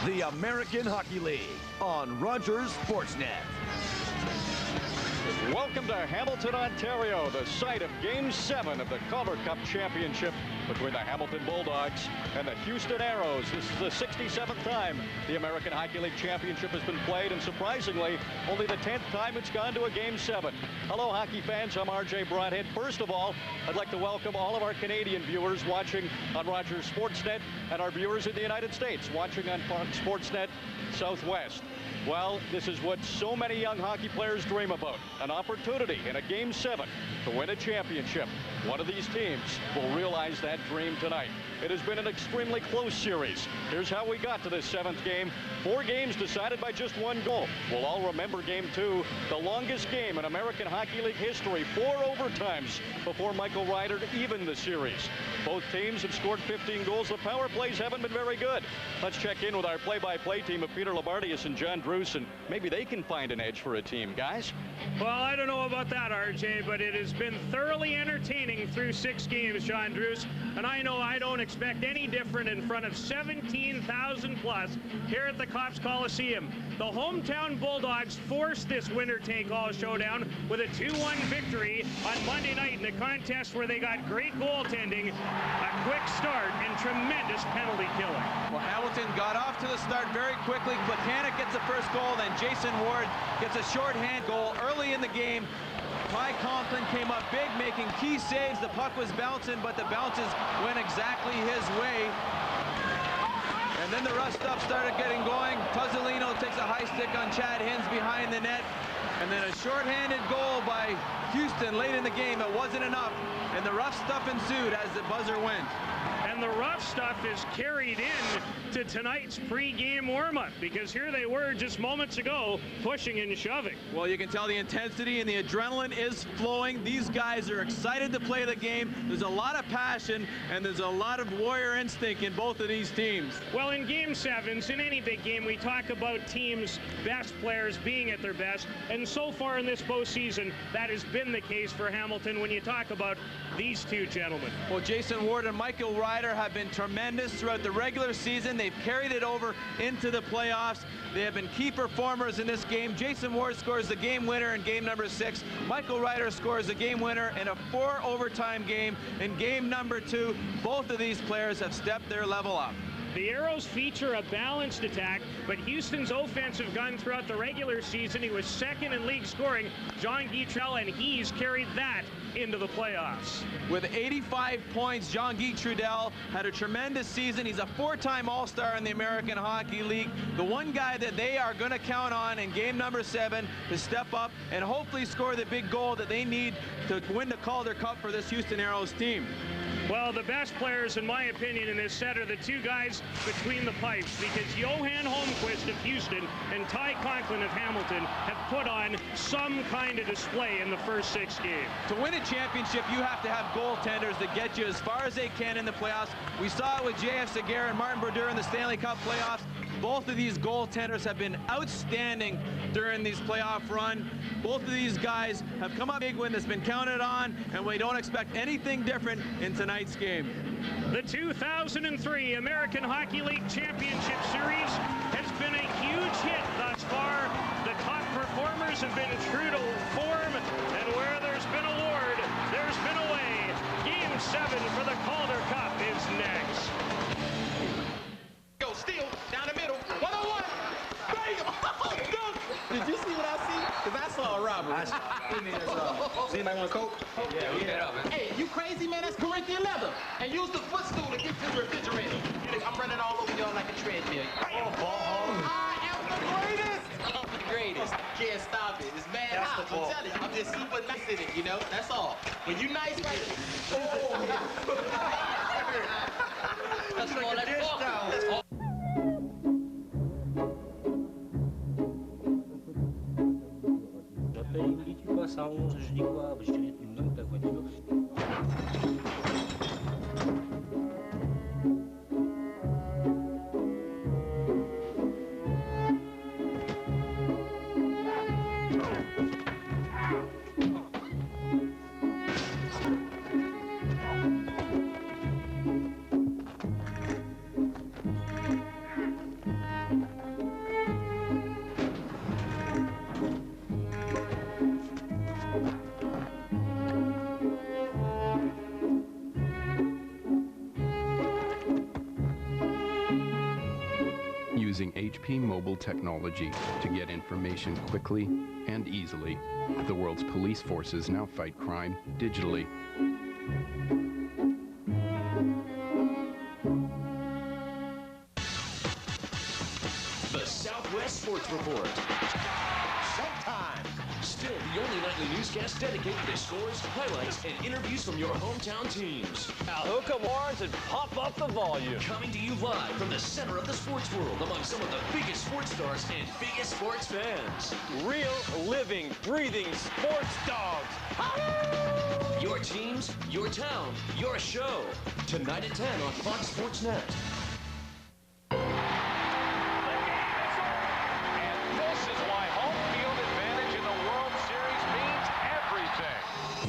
the American Hockey League on Rogers Sportsnet. Welcome to Hamilton, Ontario, the site of Game 7 of the Calder Cup Championship between the Hamilton Bulldogs and the Houston Aeros. This is the 67th time the American Hockey League Championship has been played, and surprisingly, only the 10th time it's gone to a Game 7. Hello, hockey fans. I'm RJ Broadhead. First of all, I'd like to welcome all of our Canadian viewers watching on Rogers Sportsnet and our viewers in the United States watching on Fox Sportsnet Southwest. Well, this is what so many young hockey players dream about, an opportunity in a Game 7 to win a championship. One of these teams will realize that dream tonight. It has been an extremely close series. Here's how we got to this 7th game. 4 games decided by just 1 goal. We'll all remember Game 2, the longest game in American Hockey League history, 4 overtimes before Michael Ryder evened the series. Both teams have scored 15 goals. The power plays haven't been very good. Let's check in with our play-by-play team of Peter Labardius and John Druce, and maybe they can find an edge for a team, guys. Well, I don't know about that, RJ, but it has been thoroughly entertaining through 6 games, John Druce, and I know I don't expect any different in front of 17,000 plus here at the Cops Coliseum. The hometown Bulldogs forced this winner-take-all showdown with a 2-1 victory on Monday night in a contest where they got great goaltending, a quick start, and tremendous penalty killing. Well, Hamilton got off to the start very quickly. Plekanec gets the first goal, then Jason Ward gets a shorthand goal early in the game. Ty Conklin came up big, making key saves. The puck was bouncing, but the bounces went exactly his way. And then the rough stuff started getting going. Puzzolino takes a high stick on Chad Hins behind the net. And then a shorthanded goal by Houston late in the game. It wasn't enough, and the rough stuff ensued as the buzzer went. And the rough stuff is carried in to tonight's pre-game warm-up, because here they were just moments ago pushing and shoving. Well, you can tell the intensity and the adrenaline is flowing. These guys are excited to play the game. There's a lot of passion, and there's a lot of warrior instinct in both of these teams. Well, in Game 7s, in any big game, we talk about teams' best players being at their best, and so far in this postseason, that has been the case for Hamilton when you talk about these two gentlemen. Well, Jason Ward and Michael Ryder have been tremendous throughout the regular season. They've carried it over into the playoffs. They have been key performers in this game. Jason Ward scores the game winner in game number 6. Michael Ryder scores the game winner in a 4 overtime game in game number 2. Both of these players have stepped their level up. The Aeros feature a balanced attack, but Houston's offensive gun throughout the regular season, he was second in league scoring, Jean-Guy Trudel, and he's carried that into the playoffs. With 85 points, Jean-Guy Trudel had a tremendous season. He's a 4-time All-Star in the American Hockey League. The one guy that they are going to count on in game number 7 to step up and hopefully score the big goal that they need to win the Calder Cup for this Houston Aeros team. Well, the best players, in my opinion, in this set are the 2 guys between the pipes, because Johan Holmquist of Houston and Ty Conklin of Hamilton have put on some kind of display in the first 6 games. To win a championship, you have to have goaltenders that get you as far as they can in the playoffs. We saw it with J.F. Seguer and Martin Brodeur in the Stanley Cup playoffs. Both of these goaltenders have been outstanding during these playoff run. Both of these guys have come up big when that's been counted on, and we don't expect anything different in tonight's game. The 2003 American Hockey League Championship Series has been a huge hit thus far. The top performers have been true to form, and where there's been a Ward, there's been a way. Game 7 for the Calder Cup is next. Go steal down the middle. 1-on-1. Bam! Did you see what I see? Because I saw a robbery. See, anybody want a Coke? Yeah. Hey, you crazy, man? That's Corinthian leather. And use the footstool to get to the refrigerator. I'm running all over y'all like a treadmill. I am the greatest. I'm the greatest. Can't stop it. It's mad hot. I'm telling you. I'm just super nice in it, you know? That's all. When you nice, right? Let's go. Let's go. Passar uns digo a direito não pegou using HP mobile technology to get information quickly and easily. The world's police forces now fight crime digitally. The Southwest Sports Report. Showtime! Still the only nightly newscast dedicated to scores, highlights, and interviews from your hometown teams. Now hook 'em horns and pump up the volume. Coming to you live from the center of the sports world among some of the biggest sports stars and biggest sports fans. Real, living, breathing sports dogs. Your teams, your town, your show. Tonight at 10 on Fox Sports Net.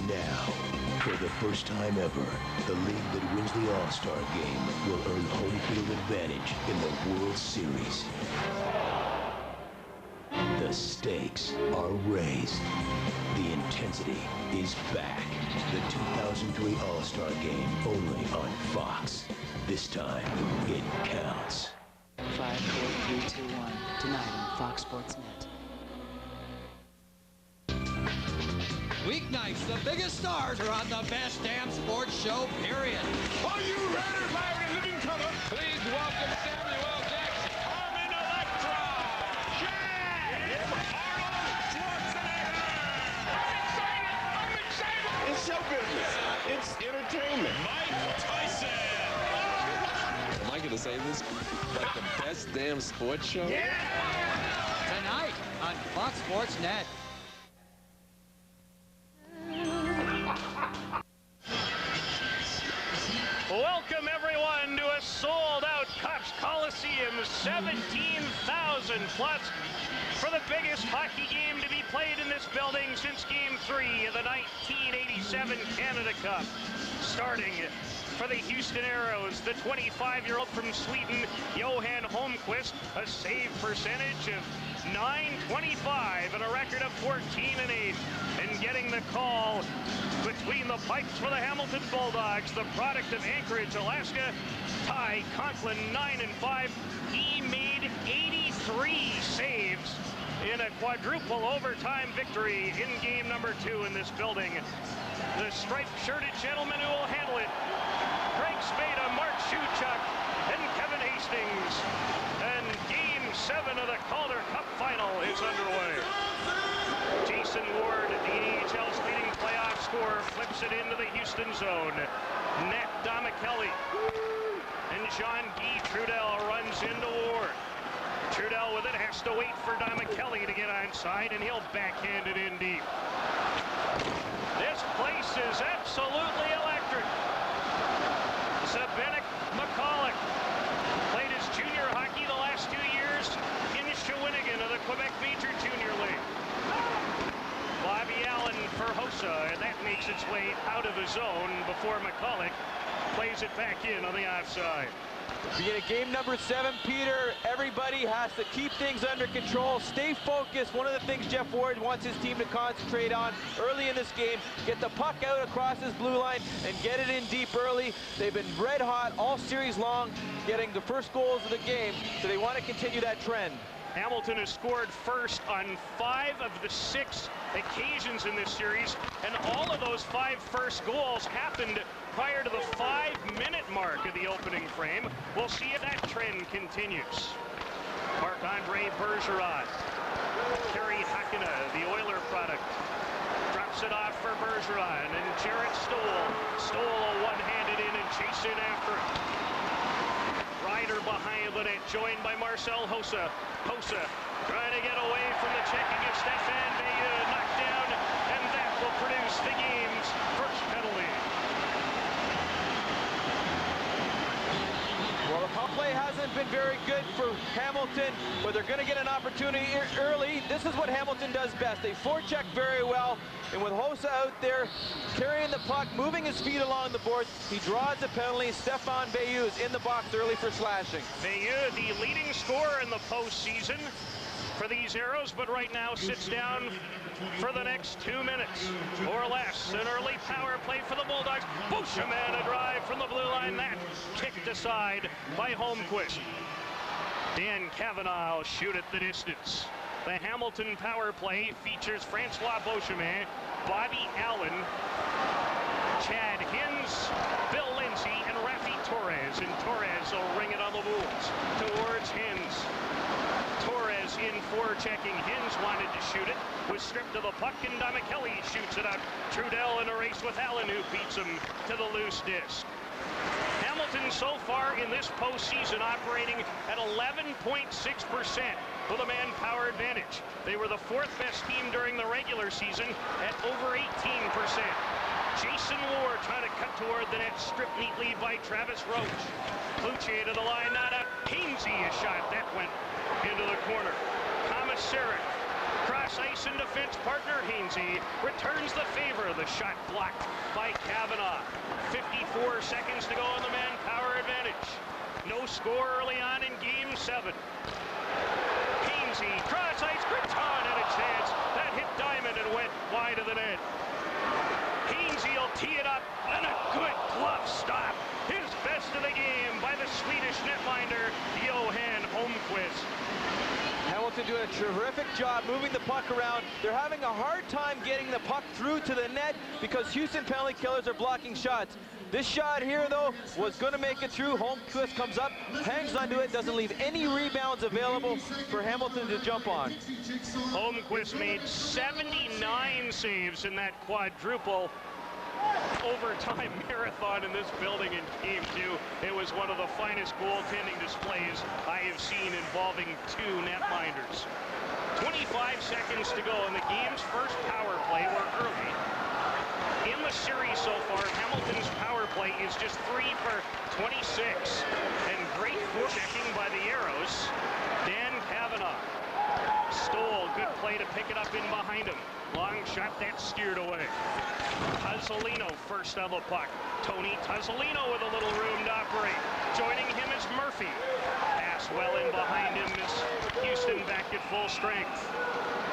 Now, for the first time ever, the league that wins the All-Star game will earn home field advantage in the World Series. The stakes are raised. The intensity is back. The 2003 All-Star game only on Fox. This time, it counts. 5, 4, 3, 2, 1. Tonight on Fox Sports Net. Weeknights, the biggest stars are on the best damn sports show, period. Are you ready, live in living color? Please welcome Samuel L. Jackson. Armin Electra. Shaq. Arnold Schwarzenegger. I'm excited. It's show business. It's entertainment. Mike Tyson. Am I going to say this? Like the best damn sports show? Yeah! Tonight on Fox Sports Net. Welcome everyone to a sold-out Cops Coliseum, 17,000 plus for the biggest hockey game to be played in this building since Game 3 of the 1987 Canada Cup. Starting for the Houston Aeros, the 25-year-old from Sweden, Johan Holmqvist, a save percentage of .925 and a record of 14-8, and getting the call between the pipes for the Hamilton Bulldogs, the product of Anchorage, Alaska, Ty Conklin, 9-5. He made 83 saves in a quadruple overtime victory in game number 2 in this building. The striped-shirted gentleman who will handle it, Craig Spada, Mark Shuchuk, and Kevin Hastings. And Game 7 of the Calder Cup Final is underway. Jason Ward, the AHL's leading playoff scorer, flips it into the Houston zone. Nat Domicelli and Jean-Guy Trudel runs into Ward. Trudel with it has to wait for Domicelli to get onside, and he'll backhand it in deep. This place is absolutely electric. Zbynek McCulloch played his junior hockey the last 2 years in Shawinigan of the Quebec Major Junior League. Bobby Allen for Hossa, and that makes its way out of the zone before McCulloch plays it back in on the offside. Being a game number 7, Peter, everybody has to keep things under control, stay focused. One of the things Jeff Ward wants his team to concentrate on early in this game, get the puck out across his blue line and get it in deep early. They've been red hot all series long, getting the first goals of the game, so they want to continue that trend. Hamilton has scored first on 5 of the 6 occasions in this series, and all of those 5 first goals happened prior to the 5-minute mark of the opening frame. We'll see if that trend continues. Marc-Andre Bergeron, Kerry Hakkinen, the Oiler product, drops it off for Bergeron, and Jarrett Stoll. Stoll a one-handed in and chase in after it. Ryder behind the net, joined by Marcel Hossa. Hossa trying to get away from the checking of Stefan Bayeux, knocked down, and that will produce the game's first penalty. Well, the power play hasn't been very good for Hamilton, but they're going to get an opportunity early. This is what Hamilton does best. They forecheck very well, and with Hossa out there carrying the puck, moving his feet along the board, he draws a penalty. Stefan Bayeux is in the box early for slashing. Bayeux, the leading scorer in the postseason for these Aeros, but right now sits down for the next 2 minutes or less. An early power play for the Bulldogs. Bushman, a drive from the blue line. That kicked aside by Holmqvist. Dan Cavanaugh will shoot at the distance. The Hamilton power play features Francois Beauchemin, Bobby Allen, Chad Hins, Bill Lindsay, and Rafi Torres. And Torres will ring it on the moves towards Hins. Torres in forechecking. Hins wanted to shoot it, was stripped of the puck, and Domichelli shoots it out. Trudell in a race with Allen, who beats him to the loose disc. Hamilton so far in this postseason operating at 11.6% with a manpower advantage. They were the fourth best team during the regular season at over 18%. Jason Ward trying to cut toward the net, stripped neatly by Travis Roach. Cloutier to the line, not out. Hainsey a shot that went into the corner. Commissaric, cross ice and defense partner Hainsey returns the favor. The shot blocked by Cavanaugh. 54 seconds to go on the manpower advantage. No score early on in Game 7. Hainsey, cross ice, Griton had a chance. That hit Diamond and went wide of the net. Hainsey will tee it up, and a good glove stop. His best of the game by the Swedish netminder, Johan Holmqvist. Hamilton doing a terrific job moving the puck around. They're having a hard time getting the puck through to the net because Houston penalty killers are blocking shots. This shot here, though, was going to make it through. Holmqvist comes up, hangs onto it, doesn't leave any rebounds available for Hamilton to jump on. Holmqvist made 79 saves in that quadruple overtime marathon in this building in Game 2. It was one of the finest goaltending displays I have seen involving two netminders. 25 seconds to go, and the game's first power play were early. In the series so far, Hamilton's power play is just 3 for 26. And great forechecking by the Aeros. Dan Cavanaugh. Stoll, good play to pick it up in behind him. Long shot, that's steered away. Tuzzolino first on the puck. Tony Tuzzolino with a little room to operate. Joining him is Murphy. Pass well in behind him is Houston back at full strength.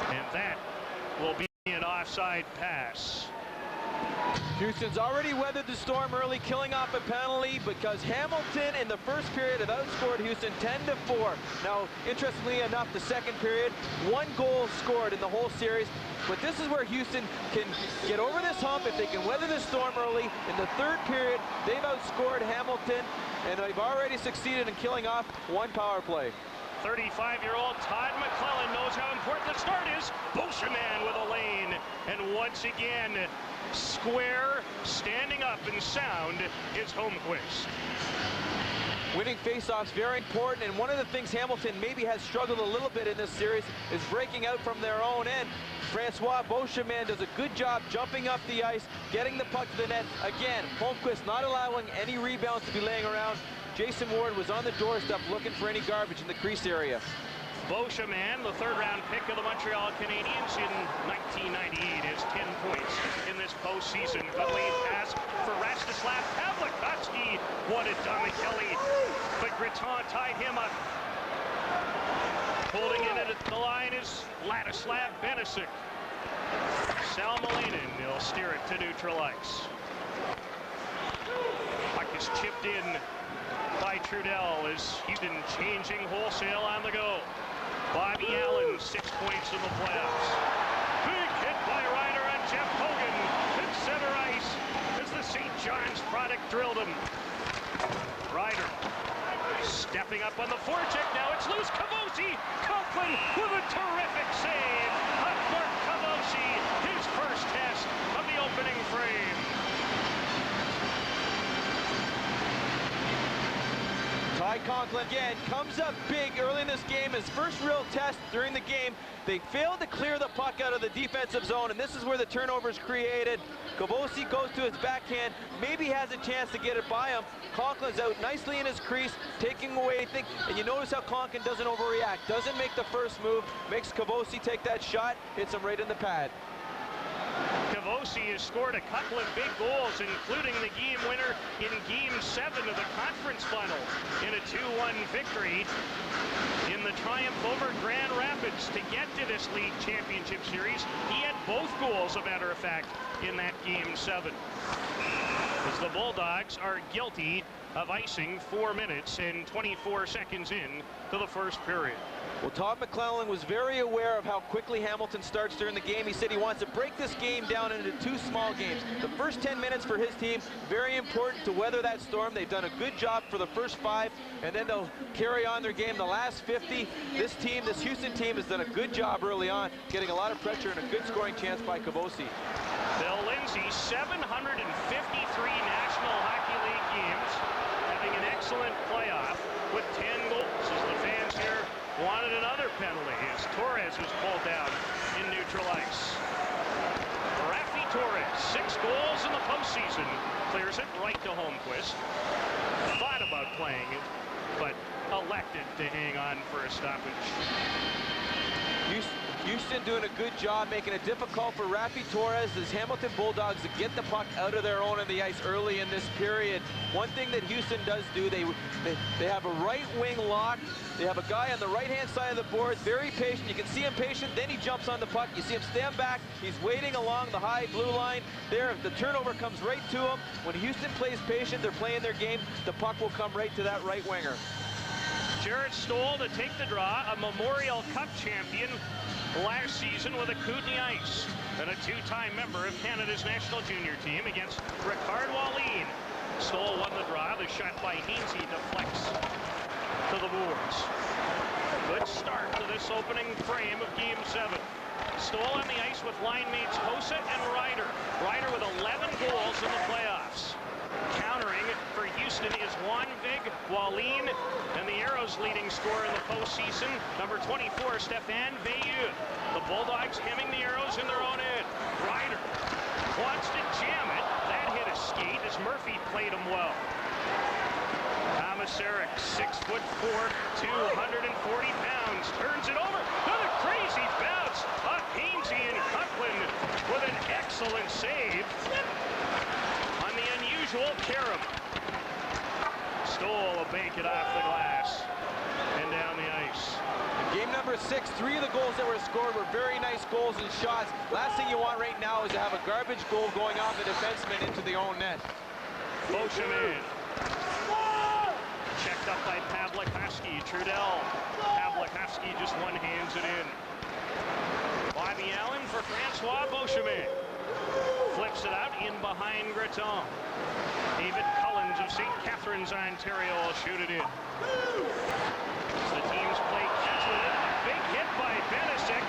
And that will be an offside pass. Houston's already weathered the storm early, killing off a penalty because Hamilton in the first period have outscored Houston 10-4. Now, interestingly enough, the second period, 1 goal scored in the whole series. But this is where Houston can get over this hump if they can weather the storm early. In the third period, they've outscored Hamilton, and they've already succeeded in killing off 1 power play. 35-year-old Todd McClellan knows how important the start is. Beauchemin with a lane. And once again, square, standing up and sound is Holmqvist. Winning faceoffs very important, and one of the things Hamilton maybe has struggled a little bit in this series is breaking out from their own end. Francois Beauchemin does a good job jumping up the ice, getting the puck to the net. Again, Holmqvist not allowing any rebounds to be laying around. Jason Ward was on the doorstep looking for any garbage in the crease area. Beauchemin, the third-round pick of the Montreal Canadiens in 1998, has 10 points in this postseason. Good lane pass for Rastislav Pavlikovsky. Wanted Domichelli, but Griton tied him up. Holding it at the line is Ladislav Benisic. Sal Malinin, he'll steer it to neutral ice. Puck is chipped in by Trudell as Houston changing wholesale on the go. Bobby Allen, 6 points in the playoffs. Big hit by Ryder on Jeff Hogan at center ice as the St. John's product drilled him. Ryder stepping up on the forecheck. Now it's loose. Kavosi, Copeland with a terrific save. Mark Kavosi, his first test of the opening frame. Ty Conklin again comes up big early in this game. His first real test during the game. They failed to clear the puck out of the defensive zone, and this is where the turnover is created. Kavosi goes to his backhand, maybe has a chance to get it by him. Conklin's out nicely in his crease, taking away anything, and you notice how Conklin doesn't overreact, doesn't make the first move, makes Kavosi take that shot, hits him right in the pad. Kavosi has scored a couple of big goals, including the game winner in Game 7 of the conference final in a 2-1 victory in the triumph over Grand Rapids to get to this league championship series. He had both goals, as a matter of fact, in that Game 7. As the Bulldogs are guilty of icing 4 minutes and 24 seconds in to the first period. Well, Todd McClellan was very aware of how quickly Hamilton starts during the game. He said he wants to break this game down into 2 small games. The first 10 minutes for his team, very important to weather that storm. They've done a good job for the first 5, and then they'll carry on their game the last 50. This Houston team has done a good job early on, getting a lot of pressure and a good scoring chance by Cabosi. Bill Lindsay, 753 National Hockey League games, having an excellent playoff with 10 goals. As the fans here wanted another penalty as Torres was pulled down in neutral ice. Rafi Torres, 6 goals in the postseason, clears it right to Holmquist. Thought about playing it, but elected to hang on for a stoppage. Houston doing a good job making it difficult for Rafi Torres as Hamilton Bulldogs to get the puck out of their own on the ice early in this period. One thing that Houston does do, they have a right wing lock. They have a guy on the right-hand side of the boards, very patient. You can see him patient, then he jumps on the puck. You see him stand back. He's waiting along the high blue line. There, the turnover comes right to him. When Houston plays patient, they're playing their game. The puck will come right to that right winger. Jared Stoll to take the draw, a Memorial Cup champion last season with a Kootenay Ice, and a 2-time member of Canada's national junior team against Ricard Wallin. Stoll won the draw. The shot by Hainsey deflects to the boards. Good start to this opening frame of Game 7. Stoll on the ice with line mates Hossa and Ryder. Ryder with 11 goals in the playoffs. Countering for Houston is Juan Vig, Wallin, and the Aeros leading scorer in the postseason, number 24, Stéphane Veilleux. The Bulldogs hemming the Aeros in their own end. Ryder wants to jam it. That hit a skate as Murphy played him well. Thomas Eric, 6'4", 240 pounds, turns it over. Another crazy bounce off Hainsey and Coughlin with an excellent save on the unusual carom. Stoll will bank it off the glass and down the ice. Game number 6, 3 of the goals that were scored were very nice goals and shots. Last thing you want right now is to have a garbage goal going off the defenseman into the own net. Beauchemin. Checked up by Pavlikovsky. Trudel. Pavlikovsky just one-hands it in. Bobby Allen for Francois Beauchemin. Flips it out in behind Breton. David Cullens of St. Catharines, Ontario will shoot it in. As the teams play catch with it, a big hit by Benisic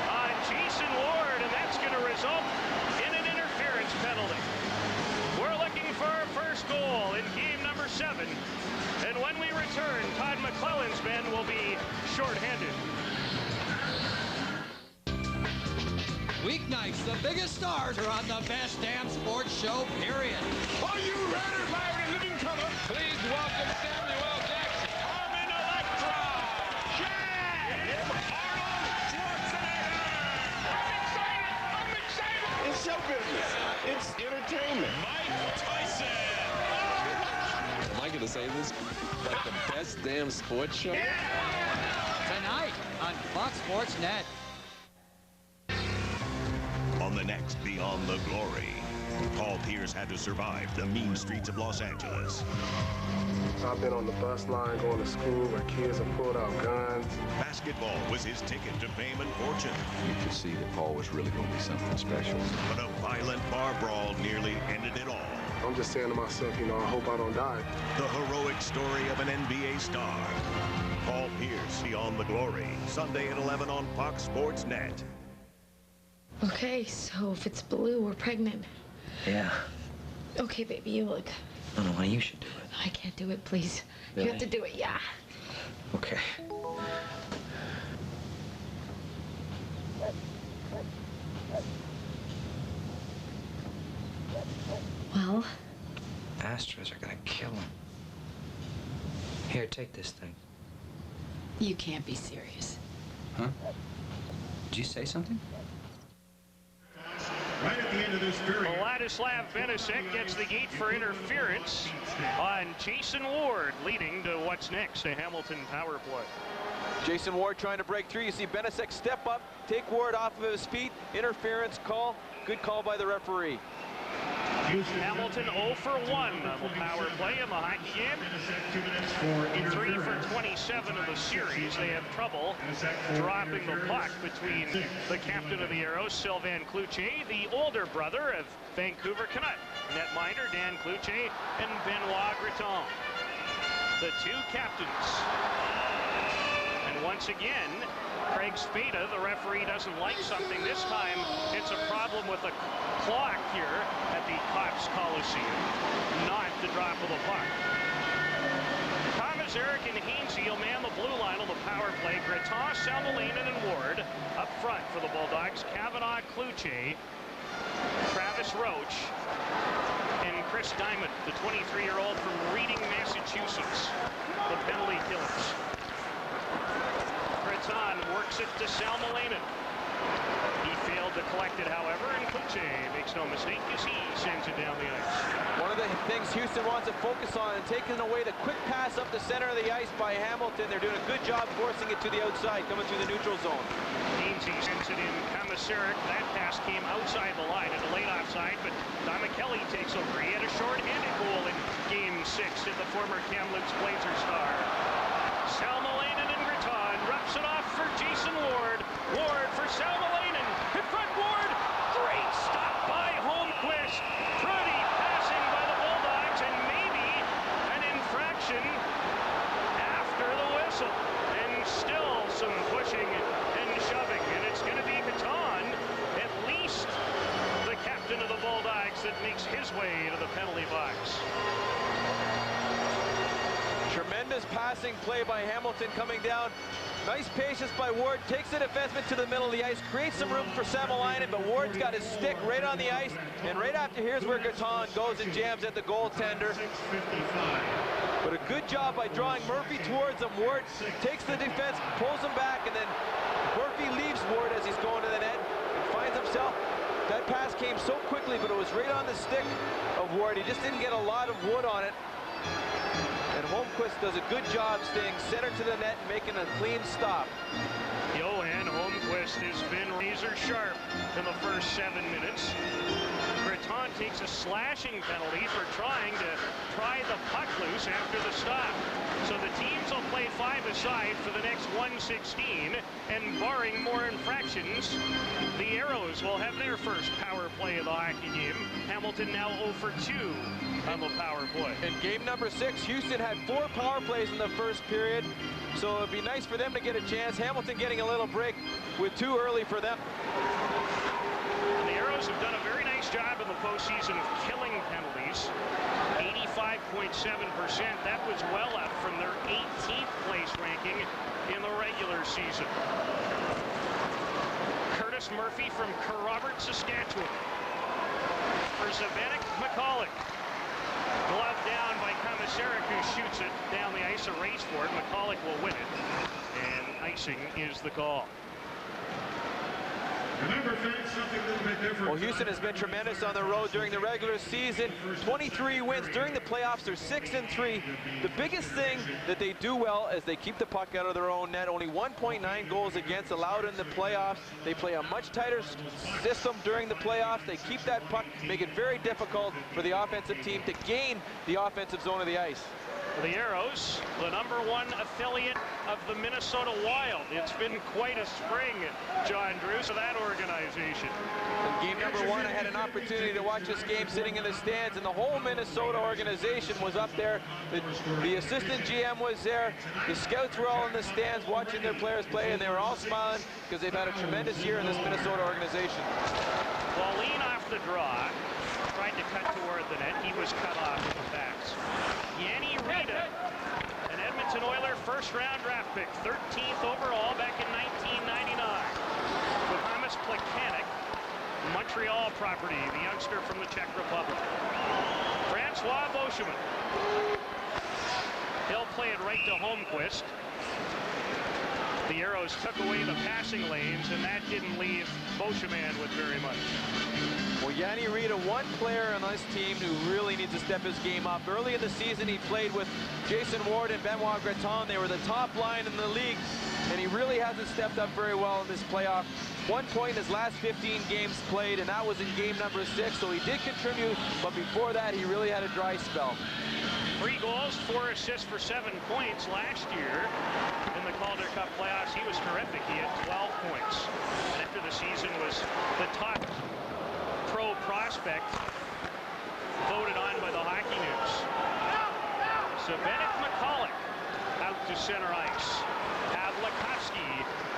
on Jason Ward, and that's going to result in an interference penalty. We're looking for our first goal in game number 7. And when we return, Todd McClellan's men will be shorthanded. Weeknights, the biggest stars are on the best damn sports show, period. Are you ready, fire in living color? Please welcome Samuel Jackson. Armin Electra. Shaq. Arnold Schwarzenegger. I'm excited. It's show business. It's entertainment. Mike Tyson. Am I going to say this? Like the best damn sports show? Tonight on Fox Sports Net. On the next Beyond the Glory, Paul Pierce had to survive the mean streets of Los Angeles. I've been on the bus line going to school where kids have pulled out guns. Basketball was his ticket to fame and fortune. You could see that Paul was really going to be something special. But a violent bar brawl nearly ended it all. I'm just saying to myself, you know, I hope I don't die. The heroic story of an NBA star. Paul Pierce, Beyond the Glory, Sunday at 11 on Fox Sports Net. Okay, so if it's blue, we're pregnant. Yeah. Okay, baby, you look. No, honey, you should do it. I can't do it, please. Really? You have to do it, yeah. Okay. Well? Astros are gonna kill him. Here, take this thing. You can't be serious. Huh? Did you say something? Right at the end of this period. Vladislav Benisic gets the gate for interference on Jason Ward, leading to what's next, a Hamilton power play. Jason Ward trying to break through. You see Benisic step up, take Ward off of his feet. Interference call. Good call by the referee. Hamilton 0 for 1 on the power play in the hockey game. 3 for 27 in the series. They have trouble dropping the puck between the captain of the Aeros, Sylvain Cloutier, the older brother of Vancouver Canuck netminder Dan Cloutier, and Benoit Gratton. The two captains. And once again, Craig Spada, the referee, doesn't like something. This time, it's a problem with the clock here at the Cops Coliseum, not the drop of the puck. Thomas, Eric, and Hainsey will man the blue line on the power play. Gratton, Salmelainen, and Ward up front for the Bulldogs. Kavanaugh, Cloutier, Travis Roach, and Chris Diamond, the 23-year-old from Reading, Massachusetts, the penalty killers. Gratton works it to Salmelainen. He failed to collect it, however, and Cloutier makes no mistake as he sends it down the ice. One of the things Houston wants to focus on and taking away the quick pass up the center of the ice by Hamilton. They're doing a good job forcing it to the outside, coming through the neutral zone. Hainsey sends it in. Commissaric, that pass came outside the line at a late offside, but Don McKelly takes over. He had a short-handed goal in Game 6 at the former Kamloops Blazer star. Salmelainen and Gratton roughs it off for Jason Ward. Ward for Salmelainen. In front, Ward. Great stop by Holmquist. Pretty passing by the Bulldogs, and maybe an infraction after the whistle. And still some pushing and shoving. And it's going to be Gratton, at least the captain of the Bulldogs, that makes his way to the penalty box. Tremendous passing play by Hamilton coming down. Nice patience by Ward. Takes the defenseman to the middle of the ice. Creates some room for Salmelainen, but Ward's got his stick right on the ice. And right after, here's where Gratton goes and jams at the goaltender. But a good job by drawing Murphy towards him. Ward takes the defense, pulls him back, and then Murphy leaves Ward as he's going to the net and finds himself. That pass came so quickly, but it was right on the stick of Ward. He just didn't get a lot of wood on it. And Holmquist does a good job staying center to the net and making a clean stop. Johan Holmquist has been razor sharp in the first 7 minutes. Gratton takes a slashing penalty for trying to pry the puck loose after the stop. So the teams will play 5-a-side for the next 1:16, and barring more infractions, the Aeros will have their first power play of the hockey game. Hamilton now 0 for 2 on the power play. In game number 6, Houston had 4 power plays in the first period, so it'd be nice for them to get a chance. Hamilton getting a little break with 2 early for them. And the Aeros have done a very nice job in the postseason of killing penalties. 85.7%. That was well up from their 18th place ranking in the regular season. Curtis Murphy from Kerrobert, Saskatchewan. For Zvanek McCulloch. Glove down by Commissaric, who shoots it down the ice. A race for it. McCulloch will win it. And icing is the call. Well, Houston has been tremendous on the road during the regular season. 23 wins. During the playoffs, they're 6-3. The biggest thing that they do well is they keep the puck out of their own net. Only 1.9 goals against allowed in the playoffs. They play a much tighter system during the playoffs. They keep that puck, make it very difficult for the offensive team to gain the offensive zone of the ice. The Aeros, the #1 affiliate of the Minnesota Wild. It's been quite a spring, John Drew, for that organization. In game number 1, I had an opportunity to watch this game sitting in the stands, and the whole Minnesota organization was up there. The assistant GM was there. The scouts were all in the stands watching their players play, and they were all smiling because they've had a tremendous year in this Minnesota organization. Wallin off the draw. Tried to cut toward the net. He was cut off with the backs. Yanni Rita, an Edmonton Oiler first-round draft pick, 13th overall back in 1999. With Thomas Plekanec, Montreal property, the youngster from the Czech Republic. Francois Beauchemin. He'll play it right to Holmquist. The Aeros took away the passing lanes, and that didn't leave Beauchemin with very much. Well, Yanni Rita, one player on this team who really needs to step his game up. Early in the season, he played with Jason Ward and Benoit Gratton. They were the top line in the league and he really hasn't stepped up very well in this playoff. 1 point in his last 15 games played, and that was in game number 6, so he did contribute, but before that, he really had a dry spell. 3 goals, 4 assists for 7 points last year in the Calder Cup playoffs. He was terrific. He had 12 points. And after the season was the top pro prospect voted on by the Hockey News. So Bennett McCulloch out to center ice. Pavlikovsky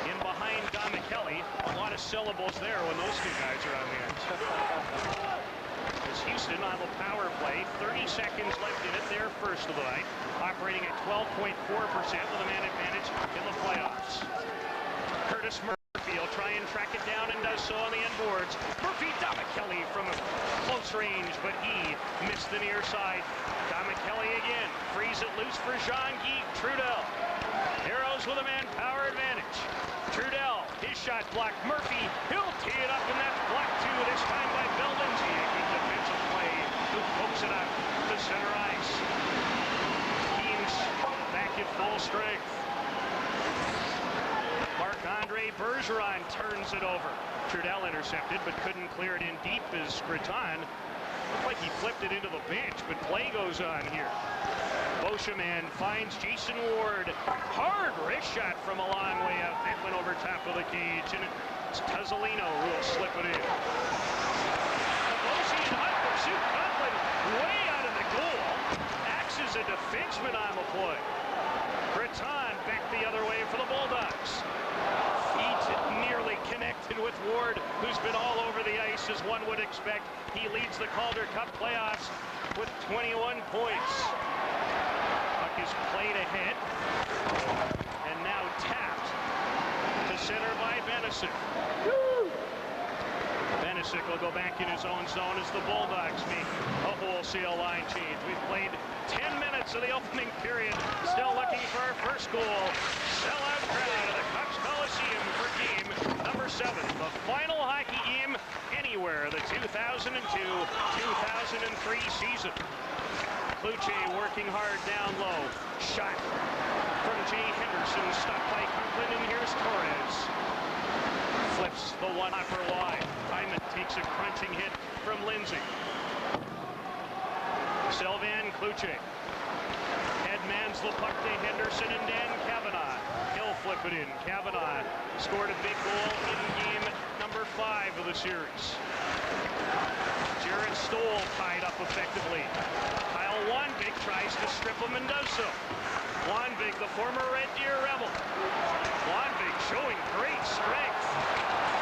in behind Domicelli. A lot of syllables there when those two guys are on the end. As Houston on the power play, 30 seconds left in it, their first of the night, operating at 12.4% with a man advantage in the playoffs. Curtis Murphy will try and track it down and does so on the end boards. Murphy, Domicelli from close range, but he missed the near side. Domicelli again, frees it loose for Jean-Guy Trudel. Aeros with a man-power advantage. Trudel, his shot blocked. Murphy, he'll tee it up, and that's blocked too, this time by Bill Lindsay. A good defensive play, who pokes it up to center ice. Teams back at full strength. Marc-Andre Bergeron turns it over. Trudel intercepted, but couldn't clear it in deep as Breton. Looked like he flipped it into the bench, but play goes on here. Beauchemin finds Jason Ward. Hard wrist shot from a long way out. That went over top of the cage, and it's Tuzzolino who will slip it in. Tablosi and Hunt pursuit. Conklin way out of the goal. Acts as a defenseman on the play. Breton back the other way for the Bulldogs. Feet nearly connected with Ward, who's been all over the ice as one would expect. He leads the Calder Cup playoffs with 21 points. Puck is played ahead and now tapped to center by Benesic. Benesic will go back in his own zone as the Bulldogs make a wholesale line change. We've played 10 minutes of the opening period. Still looking for our first goal. Sellout crowd at the Cox Coliseum for game number 7. The final hockey game anywhere the 2002-2003 season. Kluche working hard down low. Shot from Jay Henderson. Stopped by Conklin, and here's Torres. Flips the one upper wide. Hyman takes a crunching hit from Lindsay. Sylvain Kluche headmans the puck to Henderson and Dan Kavanaugh. He'll flip it in. Kavanaugh scored a big goal in game number 5 of the series. Jared Stoll tied up effectively. Kyle Wanvik tries to strip him and does so. Wanvik, the former Red Deer Rebel. Wanvik showing great strength.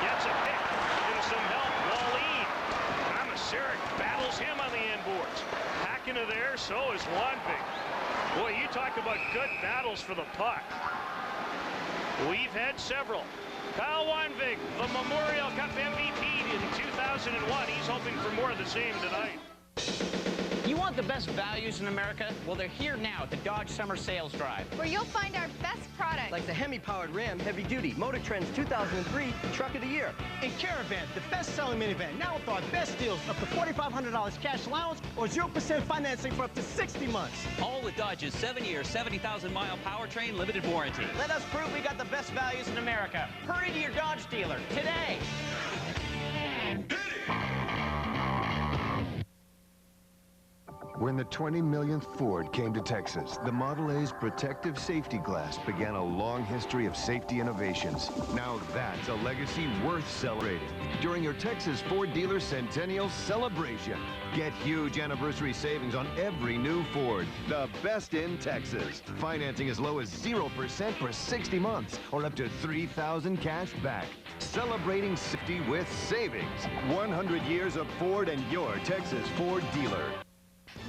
Gets a pick and some help. Wallin. Komisarek battles him on the end boards. Back into there, so is Wanvik. Boy, you talk about good battles for the puck. We've had several. Kyle Wanvik, the Memorial Cup MVP in 2001. He's hoping for more of the same tonight. You want the best values in America? Well, they're here now at the Dodge Summer Sales Drive. Where you'll find our best products. Like the Hemi-powered Ram Heavy Duty Motor Trend's 2003 Truck of the Year. And Caravan, the best-selling minivan, now with our best deals, up to $4,500 cash allowance or 0% financing for up to 60 months. All with Dodge's 7-year, 70,000-mile powertrain limited warranty. Let us prove we got the best values in America. Hurry to your Dodge dealer today. When the 20 millionth Ford came to Texas, the Model A's protective safety glass began a long history of safety innovations. Now that's a legacy worth celebrating. During your Texas Ford dealer Centennial Celebration, get huge anniversary savings on every new Ford. The best in Texas. Financing as low as 0% for 60 months or up to $3,000 cash back. Celebrating safety with savings. 100 years of Ford and your Texas Ford dealer.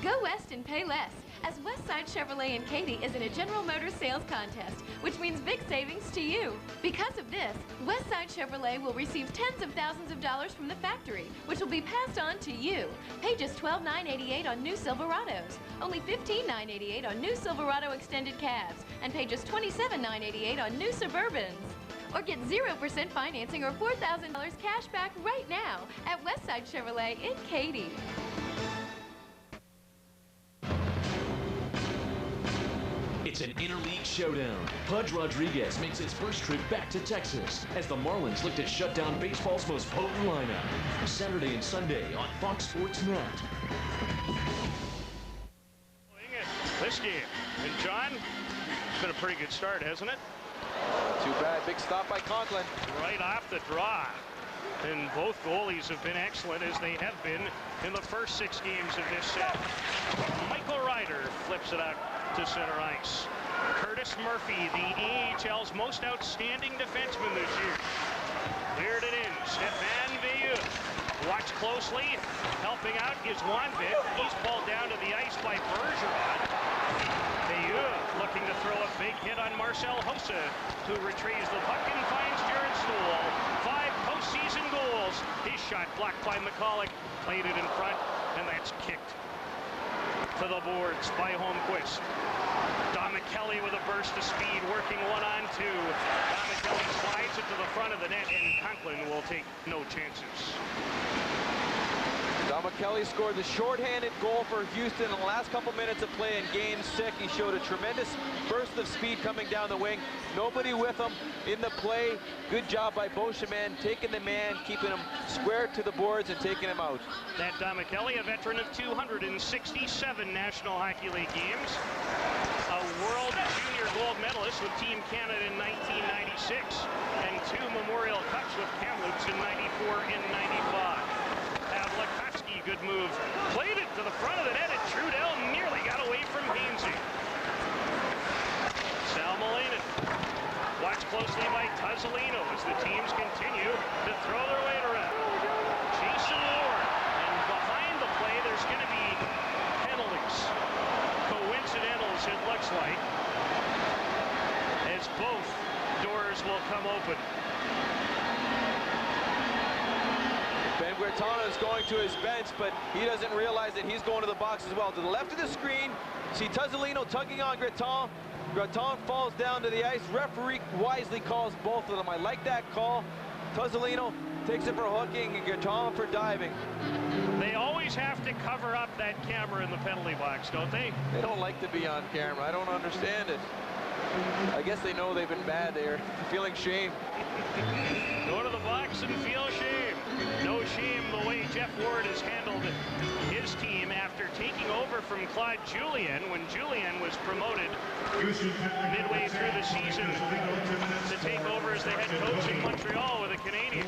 Go west and pay less, as Westside Chevrolet in Katy is in a General Motors sales contest, which means big savings to you. Because of this, Westside Chevrolet will receive tens of thousands of dollars from the factory, which will be passed on to you. Pay just $12,988 on new Silverados, only $15,988 on new Silverado extended cabs, and pay just $27,988 on new Suburbans. Or get 0% financing or $4,000 cash back right now at Westside Chevrolet in Katy. It's an interleague showdown. Pudge Rodriguez makes his first trip back to Texas as the Marlins look to shut down baseball's most potent lineup. Saturday and Sunday on Fox Sports Net. This game. And John, it's been a pretty good start, hasn't it? Too bad. Big stop by Conklin. Right off the draw. And both goalies have been excellent, as they have been in the first 6 games of this set. Michael Ryder flips it out to center ice. Curtis Murphy, the AHL's most outstanding defenseman this year. Cleared it in. Stefan Veilleux. Watch closely. Helping out is Wanvik. He's pulled down to the ice by Bergeron. Veilleux looking to throw a big hit on Marcel Hossa, who retrieves the puck and finds Jared Stoll. 5 postseason goals. His shot blocked by McCulloch. Played it in front, and that's kicked to the boards by Holmquist. Kelly with a burst of speed, working 1-on-2. Kelly slides it to the front of the net, and Conklin will take no chances. Kelly scored the shorthanded goal for Houston in the last couple minutes of play in Game 6. He showed a tremendous burst of speed coming down the wing. Nobody with him in the play. Good job by Beauchemin, taking the man, keeping him square to the boards and taking him out. That Kelly, a veteran of 267 National Hockey League games. A World Junior gold medalist with Team Canada in 1996, and 2 Memorial Cups with Kamloops in 94 and 95. Pavlikovsky, good move. Played it to the front of the net, and Trudell nearly got away from Hainsey. Salmelainen. Watched closely by Tuzzolino as the teams continue to throw their weight around. Jason Ward. And behind the play, there's going to be penalties. Coincidentals, it looks like, as both doors will come open. Ben Guertano is going to his bench, but he doesn't realize that he's going to the box as well. To the left of the screen, see Tuzzolino tugging on Guertano. Guertano falls down to the ice. Referee wisely calls both of them. I like that call. Tuzzolino takes it for hooking and Guertano for diving. They always have to cover up that camera in the penalty box, don't they? They don't like to be on camera. I don't understand it. I guess they know they've been bad. They're feeling shame. Go to the box and feel shame. No shame the way Jeff Ward has handled his team after taking over from Claude Julien when Julien was promoted midway through the season to take over as the head coach in Montreal with the Canadiens.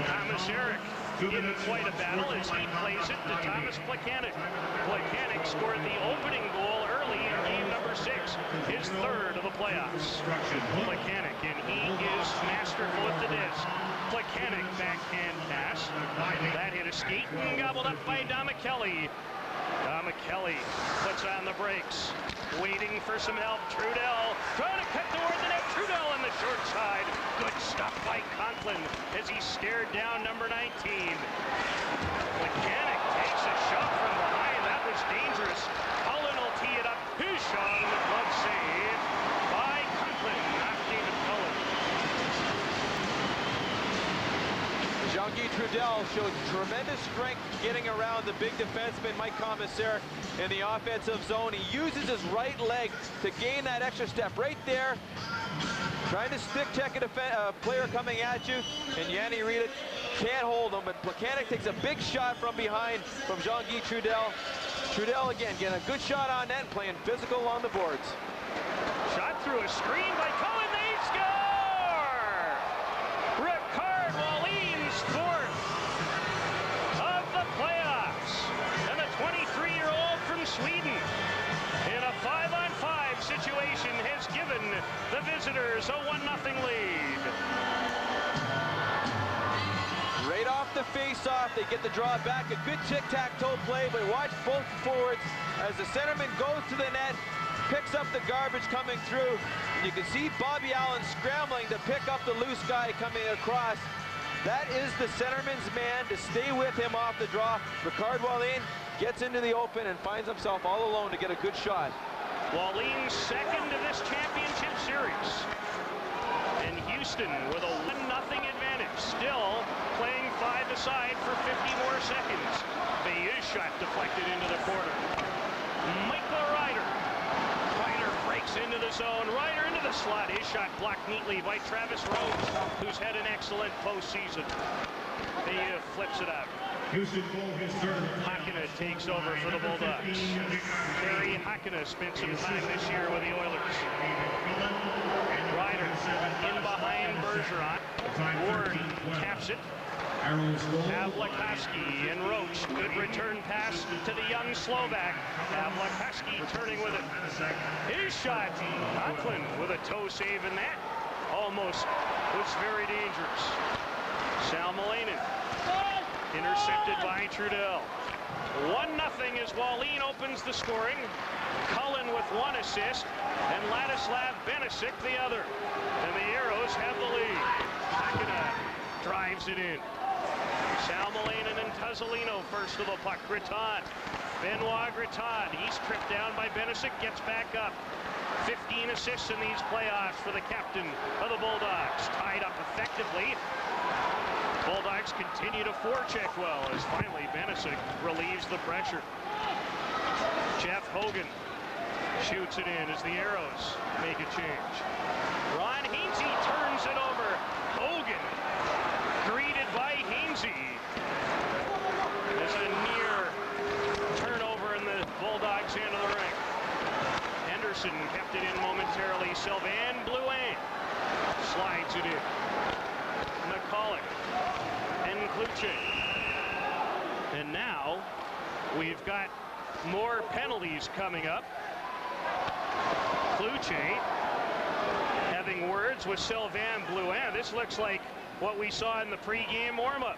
Thomas Eric in quite a battle as he plays it to Thomas Plekanec. Plekanec scored the opening goal early in game number 6, his 3rd of the playoffs. Plekanec, and he is masterful at the disc. Plekanec backhand pass. That hit a skate and gobbled up by Kelly. Kelly puts on the brakes, waiting for some help. Trudell trying to cut toward the net. Trudell on the short side. Good stuff by Conklin as he stared down number 19. Plekanec takes a shot from behind. That was dangerous. Cullen will tee it up. His shot and the glove save by Conklin, not David Cullen. Jean-Guy Trudell showed tremendous strength getting around the big defenseman Mike Komisarek in the offensive zone. He uses his right leg to gain that extra step right there. Trying to stick check a player coming at you, and Yanni Rita can't hold him, but Plekanec takes a big shot from behind from Jean-Guy Trudell. Trudell again getting a good shot on net, playing physical on the boards. Shot through a screen by Cullen. They score! Ricard Wallin's 4th of the playoffs, and the 23-year-old from Sweden in a 5-on-5 situation has given the visitors a 1-0 lead. Right off the face-off, they get the draw back. A good tic-tac-toe play, but watch both forwards as the centerman goes to the net, picks up the garbage coming through. And you can see Bobby Allen scrambling to pick up the loose guy coming across. That is the centerman's man to stay with him off the draw. Ricard Wallin gets into the open and finds himself all alone to get a good shot. Wallin's 2nd of this championship series. And Houston with a 1-0 advantage, still playing 5-a-side for 50 more seconds. Veilleux's shot deflected into the corner. Michael Ryder. Ryder breaks into the zone. Ryder into the slot. His shot blocked neatly by Travis Rhodes, who's had an excellent postseason. He flips it out. Hakkinen takes over for the Bulldogs. Terry Hakkinen spent some time this year with the Oilers. Ryder in behind Bergeron. Ward taps it. Havlikoski and Roach. Good return pass to the young Slovak. Havlikoski turning with it. His shot. Conklin with a toe save in that. Almost was very dangerous. Sal Malainen. Intercepted by Trudell. 1-0 as Wallin opens the scoring. Cullen with one assist, and Ladislav Benisic the other. And the Aeros have the lead. Hakkinen drives it in. Sal Malainen and Tuzzolino first to the puck. Gratton. Benoit Gratton. He's tripped down by Benisic, gets back up. 15 assists in these playoffs for the captain of the Bulldogs. Tied up effectively. Bulldogs continue to forecheck well as finally Benisic relieves the pressure. Jeff Hogan shoots it in as the Aeros make a change. Ron Hainsey turns it over. Hogan greeted by Hainsey. There's a near turnover in the Bulldogs' end of the ring. Henderson kept it in momentarily. Sylvain Blouin slides it in. McCulloch and Kluche. And now we've got more penalties coming up. Kluche having words with Sylvain Blouin. This looks like what we saw in the pregame warm-up.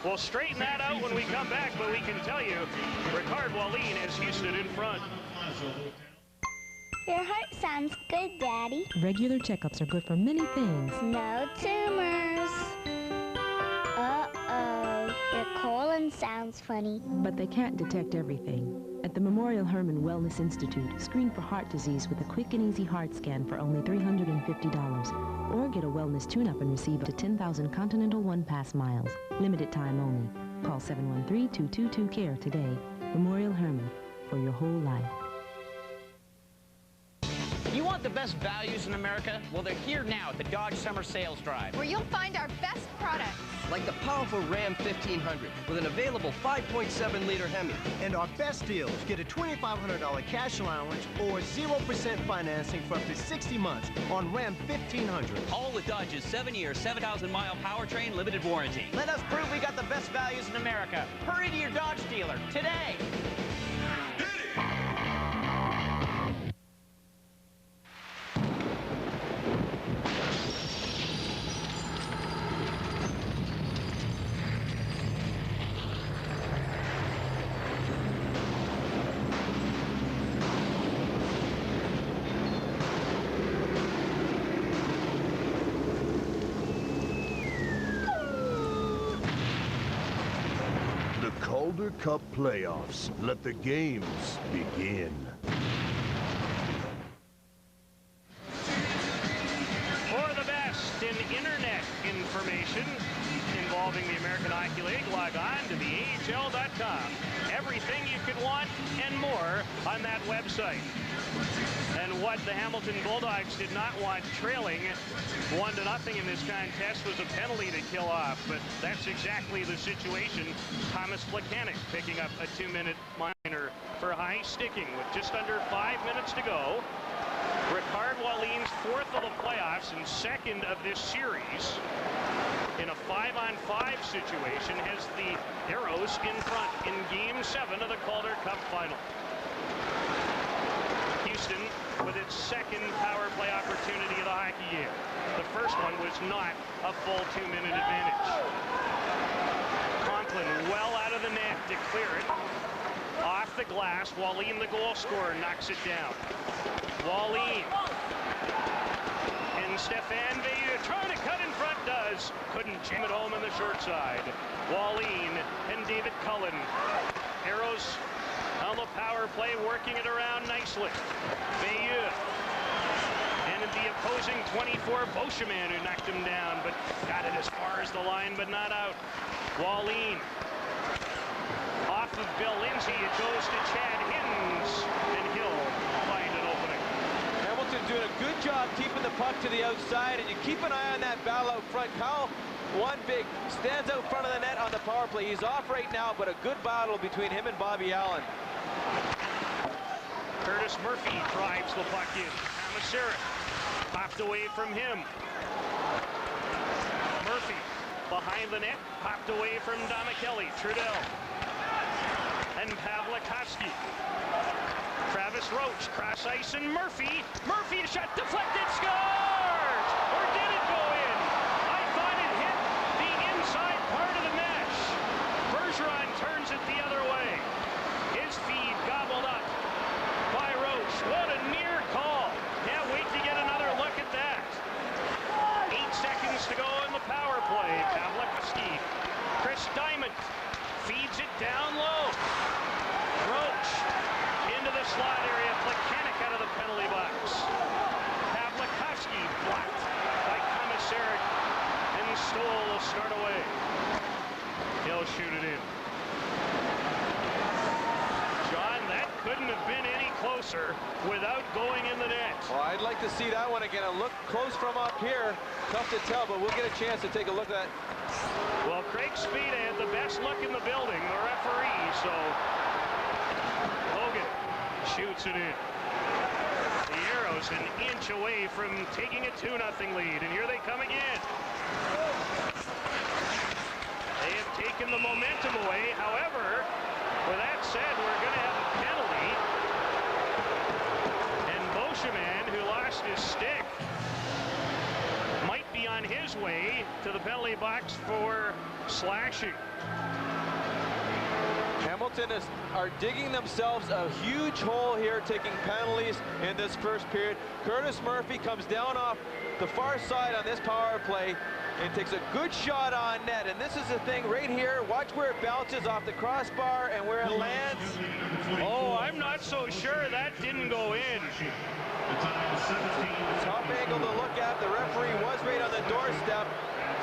We'll straighten that out when we come back, but we can tell you Ricard Wallin has Houston in front. Your heart sounds good, Daddy. Regular checkups are good for many things. No tumors. Uh-oh. Your colon sounds funny. But they can't detect everything. At the Memorial Hermann Wellness Institute, screen for heart disease with a quick and easy heart scan for only $350. Or get a wellness tune-up and receive up to 10,000 Continental One Pass miles. Limited time only. Call 713-222-CARE today. Memorial Hermann, for your whole life. You want the best values in America? Well, they're here now at the Dodge Summer Sales Drive. Where you'll find our best products. Like the powerful Ram 1500 with an available 5.7-liter Hemi. And our best deals. Get a $2,500 cash allowance or 0% financing for up to 60 months on Ram 1500. All with Dodge's 7-year, 7,000-mile powertrain limited warranty. Let us prove we got the best values in America. Hurry to your Dodge dealer today. Calder Cup playoffs. Let the games begin. For the best in internet information involving the American Hockey League, log on to theAHL.com. Everything you could want and more on that website. And what the Hamilton Bulldogs did not want trailing 1-0 in this contest was a penalty to kill off, but that's exactly the situation. Thomas Plekanec picking up a 2-minute minor for high sticking with just under 5 minutes to go. Ricard Wallin's fourth of the playoffs and second of this series in a 5-on-5 situation has the Aeros in front in Game 7 of the Calder Cup final. Houston with its second power play opportunity of the hockey game. The first one was not a full 2-minute advantage. Conklin well out of the net to clear it. Off the glass, Wallin, the goal scorer, knocks it down. Wallin and Stefan Veilleux trying to cut in front, does. Couldn't jam it home on the short side. Wallin and David Cullen. Aeros on the power play, working it around nicely. Veilleux and the opposing 24, Beauchemin, who knocked him down, but got it as far as the line, but not out. Wallin off of Bill Lindsay, it goes to Chad Hiddens, and he'll find an opening. Hamilton doing a good job keeping the puck to the outside, and you keep an eye on that battle out front. Kyle One-Big stands out front of the net on the power play. He's off right now, but a good battle between him and Bobby Allen. Curtis Murphy drives the puck in. Hamasirik popped away from him. Murphy behind the net, popped away from Domicelli. Trudell and Pavlikovsky. Travis Roach, cross ice, and Murphy. Murphy, shot deflected, scores! Or did it go in? I thought it hit the inside part of the mesh. Bergeron turns it the other way. His feed gobbled up by Roach. What a near call. Can't wait to get another look at that. 8 seconds to go in the power play. Pavlikovsky. Chris Diamond feeds it down low. Roach into the slot area. Plekanec out of the penalty box. Pavlikovsky blocked by Komisarek, and Stoll will start away. He'll shoot it in. John, that couldn't have been any closer without going in the net. Well, I'd like to see that one again. A look close from up here. Tough to tell, but we'll get a chance to take a look at that. Well, Craig Spida had the best look in the building, the referee, so Hogan shoots it in. The Aeros an inch away from taking a 2-0 lead, and here they come again. They have taken the momentum away. However, with that said, we're going to have a penalty. And Beauchemin, who lost his stick, might be on his way to the penalty box for slashing. Hamilton are digging themselves a huge hole here, taking penalties in this first period. Curtis Murphy comes down off the far side on this power play and takes a good shot on net. And this is the thing right here. Watch where it bounces off the crossbar and where it lands. Oh, I'm not so sure that didn't go in. Top angle to look at. The referee was right on the doorstep,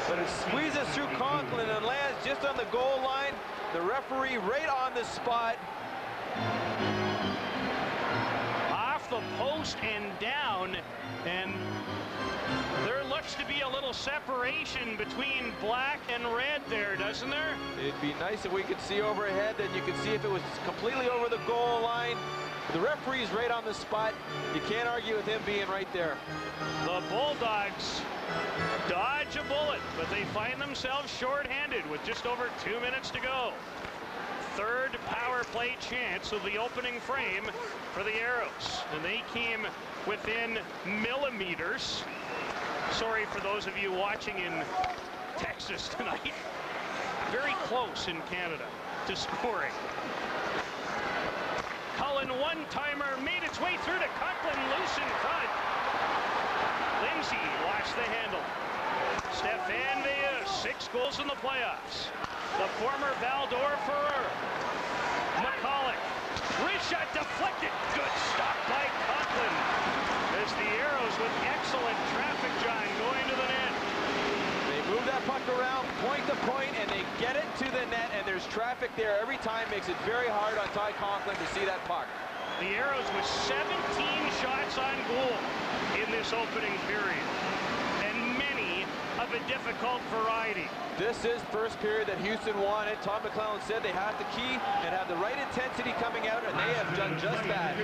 but it squeezes through Conklin and lands just on the goal line. The referee right on the spot. Off the post and down, and there looks to be a little separation between black and red there, doesn't there? It'd be nice if we could see overhead, then you could see if it was completely over the goal line. The referee's right on the spot. You can't argue with him being right there. The Bulldogs dodge a bullet, but they find themselves shorthanded with just over 2 minutes to go. Third power play chance of the opening frame for the Aeros, and they came within millimeters. Sorry for those of you watching in Texas tonight. Very close in Canada to scoring. Cullen one-timer made its way through to Conklin, loose in front. Lindsay lost the handle. Stefan Veus, 6 goals in the playoffs. The former Val-d'Or Fureur. McCulloch, wrist shot deflected. Good stop by Conklin. As the Aeros with excellent traffic, John, going to the net. They move that puck around point to point, and they get it to the net, and there's traffic there every time. Makes it very hard on Ty Conklin to see that puck. The Aeros with 17 shots on goal in this opening period, and many of a difficult variety. This is first period that Houston wanted. Tom McClellan said they have the key and have the right intensity coming out, and they have done just that.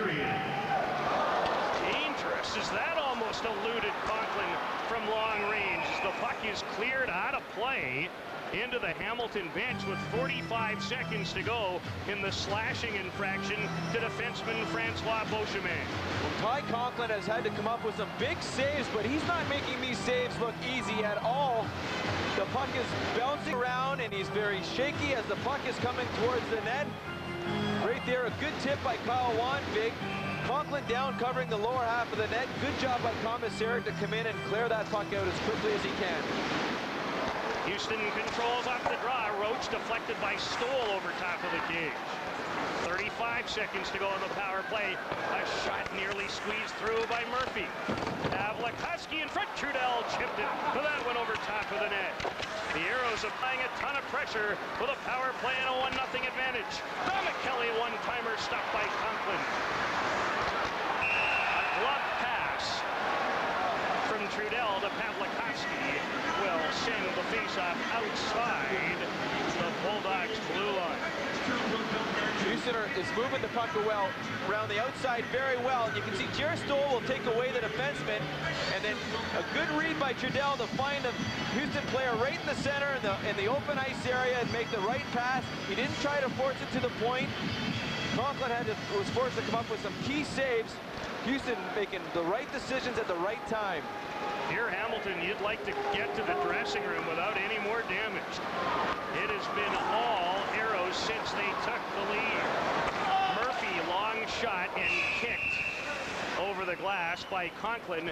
Dangerous, as that almost eluded Conklin from long range. As the puck is cleared out of play into the Hamilton bench with 45 seconds to go in the slashing infraction to defenseman Francois Beauchemin. Well, Ty Conklin has had to come up with some big saves, but he's not making these saves look easy at all. The puck is bouncing around, and he's very shaky as the puck is coming towards the net. Right there, a good tip by Kyle Wanvig. Conklin down, covering the lower half of the net. Good job by Komisarek to come in and clear that puck out as quickly as he can. Houston controls off the draw. Roach deflected by Stoll over top of the cage. 35 seconds to go in the power play. A shot nearly squeezed through by Murphy. Pavlikovsky in front. Trudell chipped it, but that went over top of the net. The Aeros applying a ton of pressure with a power play and a 1-0 advantage. Domicelli Houston is moving the puck well around the outside very well. And you can see Jer Stoll will take away the defenseman, and then a good read by Trudell to find a Houston player right in the center in the open ice area and make the right pass. He didn't try to force it to the point. Conklin was forced to come up with some key saves. Houston making the right decisions at the right time. Here, Hamilton, you'd like to get to the dressing room without any more damage. It has been all Aeros since they took the lead. Murphy, long shot and kicked over the glass by Conklin.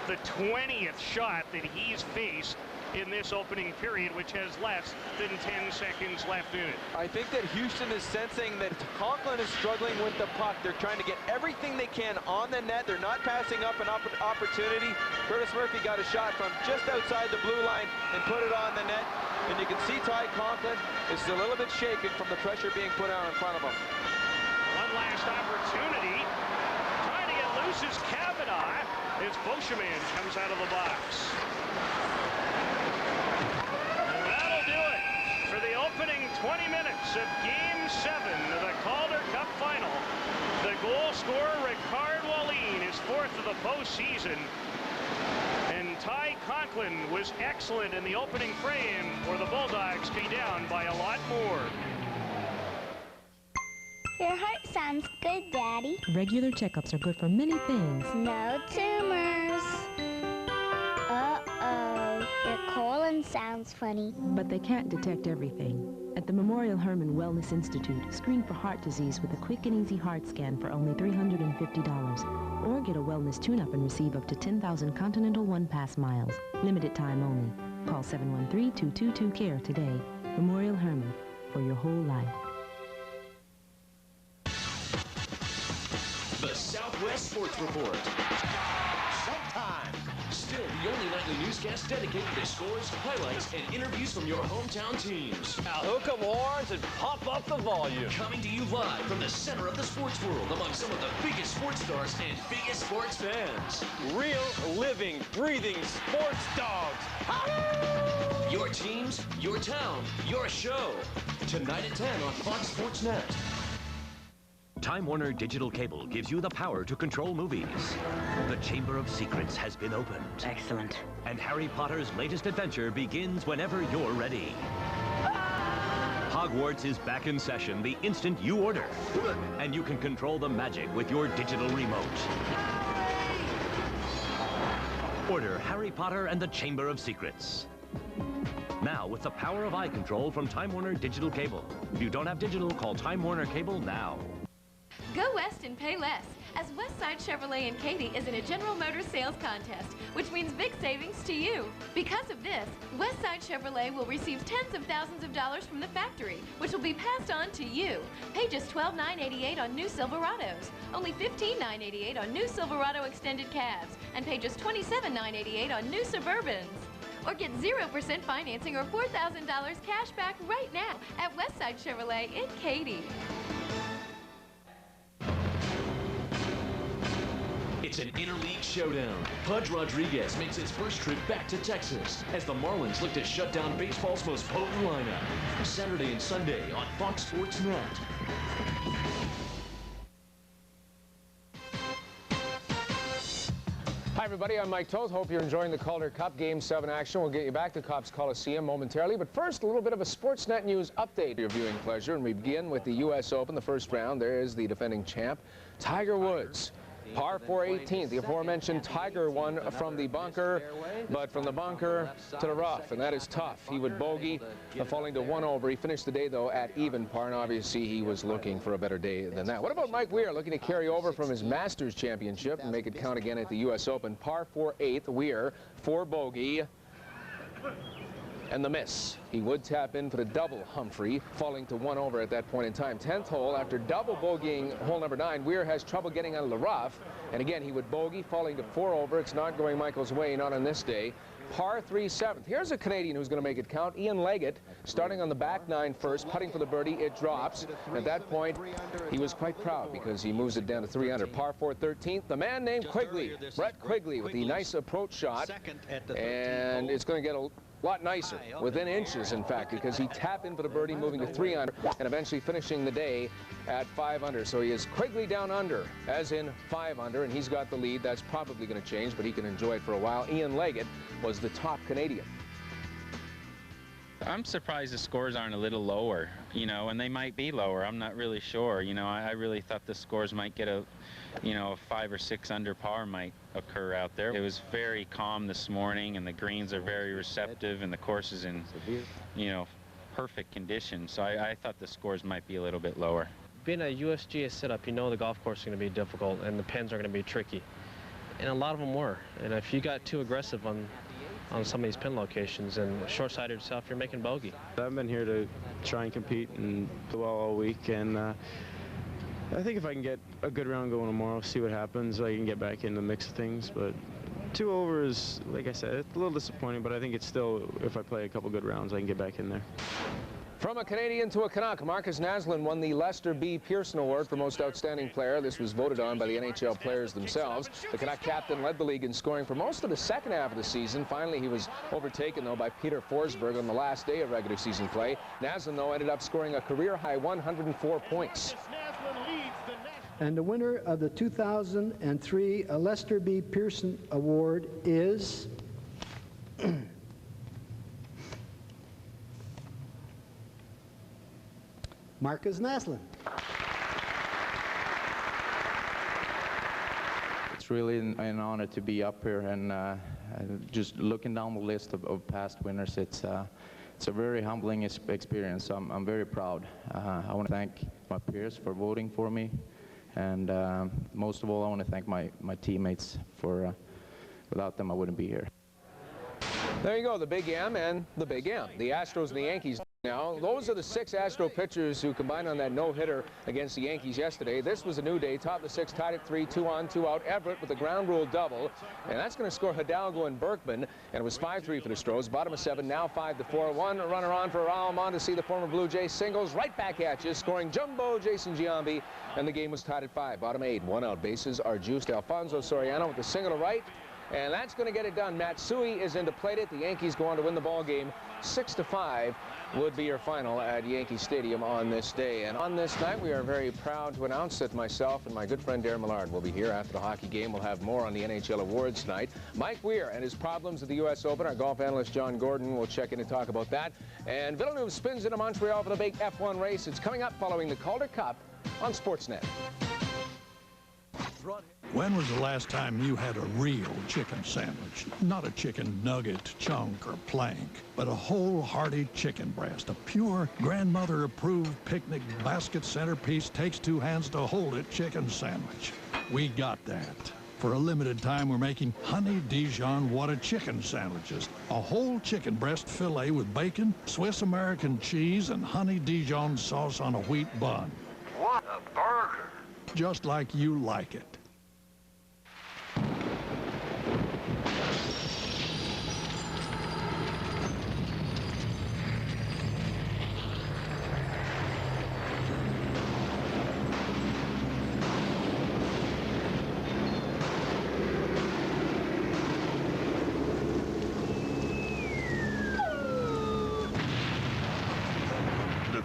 The 20th shot that he's faced in this opening period, which has less than 10 seconds left in it. I think that Houston is sensing that Conklin is struggling with the puck. They're trying to get everything they can on the net. They're not passing up an opportunity. Curtis Murphy got a shot from just outside the blue line and put it on the net. And you can see Ty Conklin is a little bit shaken from the pressure being put out in front of him. One last opportunity. Trying to get loose is Kavanaugh as Beauchemin comes out of the box. For the opening 20 minutes of Game 7 of the Calder Cup Final, the goal scorer Ricard Wallin is fourth of the postseason, and Ty Conklin was excellent in the opening frame for the Bulldogs to be down by a lot more. Your heart sounds good, Daddy. Regular checkups are good for many things. No tumors. Uh-oh, your colon sounds funny. But they can't detect everything. At the Memorial Hermann Wellness Institute, screen for heart disease with a quick and easy heart scan for only $350. Or get a wellness tune-up and receive up to 10,000 Continental One Pass miles. Limited time only. Call 713-222-CARE today. Memorial Hermann, for your whole life. The Southwest Sports Report. Showtime. Still the only nightly newscast dedicated to scores, highlights, and interviews from your hometown teams. Now hook up horns and pump up the volume. Coming to you live from the center of the sports world among some of the biggest sports stars and biggest sports fans. Real, living, breathing sports dogs. Your teams, your town, your show. Tonight at 10 on Fox Sports Net. Time Warner Digital Cable gives you the power to control movies. The Chamber of Secrets has been opened. Excellent. And Harry Potter's latest adventure begins whenever you're ready. Hogwarts is back in session the instant you order. And you can control the magic with your digital remote. Order Harry Potter and the Chamber of Secrets. Now, with the power of eye control from Time Warner Digital Cable. If you don't have digital, call Time Warner Cable now. Go west and pay less, as Westside Chevrolet in Katy is in a General Motors sales contest, which means big savings to you. Because of this, Westside Chevrolet will receive tens of thousands of dollars from the factory, which will be passed on to you. Pay just $12,988 on new Silverados, only $15,988 on new Silverado extended cabs, and pay just $27,988 on new Suburbans. Or get 0% financing or $4,000 cash back right now at Westside Chevrolet in Katy. It's an interleague showdown. Pudge Rodriguez makes his first trip back to Texas as the Marlins look to shut down baseball's most potent lineup. Saturday and Sunday on Fox Sports Net. Hi, everybody. I'm Mike Toth. Hope you're enjoying the Calder Cup Game 7 action. We'll get you back to Cops Coliseum momentarily. But first, a little bit of a Sportsnet News update. Your viewing pleasure. And we begin with the U.S. Open, the first round. There is the defending champ, Tiger Woods. Par 4 18th. The aforementioned Tiger won from the bunker, but from the bunker to the rough, and that is tough. He would bogey, falling to 1 over. He finished the day, though, at even par, and obviously he was looking for a better day than that. What about Mike Weir, looking to carry over from his Masters championship and make it count again at the U.S. Open? Par 4 8th. Weir, 4 bogey. And the miss. He would tap in for the double Humphrey, falling to 1 over at that point in time. 10th hole, after double bogeying hole number 9, Weir has trouble getting out of the rough. And again, he would bogey, falling to 4 over. It's not going Michael's way, not on this day. Par 3 7th. Here's a Canadian who's going to make it count. Ian Leggett, starting on the back 9 first, putting for the birdie. It drops. At that point, he was quite proud because he moves it down to 3 under. Par 4 13th. The man named Quigley, Brett Quigley, with the nice approach shot. And it's going to get a A lot nicer, within inches, in fact, because he tapped in for the birdie, moving to 3 under, and eventually finishing the day at 5 under. So he is Quigley down under, as in 5 under, and he's got the lead. That's probably going to change, but he can enjoy it for a while. Ian Leggett was the top Canadian. I'm surprised the scores aren't a little lower, you know, and they might be lower. I'm not really sure. You know, I really thought the scores might get a 5 or 6 under par might occur out there. It was very calm this morning, and the greens are very receptive, and the course is in, perfect condition. So I thought the scores might be a little bit lower. Being a USGA setup, you know the golf course is going to be difficult, and the pins are going to be tricky. And a lot of them were. And if you got too aggressive on some of these pin locations and short-sighted yourself, you're making bogey. I've been here to try and compete and do well all week, and I think if I can get a good round going tomorrow, see what happens, I can get back in the mix of things. But 2 over is, like I said, it's a little disappointing, but I think it's still, if I play a couple good rounds, I can get back in there. From a Canadian to a Canuck, Marcus Naslund won the Lester B. Pearson Award for Most Outstanding Player. This was voted on by the NHL players themselves. The Canuck captain led the league in scoring for most of the second half of the season. Finally, he was overtaken, though, by Peter Forsberg on the last day of regular season play. Naslund, though, ended up scoring a career-high 104 points. And the winner of the 2003 Lester B. Pearson Award is... Marcus Naslund. It's really an honor to be up here, and just looking down the list of past winners, it's a very humbling experience. I'm very proud. I want to thank my peers for voting for me, and most of all, I want to thank my teammates for, without them, I wouldn't be here. There you go, the Big M and the Big M. The Astros and the Yankees now. Those are the 6 Astro pitchers who combined on that no-hitter against the Yankees yesterday. This was a new day. Top of the 6, tied at 3, 2 on, 2 out. Everett with a ground rule double, and that's going to score Hidalgo and Berkman. And it was 5-3 for the Stros. Bottom of 7, now 5-4. 1 runner on for Raul Mondesi, the former Blue Jay, singles right back at you, scoring jumbo Jason Giambi, and the game was tied at 5. Bottom 8, 1 out. Bases are juiced. Alfonso Soriano with the single to right. And that's going to get it done. Matsui is in to plate it. The Yankees go on to win the ball game. 6-5 would be your final at Yankee Stadium on this day. And on this night, we are very proud to announce that myself and my good friend Darren Millard will be here after the hockey game. We'll have more on the NHL awards tonight. Mike Weir and his problems at the U.S. Open. Our golf analyst John Gordon will check in and talk about that. And Villeneuve spins into Montreal for the big F1 race. It's coming up following the Calder Cup on Sportsnet. When was the last time you had a real chicken sandwich? Not a chicken nugget, chunk, or plank, but a whole hearty chicken breast. A pure, grandmother-approved picnic basket centerpiece, takes 2 hands to hold it chicken sandwich. We got that. For a limited time, we're making Honey Dijon What-A Chicken sandwiches. A whole chicken breast fillet with bacon, Swiss American cheese, and Honey Dijon sauce on a wheat bun. What a burger! Just like you like it.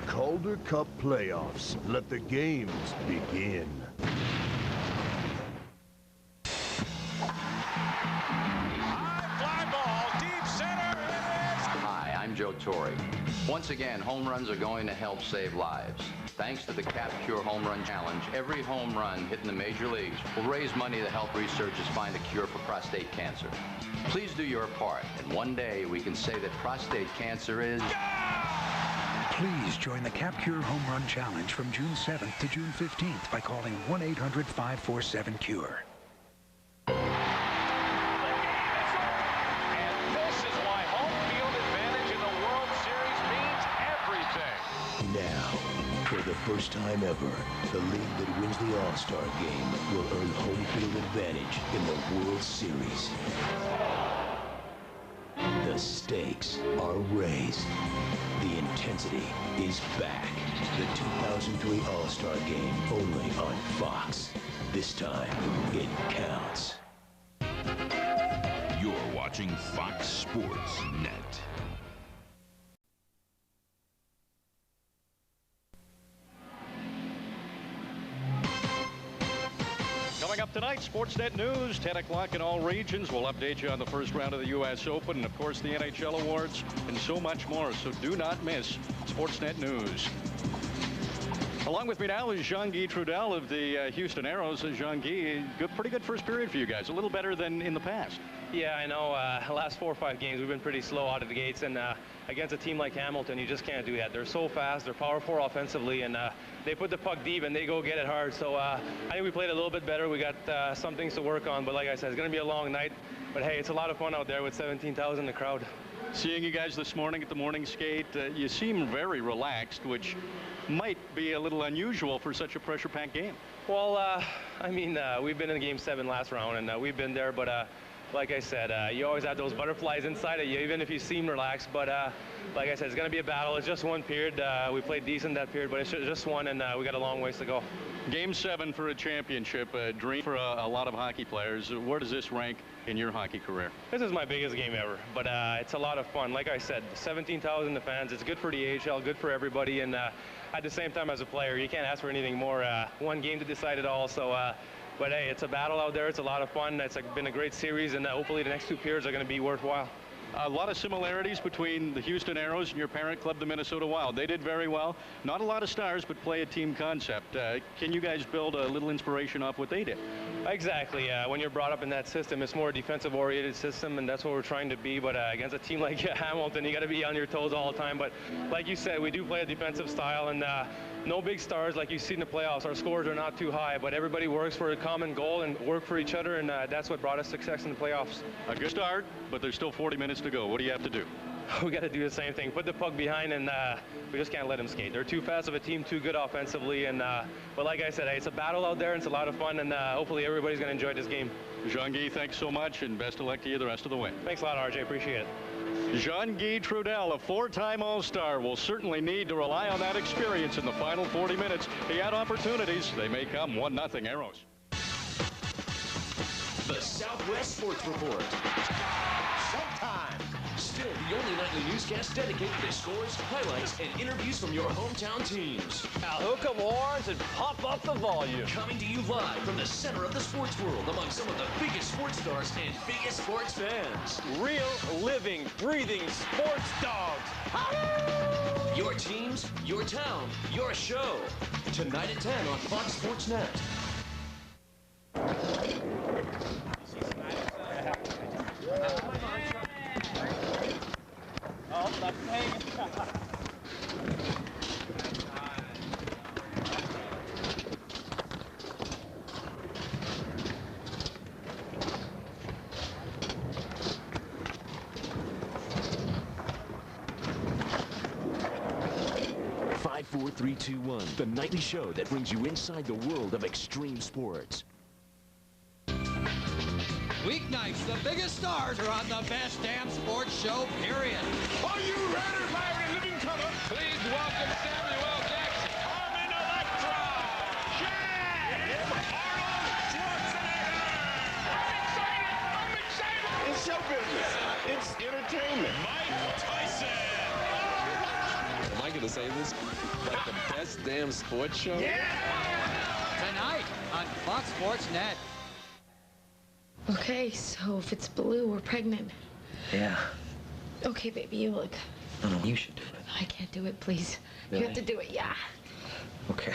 Calder Cup playoffs. Let the games begin. Hi, I'm Joe Torre. Once again, home runs are going to help save lives. Thanks to the Cap Cure Home Run Challenge, every home run hit in the major leagues will raise money to help researchers find a cure for prostate cancer. Please do your part, and one day we can say that prostate cancer is... Please join the Cap Cure Home Run Challenge from June 7th to June 15th by calling 1-800-547-CURE. Now, for the first time ever, the league that wins the All-Star game will earn home field advantage in the World Series. The stakes are raised. The intensity is back. The 2003 All-Star game only on Fox. This time, it counts. You're watching Fox Sports Net. Coming up tonight, Sportsnet News, 10 o'clock in all regions. We'll update you on the first round of the U.S. Open and, of course, the NHL Awards and so much more. So do not miss Sportsnet News. Along with me now is Jean-Guy Trudel of the Houston Aeros. Jean-Guy, pretty good first period for you guys, a little better than in the past. Yeah, I know. Last 4 or 5 games, we've been pretty slow out of the gates, and against a team like Hamilton, you just can't do that. They're so fast, they're powerful offensively, and they put the puck deep, and they go get it hard. So I think we played a little bit better. We got some things to work on, but like I said, it's going to be a long night. But hey, it's a lot of fun out there with 17,000 in the crowd. Seeing you guys this morning at the morning skate, you seem very relaxed, which might be a little unusual for such a pressure-packed game. Well, I mean, we've been in Game 7 last round, and we've been there, but like I said, you always have those butterflies inside of you, even if you seem relaxed. But like I said, it's going to be a battle. It's just one period. We played decent that period, but it's just one, and we got a long ways to go. Game 7 for a championship, a dream for a lot of hockey players. Where does this rank in your hockey career? This is my biggest game ever, but it's a lot of fun. Like I said, 17,000 fans. It's good for the AHL, good for everybody, and at the same time, as a player, you can't ask for anything more. One game to decide it all. So, but hey, it's a battle out there. It's a lot of fun. It's been a great series, and hopefully the next 2 periods are going to be worthwhile. A lot of similarities between the Houston Aeros and your parent club, the Minnesota Wild. They did very well. Not a lot of stars, but play a team concept. Can you guys build a little inspiration off what they did? Exactly. When you're brought up in that system, it's more a defensive-oriented system, and that's what we're trying to be. But against a team like Hamilton, you got to be on your toes all the time. But like you said, we do play a defensive style, and no big stars like you see in the playoffs. Our scores are not too high, but everybody works for a common goal and work for each other, and that's what brought us success in the playoffs. A good start, but there's still 40 minutes to go. What do you have to do? We got to do the same thing. Put the puck behind, and we just can't let them skate. They're too fast of a team, too good offensively, and but like I said, hey, it's a battle out there, and it's a lot of fun, and hopefully everybody's going to enjoy this game. Jean-Guy, thanks so much, and best of luck to you the rest of the way. Thanks a lot, RJ. Appreciate it. Jean-Guy Trudel, a 4-time All-Star, will certainly need to rely on that experience in the final 40 minutes. He had opportunities. They may come. 1-0 Aeros. The Southwest Sports Report. Showtime. Still the only nightly newscast dedicated to scores, highlights, and interviews from your hometown teams. Now hook 'em horns and pump up the volume. Coming to you live from the center of the sports world among some of the biggest sports stars and biggest sports fans. Real, living, breathing sports dogs. Your teams, your town, your show. Tonight at 10 on Fox Sports Net. Oh, that's hanging. 5, 4, 3, 2, 1. The nightly show that brings you inside the world of extreme sports. Weeknights, the biggest stars are on the best damn sports show, period. Are you ready, fire in living color? Please welcome Samuel L. Jackson, Armin Electra, Shaq, Arnold Schwarzenegger. I'm excited. It's show business. It's entertainment. Mike Tyson. Am I going to say this? Like the best damn sports show? Yeah! Tonight on Fox Sports Net. Okay, so if it's blue, we're pregnant. Yeah. Okay, baby, you look. No, you should do it. I can't do it, please. Really? You have to do it, yeah. Okay.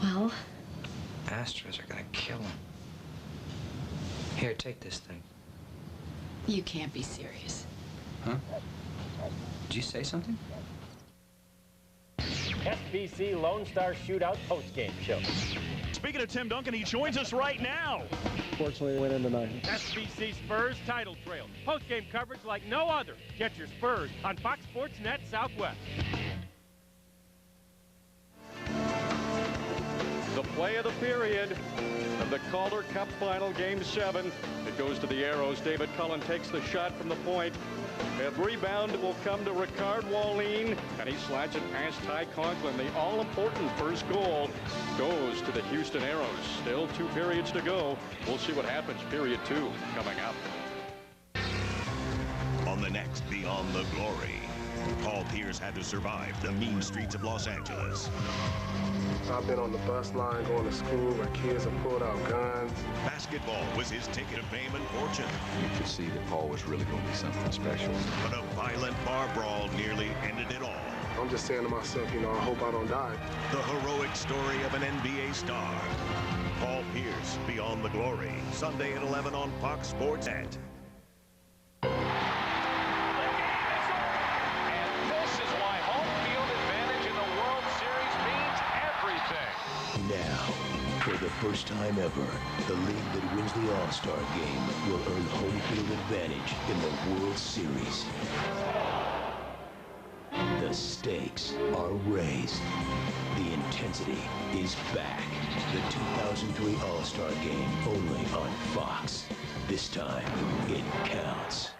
Well? Astros are gonna kill him. Here, take this thing. You can't be serious. Huh? Did you say something? SBC Lone Star Shootout postgame show. Speaking of Tim Duncan, he joins us right now. Fortunately, went in tonight. SBC Spurs title trail. Postgame coverage like no other. Get your Spurs on Fox Sports Net Southwest. The play of the period of the Calder Cup final, Game 7. It goes to the Aeros. David Cullen takes the shot from the point. A rebound will come to Ricard Wallin, and he slides it past Ty Conklin. The all-important first goal goes to the Houston Aeros. Still 2 periods to go. We'll see what happens. Period 2 coming up. On the next Beyond the Glory, Paul Pierce had to survive the mean streets of Los Angeles. I've been on the bus line going to school where kids have pulled out guns. Basketball was his ticket to fame and fortune. You could see that Paul was really going to be something special. But a violent bar brawl nearly ended it all. I'm just saying to myself, you know, I hope I don't die. The heroic story of an NBA star. Paul Pierce, Beyond the Glory, Sunday at 11 on Fox Sports Net. Now, for the first time ever, the league that wins the All-Star game will earn home field advantage in the World Series. The stakes are raised. The intensity is back. The 2003 All-Star game only on Fox. This time, it counts.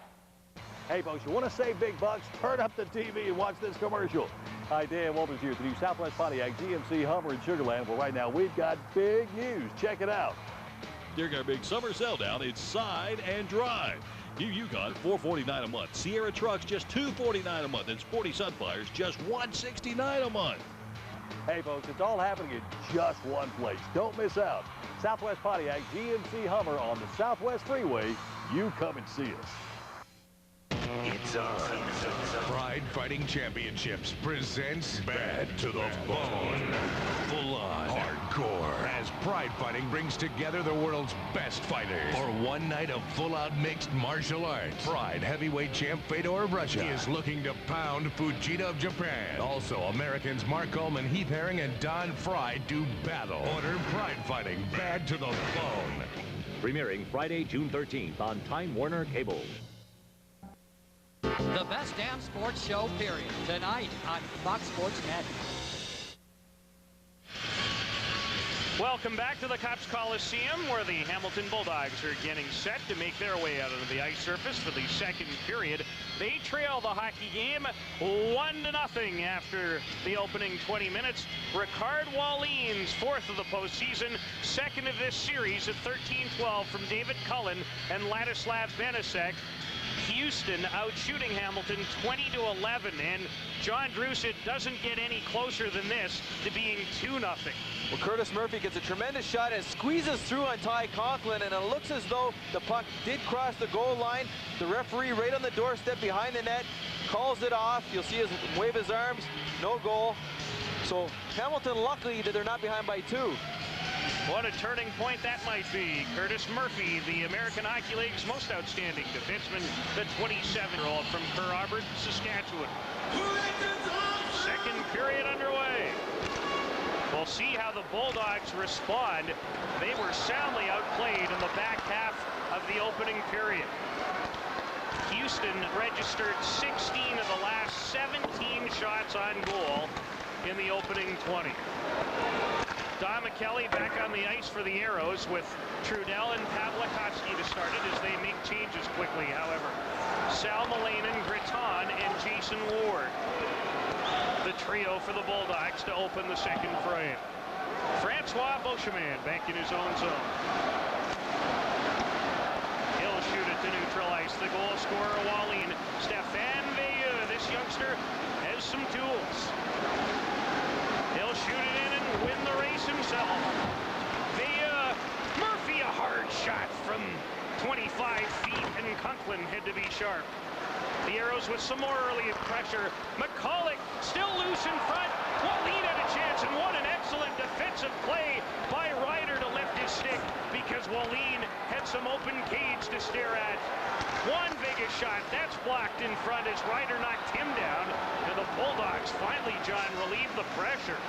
Hey, folks, you want to save big bucks? Turn up the TV and watch this commercial. Hi, Dan Walters here at the new Southwest Pontiac GMC Hummer in Sugar Land. Well, right now, we've got big news. Check it out. During our big summer sell down, it's Side and Drive. New Yukon, $449 a month. Sierra Trucks, just $249 a month. And Sporty Sunfires, just $169 a month. Hey, folks, it's all happening in just one place. Don't miss out. Southwest Pontiac GMC Hummer on the Southwest Freeway. You come and see us. It's on. Pride Fighting Championships presents Bad to the Bone. Full on hardcore. As Pride Fighting brings together the world's best fighters for one night of full-out mixed martial arts. Pride heavyweight champ Fedor of Russia is looking to pound Fujita of Japan. Also, Americans Mark Ullman, Heath Herring, and Don Fry do battle. Order Pride Fighting Bad to the Bone. Premiering Friday, June 13th on Time Warner Cable. The best damn sports show, period. Tonight on Fox Sports Net. Welcome back to the Copps Coliseum, where the Hamilton Bulldogs are getting set to make their way out onto the ice surface for the second period. They trail the hockey game 1-0 after the opening 20 minutes. Ricard Wallin's fourth of the postseason, second of this series at 13-12 from David Cullen and Ladislav Benasek. Houston out shooting Hamilton 20-11, and John Druce, it doesn't get any closer than this to being 2-0. Well, Curtis Murphy gets a tremendous shot and squeezes through on Ty Conklin, and it looks as though the puck did cross the goal line. The referee right on the doorstep behind the net calls it off. You'll see him wave his arms. No goal. So Hamilton, luckily that they're not behind by 2. What a turning point that might be. Curtis Murphy, the American Hockey League's most outstanding defenseman, the 27-year-old from Kerr Arbor, Saskatchewan. Second period underway. We'll see how the Bulldogs respond. They were soundly outplayed in the back half of the opening period. Houston registered 16 of the last 17 shots on goal in the opening 20. Don McKelly back on the ice for the Aeros with Trudell and Pavlikovsky to start it as they make changes quickly, however. Sal Malainen, Gritton, and Jason Ward. The trio for the Bulldogs to open the second frame. Francois Beauchemin back in his own zone. He'll shoot it to neutralize the goal scorer, Wallin. Stéphane Veilleux, this youngster, has some tools. He'll shoot it in and win the race himself. Murphy, a hard shot from 25 feet, and Conklin had to be sharp. The Aeros with some more early pressure. McCulloch still loose in front. Wallin had a chance, and what an excellent defensive play by Ryder to lift his stick, because Wallin had some open cage to stare at. One biggest shot, that's blocked in front as Ryder knocked him down, and the Bulldogs finally, John, relieved the pressure.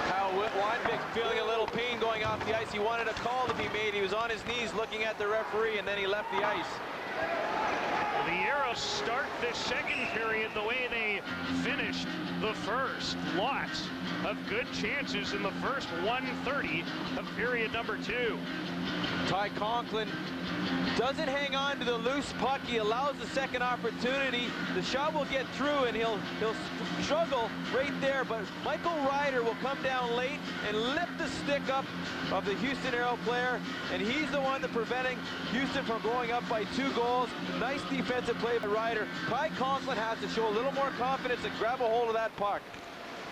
Kyle Weinbeck feeling a little pain going off the ice. He wanted a call to be made. He was on his knees looking at the referee, and then he left the ice. The Aeros start this second period the way they finished the first. Lots of good chances in the first 1:30 of period number 2. Ty Conklin doesn't hang on to the loose puck. He allows the second opportunity. The shot will get through, and he'll struggle right there. But Michael Ryder will come down late and lift the stick up of the Houston Aero player, and he's the one that's preventing Houston from going up by 2 goals. Nice defensive play by Ryder. Ty Conklin has to show a little more confidence and grab a hold of that puck.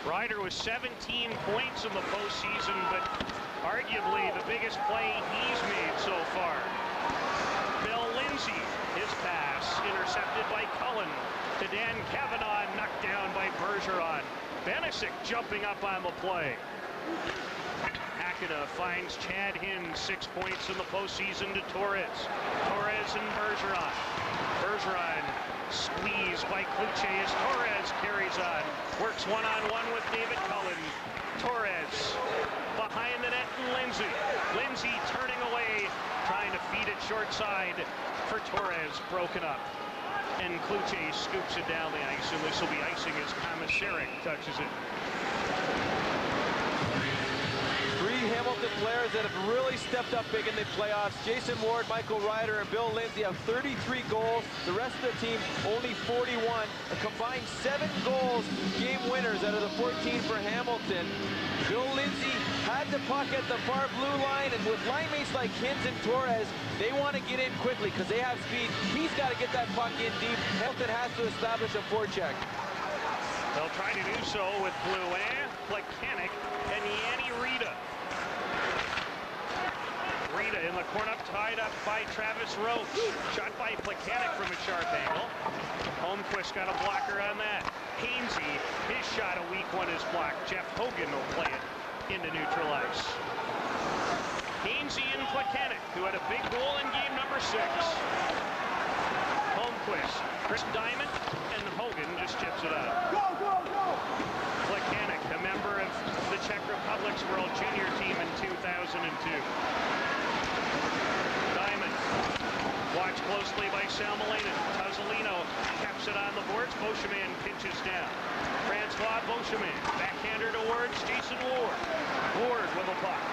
Ryder with 17 points in the postseason, but arguably the biggest play he's made so far. Bill Lindsay, his pass intercepted by Cullen to Dan Kavanaugh, knocked down by Bergeron. Benisic jumping up on the play. Hackina finds Chad Hinn, 6 points in the postseason to Torres. Torres and Bergeron. Bergeron squeezed by Kluche as Torres carries on. Works one-on-one with David Cullen. Torres behind the net and Lindsay. Lindsay turning away, trying to feed it short side for Torres, broken up. And Kluche scoops it down the ice, and this will be icing as Komisarek touches it. 3 Hamilton players that have really stepped up big in the playoffs. Jason Ward, Michael Ryder, and Bill Lindsay have 33 goals. The rest of the team only 41. A combined 7 goals, game winners out of the 14 for Hamilton. Bill Lindsay had the puck at the far blue line, and with line mates like Hintz and Torres, they want to get in quickly because they have speed. He's got to get that puck in deep. Hamilton has to establish a forecheck. They'll try to do so with Blouin, Plekanec, and Yanni Rita. Rita in the corner, tied up by Travis Roach. Shot by Plekanec from a sharp angle. Holmquist got a blocker on that. Hainsey, his shot a weak one is blocked. Jeff Hogan will play it into neutral ice. Hainsey and Plekanec, who had a big goal in game number 6. Holmquist, Chris Diamond, and Hogan just chips it out. Plekanec, a member of the Czech Republic's World Junior team in 2002. Diamond, watched closely by Salmelainen. Tuzzolino caps it on the boards. Beauchemin pinches down. Francois Beauchemin, backhander towards Jason Ward. Ward with a puck.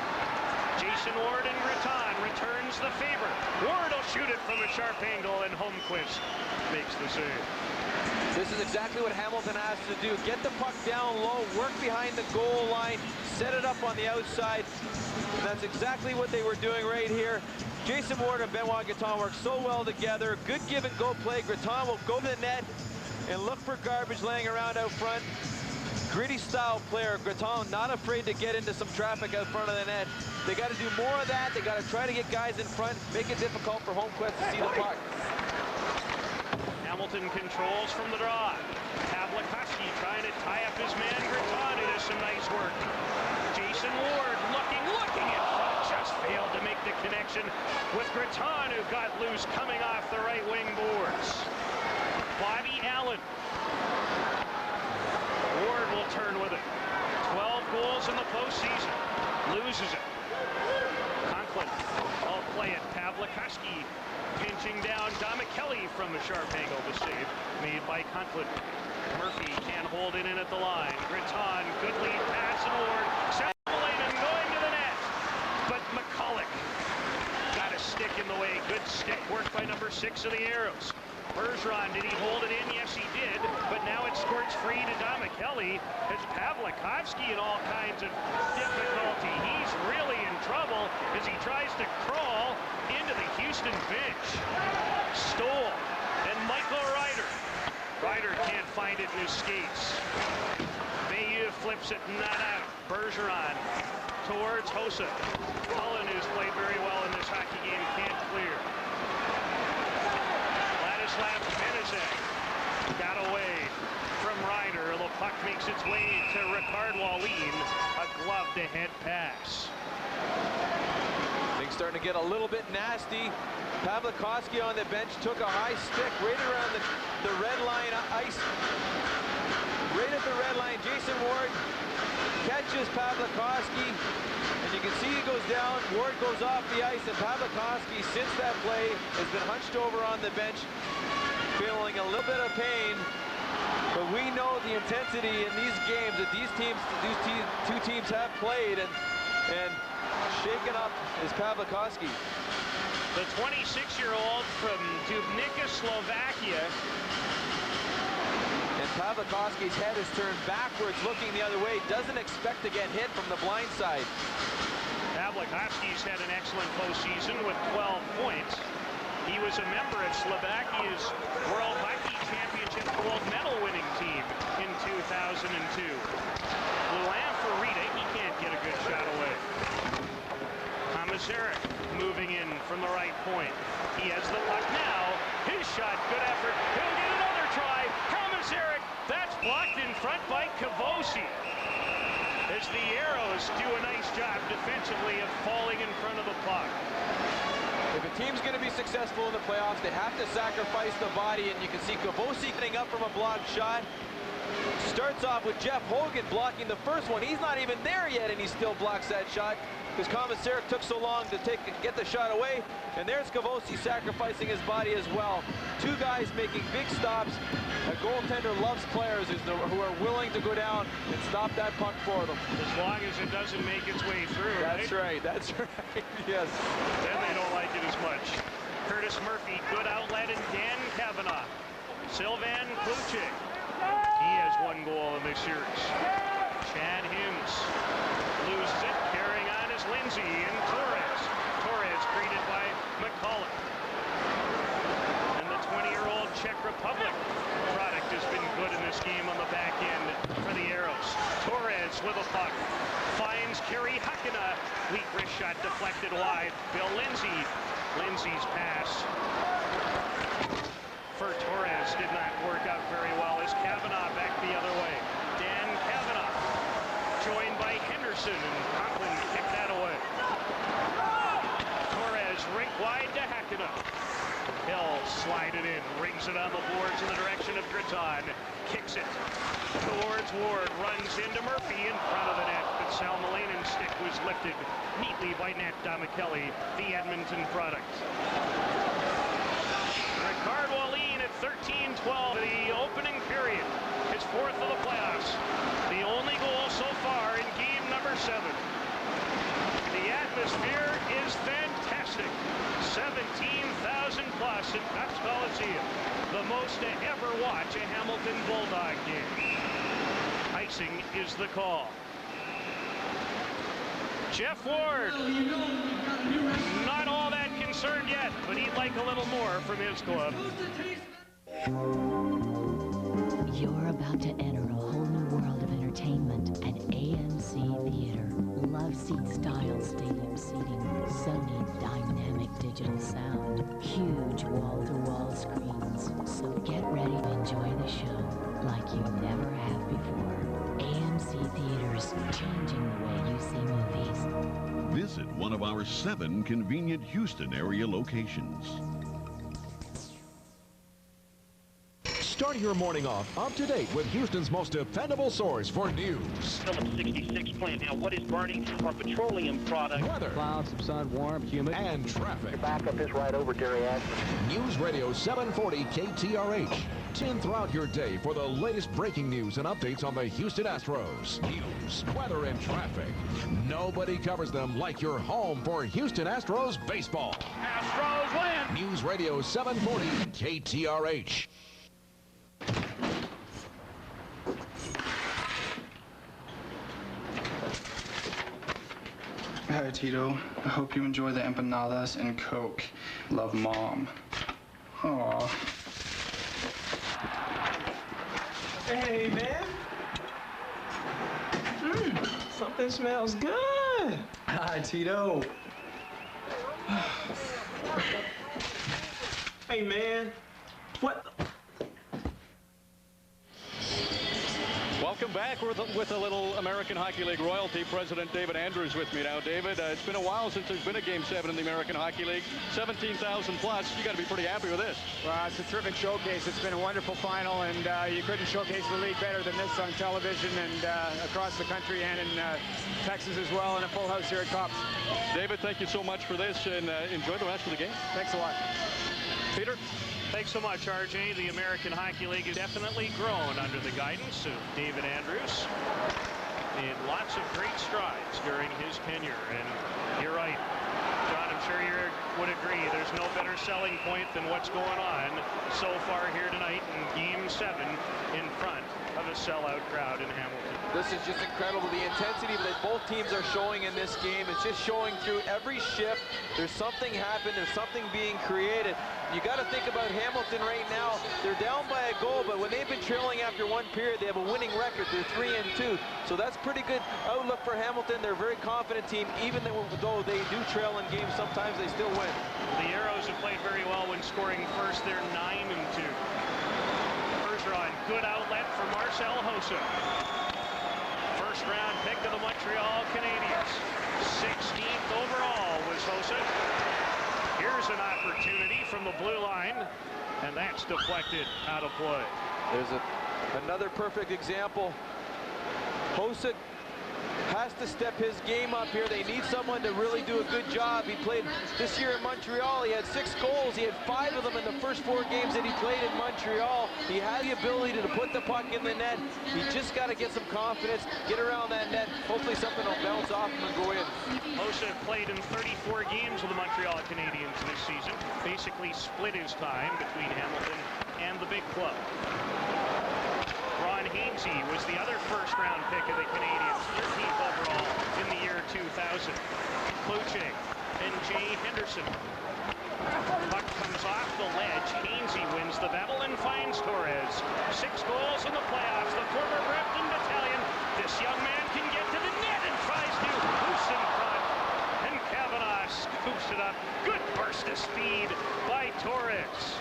Jason Ward and Gratton returns the favor. Ward will shoot it from a sharp angle, and Holmquist makes the save. This is exactly what Hamilton has to do. Get the puck down low, work behind the goal line, set it up on the outside. And that's exactly what they were doing right here. Jason Ward and Benoit Gratton work so well together. Good give and go play. Gratton will go to the net and look for garbage laying around out front. Gritty style player. Gratton not afraid to get into some traffic out front of the net. They got to do more of that. They got to try to get guys in front, make it difficult for Holmquist to see the puck. Hamilton controls from the draw. Pavlikovsky trying to tie up his man. Gratton, it is some nice work. Jason Ward looking in front, just failed to make the connection with Gratton, who got loose coming off the right wing boards. Bobby Allen. Ward will turn with it. 12 goals in the postseason. Loses it. Conklin will play it. Pavlikovsky pinching down Dominic Kelly from a sharp angle. The save made by Conklin. Murphy can't hold it in at the line. Gratton, good lead pass, and Ward. Salmelainen going to the net. But McCulloch got a stick in the way. Good stick work by number 6 of the Aeros. Bergeron, did he hold it in? Yes, he did. But now it squirts free to Dominic Kelly. It's Pavlikovsky in all kinds of difficulty. He's really in trouble as he tries to crawl into the Houston bench. Stoll and Michael Ryder. Ryder can't find it in his skates. Bayou flips it, not out. Bergeron towards Hossa. Cullen, who's played very well in this hockey game, can't clear. Vladislav Benisic got away from Ryder. The puck makes its way to Ricard Wallin. A glove-to-head pass. Things starting to get a little bit nasty. Pavlikovsky on the bench took a high stick right around the red line ice. Right at the red line, Jason Ward catches Pavlikovsky, and you can see he goes down. Ward goes off the ice, and Pavlikovsky, since that play, has been hunched over on the bench, feeling a little bit of pain. But we know the intensity in these games that these two teams have played, and shaken up is Pavlikovsky. The 26-year-old from Dubnica, Slovakia. And Pavlikovsky's head is turned backwards, looking the other way. Doesn't expect to get hit from the blind side. Pavlikovsky's had an excellent postseason with 12 points. He was a member of Slovakia's World Hockey Championship gold medal winning team in 2002. Luan for Rita, he can't get a good shot away. Komisarek moving in from the right point. He has the puck now. His shot, good effort. He'll get another try. Komisarek, that's blocked in front by Kavosi. As the Aeros do a nice job defensively of falling in front of the puck. If a team's going to be successful in the playoffs, they have to sacrifice the body, and you can see Kavosi getting up from a blocked shot. Starts off with Jeff Hogan blocking the first one. He's not even there yet, and he still blocks that shot because Komisarek took so long to get the shot away. And there's Kavosi sacrificing his body as well. Two guys making big stops. A goaltender loves players who are willing to go down and stop that puck for them. As long as it doesn't make its way through. That's right. That's right. Yes. Then they don't like it as much. Curtis Murphy, good outlet, and Dan Kavanaugh. Sylvan Kluchik. He has one goal in this series. Chad Hims loses it, carrying on is Lindsay and Torres. Torres greeted by McCullough. And the 20-year-old Czech Republic product has been good in this game on the back end for the Aeros. Torres with a puck. Finds Kerry Hakkinen. Weak wrist shot deflected wide. Bill Lindsay. Lindsay's pass for Torres did not work out very well as Kavanaugh back the other way. Dan Kavanaugh joined by Henderson, and Conklin kicked that away. Torres rink wide to Hakkinen. Hill slide it in, rings it on the boards in the direction of Gritton, kicks it towards Ward, runs into Murphy in front of the net, but Sal Mulanen's stick was lifted neatly by Nat Domicelli, the Edmonton product. Ricard Wallin at 13-12 the opening period, his fourth of the playoffs. The only goal so far in game number 7. The atmosphere is fantastic. 17,000 plus at Cox Coliseum. The most to ever watch a Hamilton Bulldog game. Icing is the call. Jeff Ward, not all that concerned yet, but he'd like a little more from his club. You're about to enter a whole new world of entertainment at AMC Theater. Love seat style stadium seating, Sony dynamic digital sound, huge wall-to-wall screens. So get ready to enjoy the show like you never have before. AMC Theaters, changing the way you see movies. Visit one of our 7 convenient Houston area locations. Start your morning off up to date with Houston's most dependable source for news. Phillips 66 plant. Now, what is burning? Our petroleum product. Weather. Clouds, some sun, warm, humid. And traffic. Backup is right over Gary Ashman. News Radio 740 KTRH. Tune throughout your day for the latest breaking news and updates on the Houston Astros. News, weather, and traffic. Nobody covers them like your home for Houston Astros baseball. Astros win. News Radio 740 KTRH. Hi, Tito. I hope you enjoy the empanadas and Coke. Love, Mom. Aww. Hey, man. Something smells good. Hi, Tito. Hey, man. What? Welcome back with a little American Hockey League royalty. President David Andrews with me now. David, it's been a while since there's been a Game 7 in the American Hockey League. 17,000 plus. You got to be pretty happy with this. Well, it's a terrific showcase. It's been a wonderful final, and you couldn't showcase the league better than this on television and across the country and in Texas as well, and a full house here at Cops. David, thank you so much for this, and enjoy the rest of the game. Thanks a lot. Peter? Thanks so much, RJ. The American Hockey League has definitely grown under the guidance of David Andrews. Made lots of great strides during his tenure. And you're right, John, I'm sure you would agree. There's no better selling point than what's going on so far here tonight in Game 7 in front of a sellout crowd in Hamilton. This is just incredible. The intensity that both teams are showing in this game is just showing through every shift. There's something happened. There's something being created. You got to think about Hamilton right now. They're down by a goal, but when they've been trailing after one period, they have a winning record. They're 3-2. So that's pretty good outlook for Hamilton. They're a very confident team. Even though they do trail in games, sometimes they still win. The Aeros have played very well when scoring first. They're 9-2. Bergeron, good outlet for Marcel Hossa. First round pick of the Montreal Canadiens. 16th overall was Hossa. Here's an opportunity from the blue line, and that's deflected out of play. There's another perfect example. Hossa has to step his game up here. They need someone to really do a good job. He played this year in Montreal. He had 6 goals. He had 5 of them in the first 4 games that he played in Montreal. He had the ability to put the puck in the net. He just got to get some confidence, get around that net. Hopefully something will bounce off him and go in. Hossa played in 34 games with the Montreal Canadiens this season. Basically split his time between Hamilton and the big club. Ron Hainsey was the other first-round pick of the Canadiens, 13th overall in the year 2000. Kluche and Jay Henderson. Puck comes off the ledge. Hainsey wins the battle and finds Torres. 6 goals in the playoffs. The former Brampton Battalion. This young man can get to the net and tries to loose in front. And Kavanaugh scoops it up. Good burst of speed by Torres.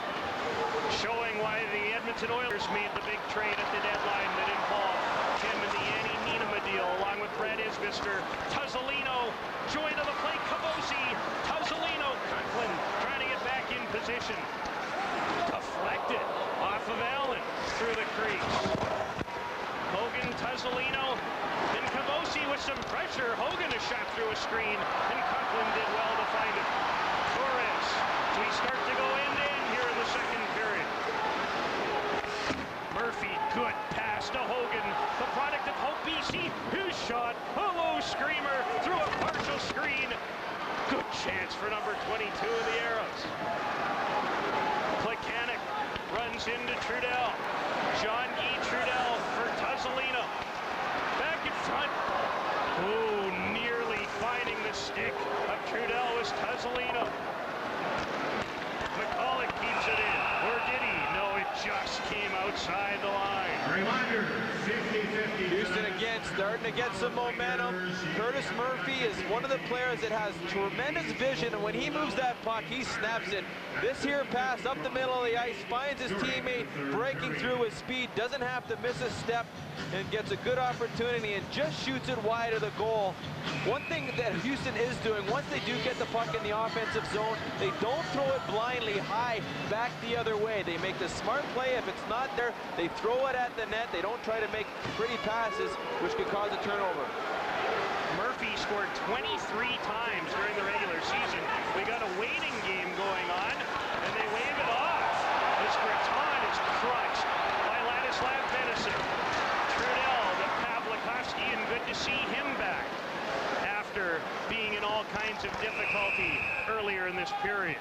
Showing why the Edmonton Oilers made the big trade at the deadline that involved him in the Annie Nienema deal, along with Brad Isbister. Tuzzolino, joined to the plate, Kavosi, Tuzzolino, Conklin trying to get back in position. Deflected off of Allen through the crease. Hogan, Tuzzolino, and Kavosi with some pressure. Hogan a shot through a screen, and Conklin did well to find it. Torres, we start to go end-to-end here in the second period. Murphy, good pass to Hogan, the product of Hope BC. His shot, a low screamer through a partial screen. Good chance for number 22 of the Aeros. Plekanec runs into Trudel. Jean-Guy Trudel for Tuzzolino. Back in front. Oh, nearly finding the stick of Trudel was Tuzzolino. McCulloch keeps it in. Or did he? No, it just came outside the line. Reminder, 50-50. Houston again starting to get some momentum. Curtis Murphy is one of the players that has tremendous vision, and when he moves that puck, he snaps it. This here pass up the middle of the ice, finds his teammate, breaking through with speed, doesn't have to miss a step, and gets a good opportunity and just shoots it wide of the goal. One thing that Houston is doing, once they do get the puck in the offensive zone, they don't throw it blindly high back the other way. They make the smart play. If it's not there, they throw it at the net. They don't try to make pretty passes, which could cause a turnover. Murphy scored 23 times during the regular season. We got a waiting game going on, and they wave it off as Breton is crushed by Ladislav Benison. Trudel to Pavlikovsky, and good to see him back after being in all kinds of difficulty earlier in this period.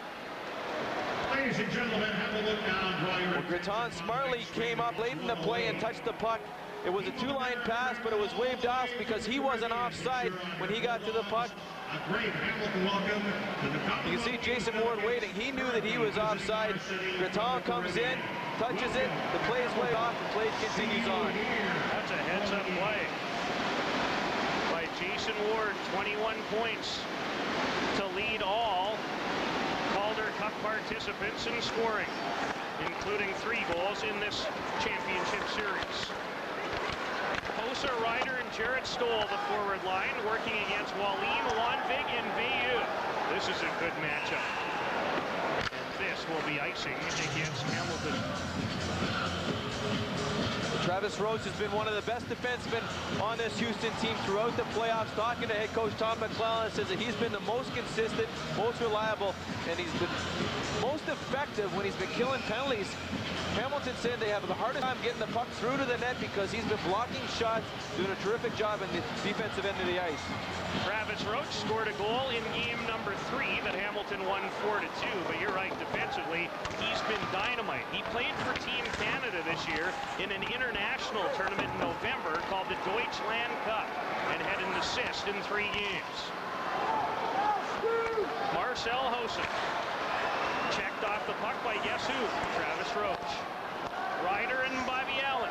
Ladies and gentlemen, have a look now. Well, Breton smartly came up late in the play and touched the puck. It was a 2-line pass, but it was waved off because he wasn't offside when he got to the puck. A great Hamilton welcome to the You can see Jason Ward waiting. He knew that he was offside. Breton comes in, touches it, the play is way off, the play continues on. That's a heads-up play by Jason Ward, 21 points to lead all Calder Cup participants in scoring, including 3 goals in this championship series. Hossa, Ryder, and Jarrett Stoll, the forward line, working against Walim, Wanvig, and Veilleux. This is a good matchup. And this will be icing against Hamilton. Travis Roach has been one of the best defensemen on this Houston team throughout the playoffs. Talking to head coach Tom McClellan, says that he's been the most consistent, most reliable, and he's been most effective when he's been killing penalties. Hamilton said they have the hardest time getting the puck through to the net because he's been blocking shots, doing a terrific job in the defensive end of the ice. Travis Roach scored a goal in game number 3 that Hamilton won 4-2, but you're right, defensively, he's been dynamite. He played for Team Canada this year in an international tournament in November called the Deutschland Cup and had an assist in 3 games. Marcel Hosen checked off the puck by guess who? Travis Roach. Ryder and Bobby Allen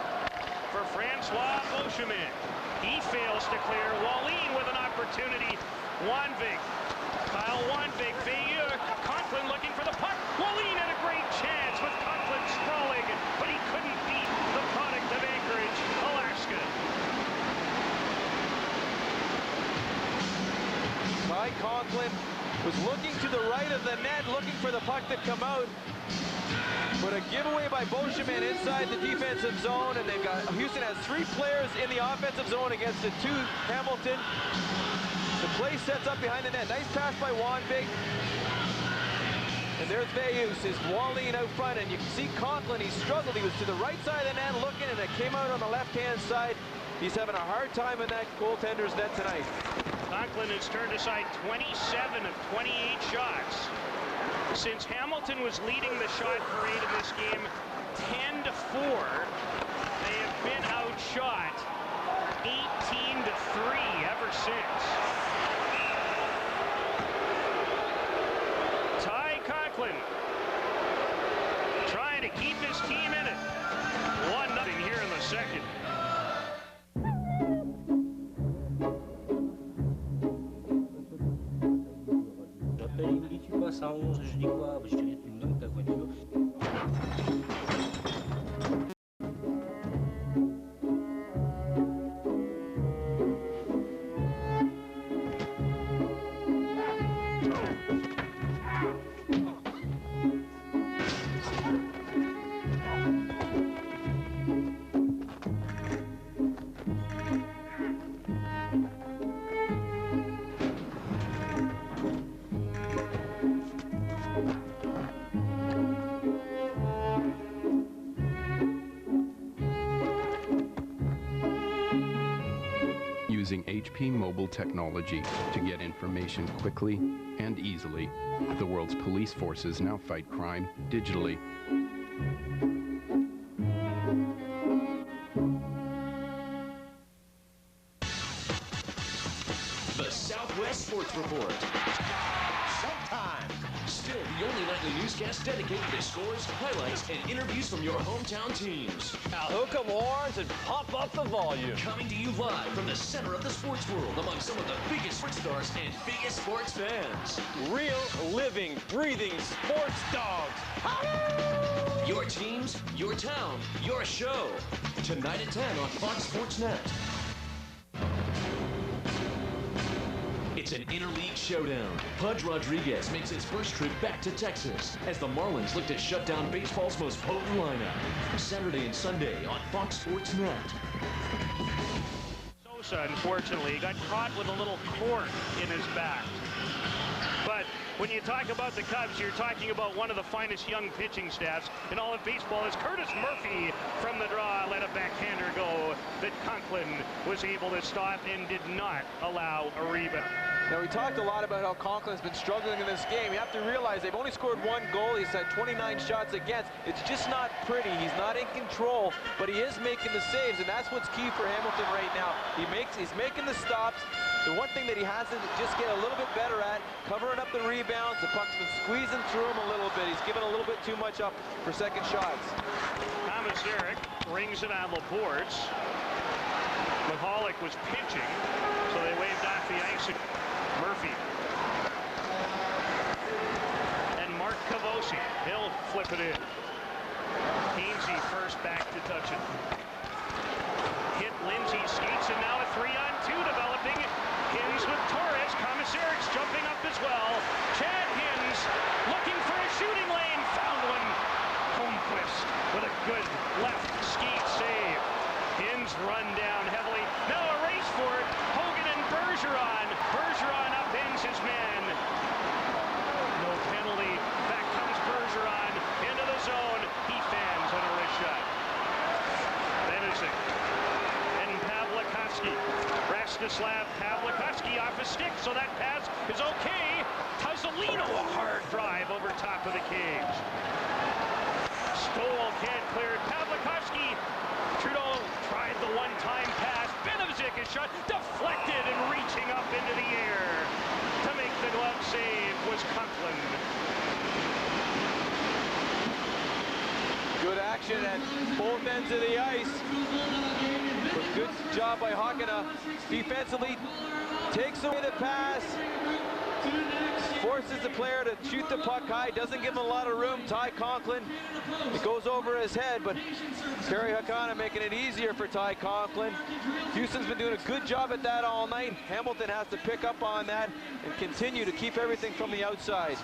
for Francois Beauchemin. He fails to clear. Wallin with an opportunity. Wanvig. Kyle Wanvig. Veilleux. Conklin looking for the puck. Wallin had a great chance with Conklin sprawling, but he couldn't beat the product of Anchorage, Alaska. Ty Conklin was looking to the right of the net, looking for the puck to come out. But a giveaway by Beauchemin inside the defensive zone, and they've got Houston has 3 players in the offensive zone against the 2 Hamilton. The play sets up behind the net. Nice pass by Wanvig. And there's Veilleux, his Wallin out front, and you can see Conklin, he struggled. He was to the right side of the net looking, and it came out on the left-hand side. He's having a hard time in that goaltender's net tonight. Conklin has turned aside 27 of 28 shots. Since Hamilton was leading the shot parade in this game 10-4, they have been outshot 18-3 ever since. Ty Conklin trying to keep his team in it. 1-0 here in the second. Using HP mobile technology to get information quickly and easily, the world's police forces now fight crime digitally. The Southwest Sports Report. Showtime! Still the only nightly newscast dedicated to scores, highlights, and interviews from your hometown teams. Now hook 'em horns and pump up the volume. Coming to you live from the center of the sports world among some of the biggest sports stars and biggest sports fans. Real, living, breathing sports dogs. Your teams, your town, your show. Tonight at 10 on Fox Sports Net. It's an interleague showdown. Pudge Rodriguez makes his first trip back to Texas as the Marlins look to shut down baseball's most potent lineup. Saturday and Sunday on Fox Sports Net. Sosa, unfortunately, got caught with a little cork in his back. But when you talk about the Cubs, you're talking about one of the finest young pitching staffs in all of baseball. As Curtis Murphy from the draw let a backhander go that Conklin was able to stop and did not allow a rebound. Now, we talked a lot about how Conklin's been struggling in this game. You have to realize they've only scored 1 goal. He's had 29 shots against. It's just not pretty. He's not in control, but he is making the saves, and that's what's key for Hamilton right now. He's making the stops. The one thing that he has to just get a little bit better at, covering up the rebounds. The puck's been squeezing through him a little bit. He's given a little bit too much up for second shots. Thomas Eric rings it on Laporte. Mahalik was pitching, so they waved off the ice. Murphy. And Mark Cavosi. He'll flip it in. Hainsey first back to touch it. Hit Lindsay, skates, and now a 3-on-2 developing. Hins with Torres. Commissaric's jumping up as well. Chad Hins looking for a shooting lane. Found one. Holmquist with a good left skate save. run down heavily. Now a race for it. Hogan and Bergeron. Bergeron upends his man. No penalty. Back comes Bergeron into the zone. He fans on a wrist shot. Benesic and Pavlikovsky. Rastislav Pavlikovsky off his stick, so that pass is okay. Tuzolino, a hard drive over top of the cage. Stoll can't clear it. Pavlikovsky. Trudeau tried the one-time pass. Benesic is shot, deflected and reaching up into the air. To make the glove save was Conklin. Good action at both ends of the ice. Good job by Hakanä. Defensively, takes away the pass. Forces the player to shoot the puck high. Doesn't give him a lot of room. Ty Conklin. It goes over his head, but Terry Hakanä making it easier for Ty Conklin. Houston's been doing a good job at that all night. Hamilton has to pick up on that and continue to keep everything from the outside.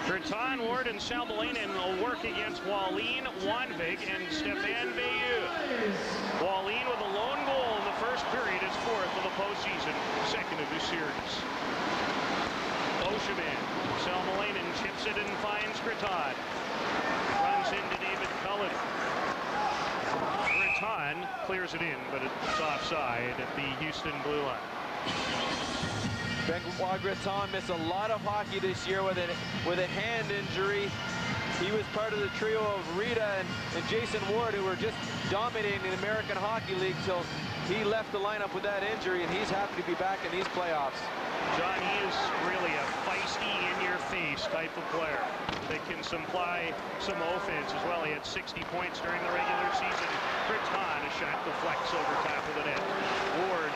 Breton, Ward, and Salmelainen will work against Wallin, Wanvig, and Stefan Bayou. Wallin with a lone goal in the first period, his fourth of the postseason, second of the series. Oshman, Salmelainen chips it and finds Breton. Runs into David Cullen. Breton clears it in, but it's offside at the Houston blue line. Benoit Gratton missed a lot of hockey this year with a hand injury. He was part of the trio of Rita and Jason Ward, who were just dominating the American Hockey League till he left the lineup with that injury, and he's happy to be back in these playoffs. John, he is really a feisty, in-your-face type of player that can supply some offense as well. He had 60 points during the regular season. Breton, a shot deflects over top of the net. Ward,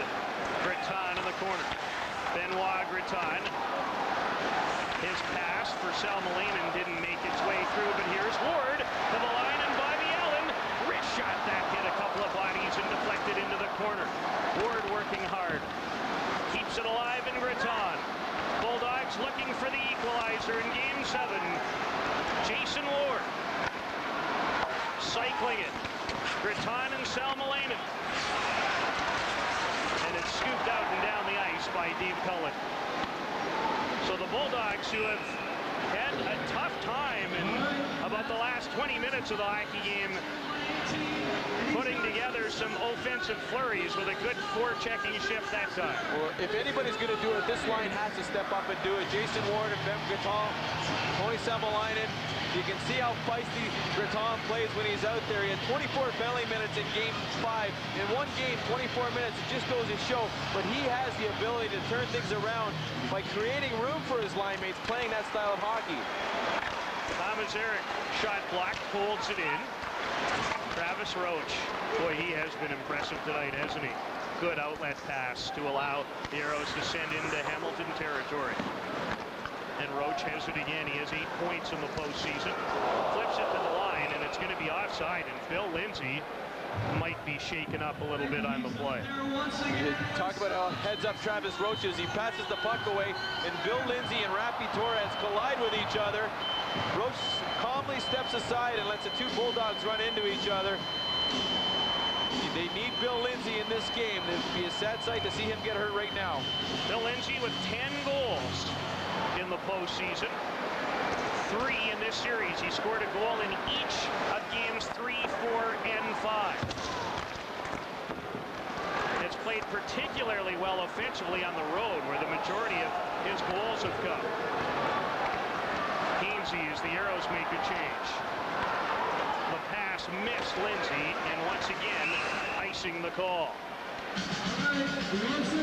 Breton in the corner. Benoit Gratton. His pass for Salmelainen didn't make its way through, but here's Ward to the line, and Bobby Allen. Wrist shot that hit a couple of bodies and deflected into the corner. Ward working hard. Keeps it alive in Gratton. Bulldogs looking for the equalizer in Game 7. Jason Ward. Cycling it. Gratton and Salmelainen. And it's scooped out and down the ice by Dave Cullen. So the Bulldogs, who have had a tough time in about the last 20 minutes of the hockey game, putting together some offensive flurries with a good forechecking shift that time. Well, if anybody's going to do it, this line has to step up and do it. Jason Ward and Ben Gratton, Tony Salmelainen. You can see how feisty Gratton plays when he's out there. He had 24 penalty minutes in Game 5. In one game, 24 minutes, it just goes to show. But he has the ability to turn things around by creating room for his line mates, playing that style of hockey. Thomas Eric, shot blocked, holds it in. Travis Roach, boy, he has been impressive tonight, hasn't he? Good outlet pass to allow the Aeros to send into Hamilton territory. And Roach has it again. He has 8 points in the postseason. Flips it to the line, and it's going to be offside. And Bill Lindsay might be shaken up a little bit on the play. Talk about how heads up Travis Roach is. He passes the puck away, and Bill Lindsay and Rafi Torres collide with each other. Roach calmly steps aside and lets the two Bulldogs run into each other. They need Bill Lindsay in this game. It would be a sad sight to see him get hurt right now. Bill Lindsay with 10 goals in the postseason. 3 in this series. He scored a goal in each of games 3, 4, and 5. It's played particularly well offensively on the road, where the majority of his goals have come. Hainsey, as the Aeros make a change. The pass missed Lindsay, and once again, icing the call.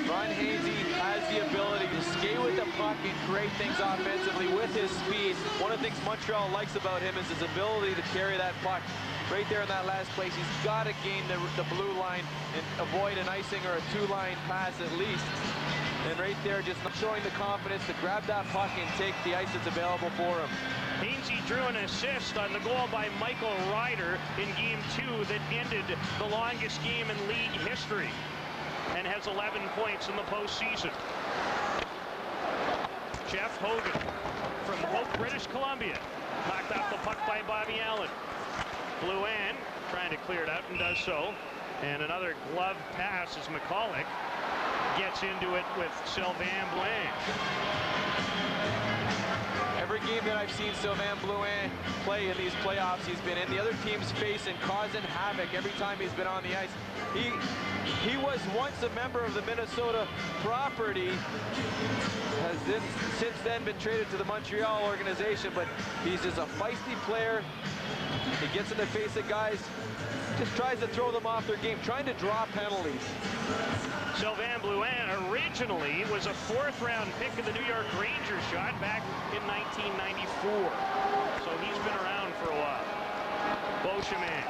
Ron Hainsey has the ability to skate with the puck and create things offensively with his speed. One of the things Montreal likes about him is his ability to carry that puck. Right there in that last place, he's got to gain the blue line and avoid an icing or a two-line pass at least. And right there, just showing the confidence to grab that puck and take the ice that's available for him. Hainsey drew an assist on the goal by Michael Ryder in Game 2 that ended the longest game in league history, and has 11 points in the postseason. Jeff Hogan from Hope, British Columbia. Knocked off the puck by Bobby Allen. Blouin trying to clear it out and does so. And another glove pass as McCulloch gets into it with Sylvain Blouin. Every game that I've seen Sylvain Blouin play in these playoffs, he's been in the other team's face and causing havoc every time he's been on the ice. He was once a member of the Minnesota property, has since then been traded to the Montreal organization, but he's just a feisty player. He gets in the face of guys, just tries to throw them off their game, trying to draw penalties. Sylvain Blouin originally was a fourth-round pick of the New York Rangers, shot back in 1994. So he's been around for a while. Beauchemin.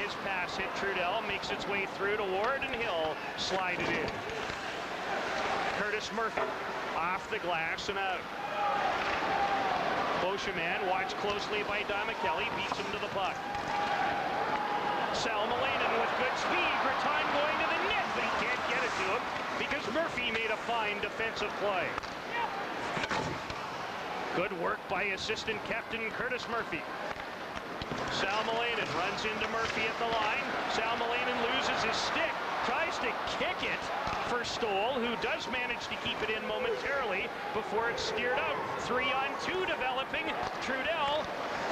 His pass hit Trudel, makes its way through to Ward, and Hill slide it in. Curtis Murphy off the glass and out. Beauchemin, watched closely by Don McKelly, beats him to the puck. Sal Malainen with good speed, Breton going to the net, but he can't get it to him because Murphy made a fine defensive play. Good work by assistant captain Curtis Murphy. Sal Malainen runs into Murphy at the line. Sal Malainen loses his stick, tries to kick it for Stoll, who does manage to keep it in momentarily before it's steered out. 3-on-2 developing. Trudel,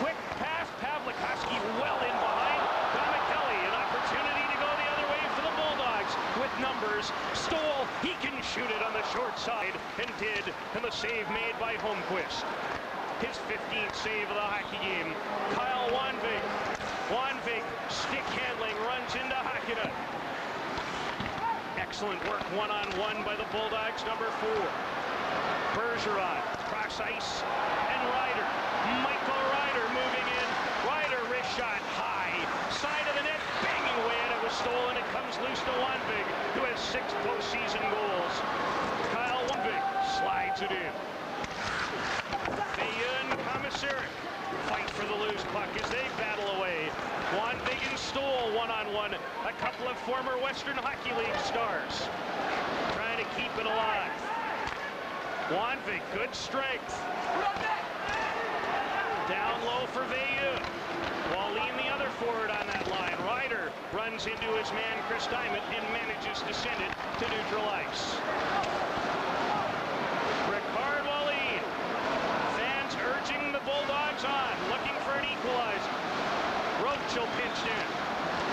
quick pass, Pavlikovsky well in behind. Don McKelly, an opportunity to go the other way for the Bulldogs with numbers. Stoll, he can shoot it on the short side, and did, and the save made by Holmquist. His 15th save of the hockey game. Kyle Wanvig. Wanvig, stick handling, runs into Hakkinen. Excellent work one-on-one by the Bulldogs, number 4. Bergeron, cross ice, and Ryder. Michael Ryder moving in. Ryder, wrist shot high. Side of the net, banging away, and it was stolen. It comes loose to Wanvig, who has 6 postseason goals. Kyle Wanvig slides it in. Komisarek fight for the loose puck as they battle away. Wanvig and Stoll one-on-one. A couple of former Western Hockey League stars trying to keep it alive. Wanvig, good strength. Down low for Veilleux. Wallin, the other forward on that line. Ryder runs into his man Chris Diamond and manages to send it to neutral ice. Ricard Wallin. Fans urging the Bulldogs on, looking for an equalizer. Roach will pinch in.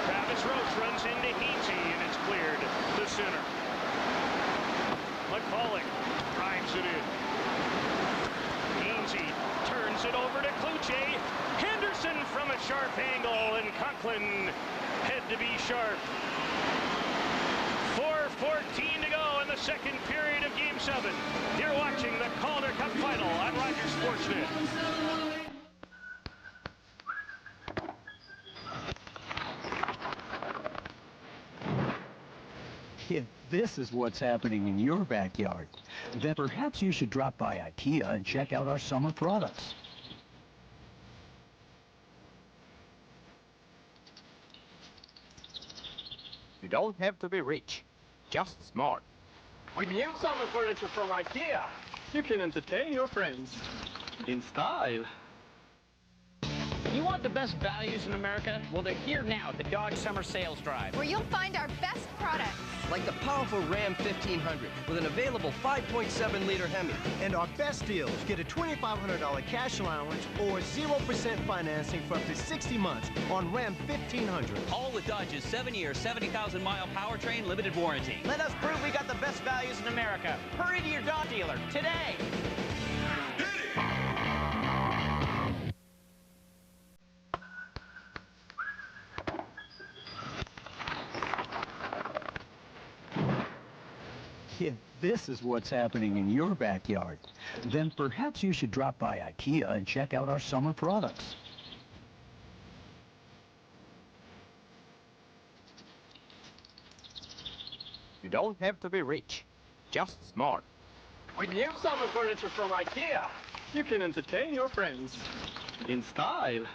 Travis Roach runs into Hainsey, and it's cleared to center. McCulloch drives it in. Hainsey turns it over to Kluche. Henderson from a sharp angle, and Conklin had to be sharp. 4:14 to go in the second period of Game 7. You're watching the Calder Cup Final on Rogers Sportsnet. If this is what's happening in your backyard, then perhaps you should drop by IKEA and check out our summer products. You don't have to be rich, just smart. With new summer furniture from IKEA, you can entertain your friends in style. You want the best values in America? Well, they're here now at the Dodge Summer Sales Drive, where you'll find our best products. Like the powerful Ram 1500 with an available 5.7-liter Hemi. And our best deals, get a $2,500 cash allowance or 0% financing for up to 60 months on Ram 1500. All with Dodge's 7-year, 70,000-mile powertrain limited warranty. Let us prove we got the best values in America. Hurry to your Dodge dealer today. If this is what's happening in your backyard, then perhaps you should drop by IKEA and check out our summer products. You don't have to be rich, just smart. With new summer furniture from IKEA, you can entertain your friends in style.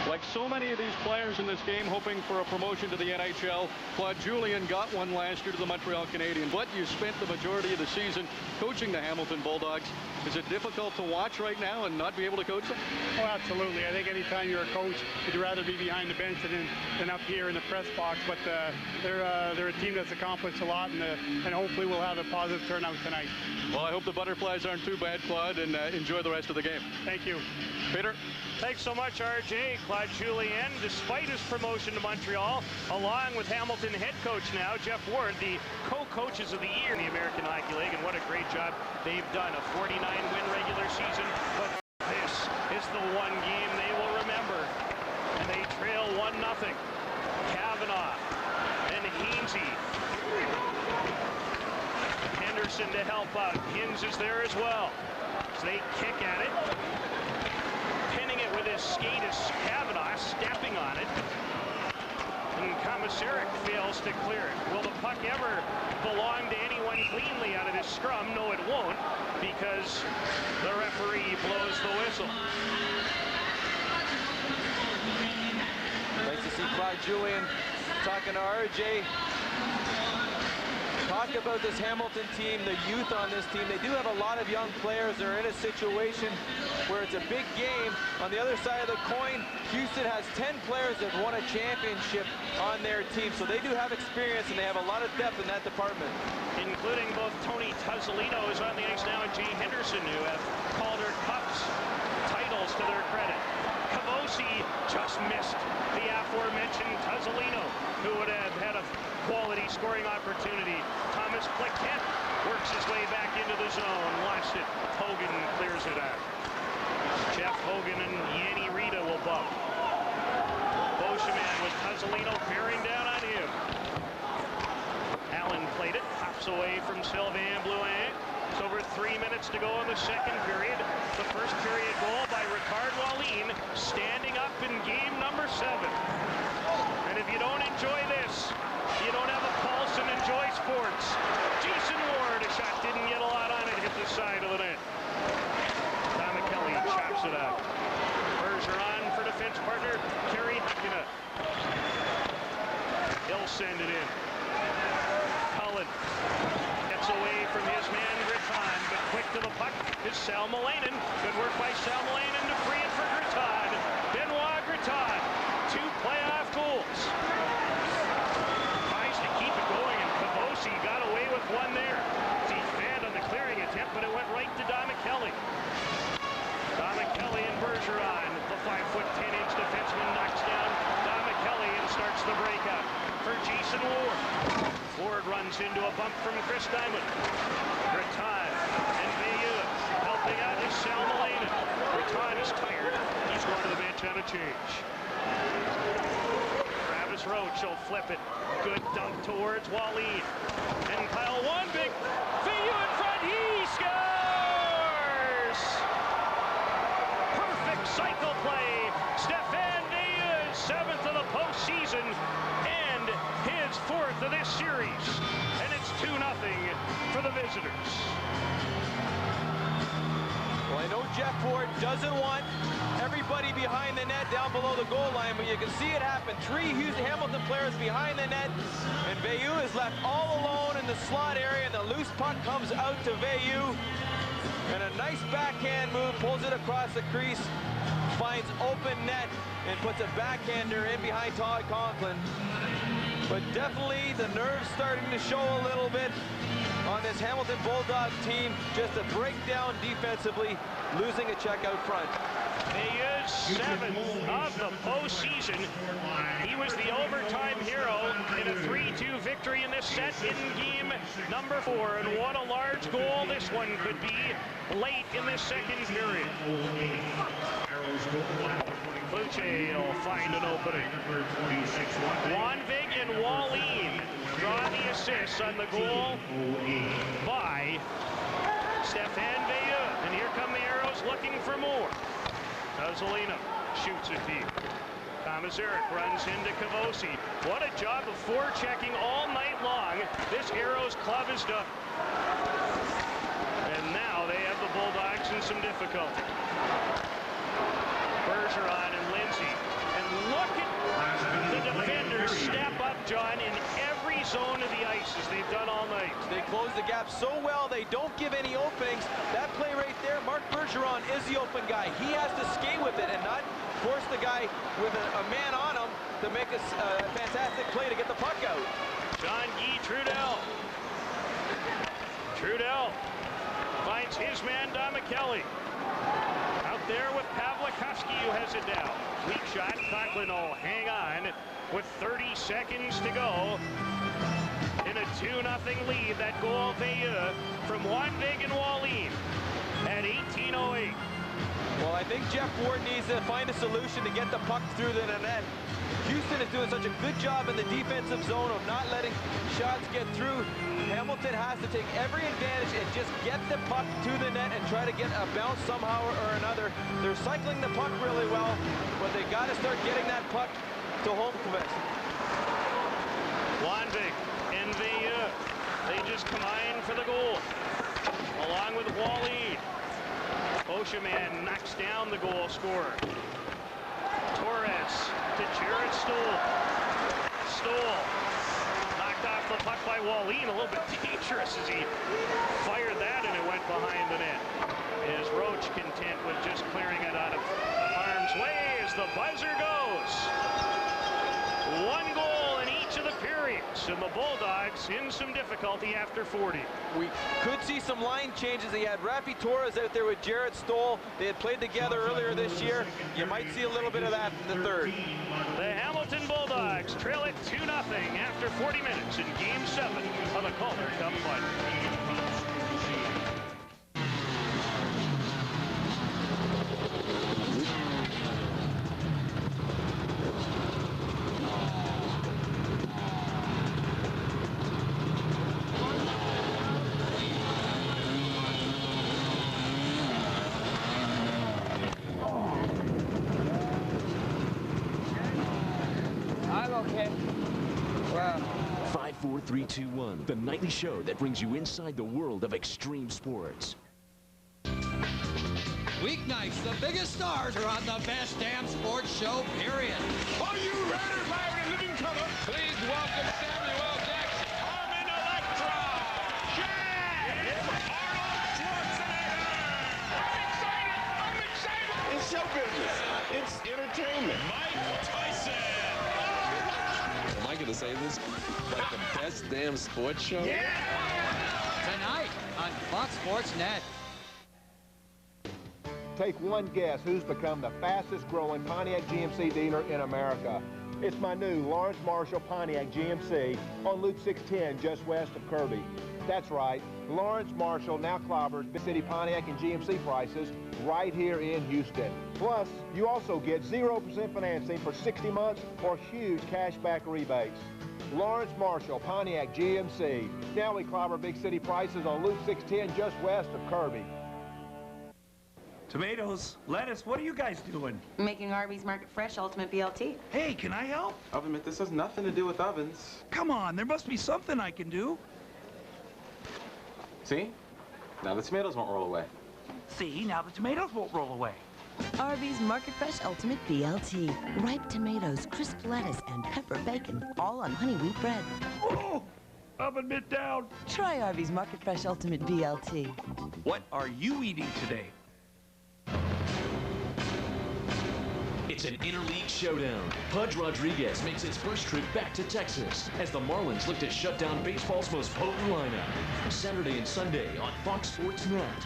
Like so many of these players in this game hoping for a promotion to the NHL, Claude Julien got one last year to the Montreal Canadiens. But you spent the majority of the season coaching the Hamilton Bulldogs. Is it difficult to watch right now and not be able to coach them? Oh, absolutely. I think anytime you're a coach, you'd rather be behind the bench than up here in the press box. But they're a team that's accomplished a lot, and hopefully we'll have a positive turnout tonight. Well, I hope the Butterflies aren't too bad, Claude, and enjoy the rest of the game. Thank you. Peter? Thanks so much, RJ. Claude Julien, despite his promotion to Montreal, along with Hamilton head coach now, Jeff Ward, the co-coaches of the year in the American Hockey League, and what a great job they've done. A 49-win regular season, but this is the one game they will remember. And they trail 1-0. Kavanaugh and Hainsey. Henderson to help out. Hins is there as well. So they kick at it. Pinning it with his skate is Kavanaugh, stepping on it. And Komisarek fails to clear it. Will the puck ever belong to anyone cleanly out of this scrum? No, it won't, because the referee blows the whistle. Nice to see Claude Julien talking to RJ. Talk about this Hamilton team, the youth on this team. They do have a lot of young players. They're in a situation where it's a big game. On the other side of the coin, Houston has 10 players that won a championship on their team. So they do have experience, and they have a lot of depth in that department. Including both Tony Tuzzolino, who's on the ice now, and Jay Henderson, who have Calder Cups titles to their credit. Kavosi just missed the aforementioned Tuzzolino, who would have had a quality scoring opportunity. Thomas Plaquette works his way back into the zone, lost it. Hogan clears it out. Jeff Hogan and Yanni Rita will bump. Beauchemin with Tuzzolino bearing down on him. Allen played it, hops away from Sylvain Blouin. It's over 3 minutes to go in the second period. The first period goal by Ricard Wallin, standing up in game number 7. And if you don't enjoy this, you don't have a pulse and enjoy sports. Jason Ward, a shot didn't get a lot on it, hit the side of the net. Tommy Kelly chops it out. Bergeron for defense partner, Kerry Hakkinen. He'll send it in. Cullen gets away from his man Gritton, but quick to the puck is Sal Malainen. Good work by Sal Malainen to free it for Gritton. Benoit Gritton, 2 playoff goals. Tries to keep it going, and Kavosi got away with one there. He fanned on the clearing attempt, but it went right to Dom Kelly. Dom Kelly and Bergeron, the 5'10" defenseman, knocks down Dom Kelly and starts the breakout for Jason Ward. Ward runs into a bump from Chris Diamond. Gritton and Bayeux helping out is Sal Malainen. Gritton is tired. He's going to the bench on a change. Travis Roach will flip it. Good dunk towards Wallin. And Kyle one big Bayeux in front. He scores! Perfect cycle play. Stéphane Bayeux, 7th of the postseason, and his 4th of this series. And it's 2-0 for the visitors. Well, I know Jeff Ward doesn't want everybody behind the net down below the goal line, but you can see it happen. 3 Houston Hamilton players behind the net, and Bayeux is left all alone in the slot area, and the loose puck comes out to Bayeux. And a nice backhand move, pulls it across the crease, finds open net, and puts a backhander in behind Todd Conklin. But definitely the nerves starting to show a little bit on this Hamilton Bulldogs team. Just a breakdown defensively, losing a check out front. Bayeux, 7th of the postseason. He was the overtime hero in a 3-2 victory in this set in game number 4. And what a large goal this one could be late in the second period. Luce will find an opening. Wanvig and Wallin draw the assists on the goal by Stéphane Bayeux. And here come the Aeros looking for more. Tuzzolino shoots it deep. Komisarek runs into Kavosi. What a job of forechecking all night long this Aeros club has done. And now they have the Bulldogs in some difficulty. Bergeron and Lindsay. And John, in every zone of the ice as they've done all night. They close the gap so well, they don't give any openings. That play right there, Marc Bergeron is the open guy. He has to skate with it and not force the guy with a man on him to make a fantastic play to get the puck out. Jean-Guy Trudel. Trudel finds his man, Don McKelly. Out there with Pavlikovsky, who has it down. Weak shot. Conklin will hang on with 30 seconds to go. In a 2-0 lead, that goal Veilleux from Wanvig and Wallin at 18:08. Well, I think Jeff Ward needs to find a solution to get the puck through the net. Houston is doing such a good job in the defensive zone of not letting shots get through. Hamilton has to take every advantage and just get the puck to the net and try to get a bounce somehow or another. They're cycling the puck really well, but they got to start getting that puck to Holmqvist. Wanvig and Veilleux, they just combine for the goal, along with Wallin. Oshieman knocks down the goal scorer. Torres to Jared Stoll. Stoll knocked off the puck by Wallin, a little bit dangerous as he fired that and it went behind the net. Is Roach content with just clearing it out of harm's way as the buzzer goes? One goal in each of the periods, and the Bulldogs in some difficulty after 40. We could see some line changes. They had Rafi Torres out there with Jared Stoll. They had played together earlier this year. You might see a little bit of that in the third. The Hamilton Bulldogs trail it 2-0 after 40 minutes in Game 7 of the Calder Cup Final. I'm okay. Well. 5, 4, 3, 2, 1. The nightly show that brings you inside the world of extreme sports. Weeknights, the biggest stars are on the best damn sports show, period. Are you ready, Byron and living color? Please welcome Samuel Jackson. Armin Electra. Shaq. Arnold Schwarzenegger. I'm excited. It's show business. It's entertainment. Mike Tyson. Am I going to say this? Like the best damn sports show? Yeah! Tonight on Fox Sports Net. Take one guess who's become the fastest growing Pontiac GMC dealer in America. It's my new Lawrence Marshall Pontiac GMC on Loop 610 just west of Kirby. That's right, Lawrence Marshall now clobbers Big City Pontiac and GMC prices right here in Houston. Plus, you also get 0% financing for 60 months or huge cashback rebates. Lawrence Marshall Pontiac GMC. Now we clobber Big City prices on Loop 610 just west of Kirby. Tomatoes, lettuce, what are you guys doing? Making Arby's Market Fresh Ultimate BLT. Hey, can I help? Oven mitt, this has nothing to do with ovens. Come on, there must be something I can do. See? Now the tomatoes won't roll away. See, now the tomatoes won't roll away. Arby's Market Fresh Ultimate BLT. Ripe tomatoes, crisp lettuce, and pepper bacon, all on honey wheat bread. Oh, oven mitt down. Try Arby's Market Fresh Ultimate BLT. What are you eating today? It's an interleague showdown. Pudge Rodriguez makes his first trip back to Texas as the Marlins look to shut down baseball's most potent lineup. Saturday and Sunday on Fox Sports Net.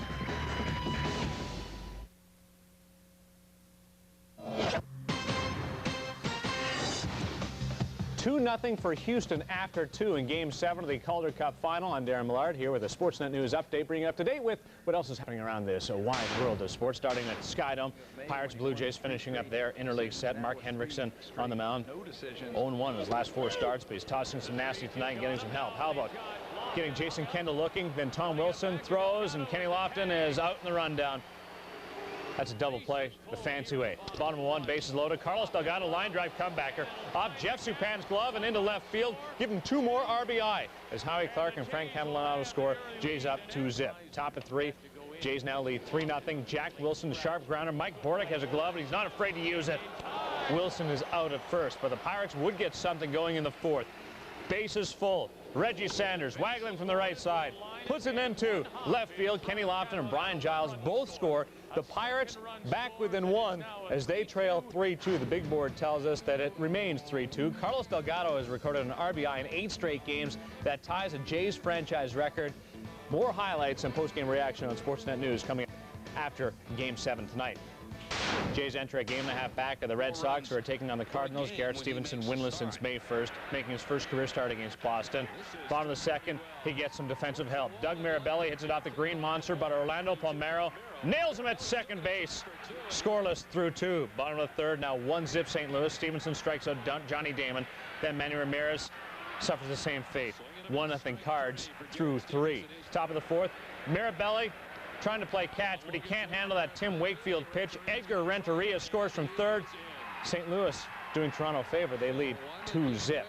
2-0 for Houston after 2 in Game 7 of the Calder Cup Final. I'm Darren Millard here with a Sportsnet News update, bringing you up to date with what else is happening around this wide world of sports. Starting at Skydome, Pirates Blue Jays finishing up their interleague set. Mark Hendrickson on the mound. 0-1 in his last 4 starts, but he's tossing some nasty tonight and getting some help. How about getting Jason Kendall looking? Then Tom Wilson throws, and Kenny Lofton is out in the rundown. That's a double play. The fans who ate. Bottom of 1, bases loaded. Carlos Delgado, line drive comebacker. Off Jeff Supan's glove and into left field. Give him 2 more RBI as Howie Clark and Frank Catalano score. Jays up 2-zip. Top of 3. Jays now lead 3-0. Jack Wilson, the sharp grounder. Mike Bordick has a glove, and he's not afraid to use it. Wilson is out at first, but the Pirates would get something going in the fourth. Bases full. Reggie Sanders waggling from the right side. Puts it into left field. Kenny Lofton and Brian Giles both score. The Pirates back within one as they trail 3-2. The big board tells us that it remains 3-2. Carlos Delgado has recorded an RBI in 8 straight games. That ties a Jays franchise record. More highlights and post-game reaction on Sportsnet News coming up after Game 7 tonight. Jays enter a game-and-a-half back of the Red Sox, who are taking on the Cardinals. Garrett Stevenson winless since May 1st, making his first career start against Boston. Bottom of the second, he gets some defensive help. Doug Mirabelli hits it off the green monster, but Orlando Palmeiro nails him at second base. Scoreless through 2. Bottom of the third, now 1-0 St. Louis. Stevenson strikes out Johnny Damon. Then Manny Ramirez suffers the same fate. 1-0 Cards through 3. Top of the fourth, Mirabelli trying to play catch, but he can't handle that Tim Wakefield pitch. Edgar Renteria scores from third. St. Louis doing Toronto a favor. They lead 2-0.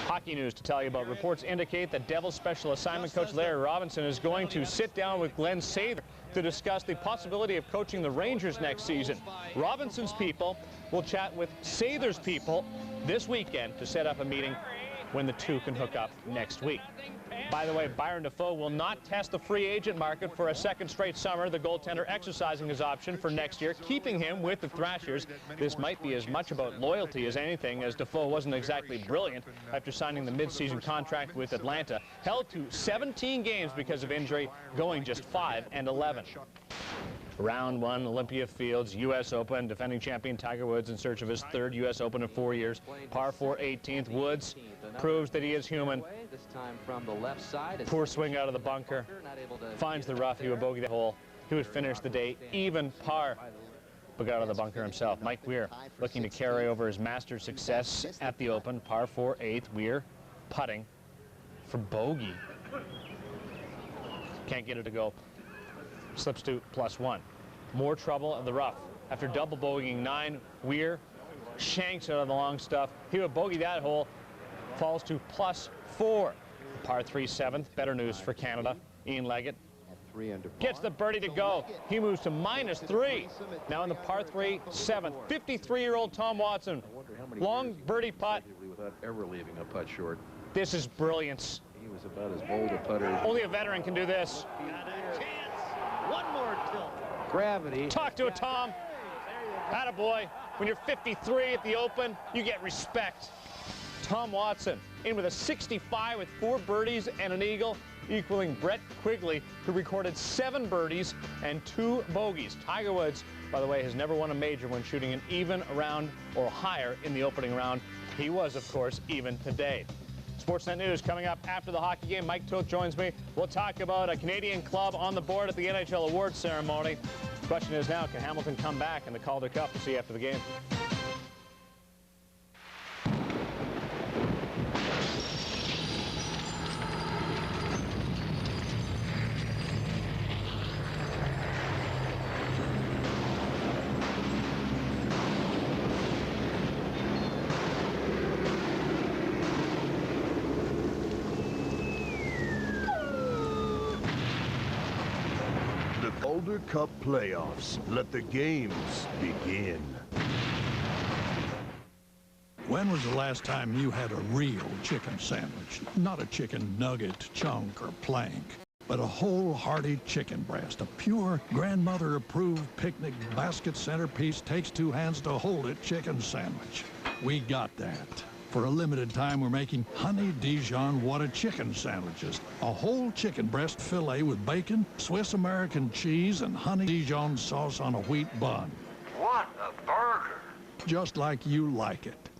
Hockey news to tell you about. Reports indicate that Devils special assignment coach Larry Robinson is going to sit down with Glenn Sather to discuss the possibility of coaching the Rangers next season. Robinson's people will chat with Sather's people this weekend to set up a meeting when the two can hook up next week. By the way, Byron Dafoe will not test the free agent market for a second straight summer. The goaltender exercising his option for next year, keeping him with the Thrashers. This might be as much about loyalty as anything, as Dafoe wasn't exactly brilliant after signing the mid-season contract with Atlanta. Held to 17 games because of injury, going just 5-11. Round 1, Olympia Fields, U.S. Open. Defending champion Tiger Woods in search of his third U.S. Open in 4 years. Par 4 18th. Woods proves that he is human. Poor swing out of the bunker. Finds the rough. He would bogey the hole. He would finish the day even par. But got out of the bunker himself. Mike Weir looking to carry over his Masters success at the Open. Par 4 8th. Weir putting for bogey. Can't get it to go. Slips to +1. More trouble in the rough. After double bogeying 9, Weir shanks out of the long stuff. He would bogey that hole. Falls to +4. Par 3 7th. Better news for Canada. Ian Leggett gets the birdie to go. He moves to -3. Now in the par 3 7th. 53-year-old Tom Watson. Long birdie putt. Without ever leaving a putt short. This is brilliance. He was about as bold a putter. Only a veteran can do this. One more tilt. Gravity. Talk to it, Tom. Attaboy. When you're 53 at the Open, you get respect. Tom Watson in with a 65 with 4 birdies and an eagle, equaling Brett Quigley, who recorded 7 birdies and 2 bogeys. Tiger Woods, by the way, has never won a major when shooting an even round or higher in the opening round. He was, of course, even today. Sportsnet News coming up after the hockey game. Mike Toth joins me. We'll talk about a Canadian club on the board at the NHL awards ceremony. The question is now, can Hamilton come back in the Calder Cup? We'll see you after the game. Calder Cup playoffs. Let the games begin. When was the last time you had a real chicken sandwich? Not a chicken nugget, chunk, or plank, but a whole hearty chicken breast, a pure grandmother-approved picnic basket centerpiece, takes 2 hands to hold it chicken sandwich. We got that. For a limited time, we're making Honey Dijon Whata chicken sandwiches. A whole chicken breast fillet with bacon, Swiss American cheese, and Honey Dijon sauce on a wheat bun. What a burger! Just like you like it.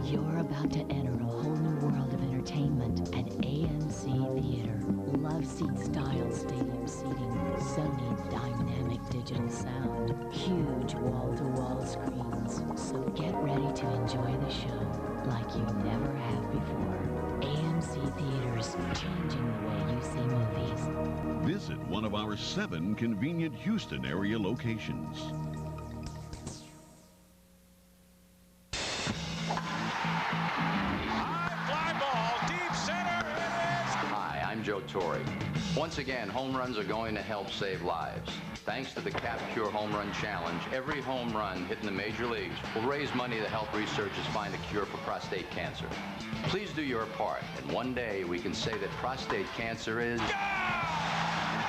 You're about to enter a whole new world of entertainment at AMC Theater. Love seat style stadium seating, Sony dynamic digital sound, huge wall-to-wall screens. So get ready to enjoy the show like you never have before. AMC Theaters, changing the way you see movies. Visit one of our 7 convenient Houston area locations. High fly ball, deep center, it is! Hi, I'm Joe Torre. Once again, home runs are going to help save lives. Thanks to the Capcure Home Run Challenge, every home run hit in the major leagues will raise money to help researchers find a cure for prostate cancer. Please do your part, and one day we can say that prostate cancer is...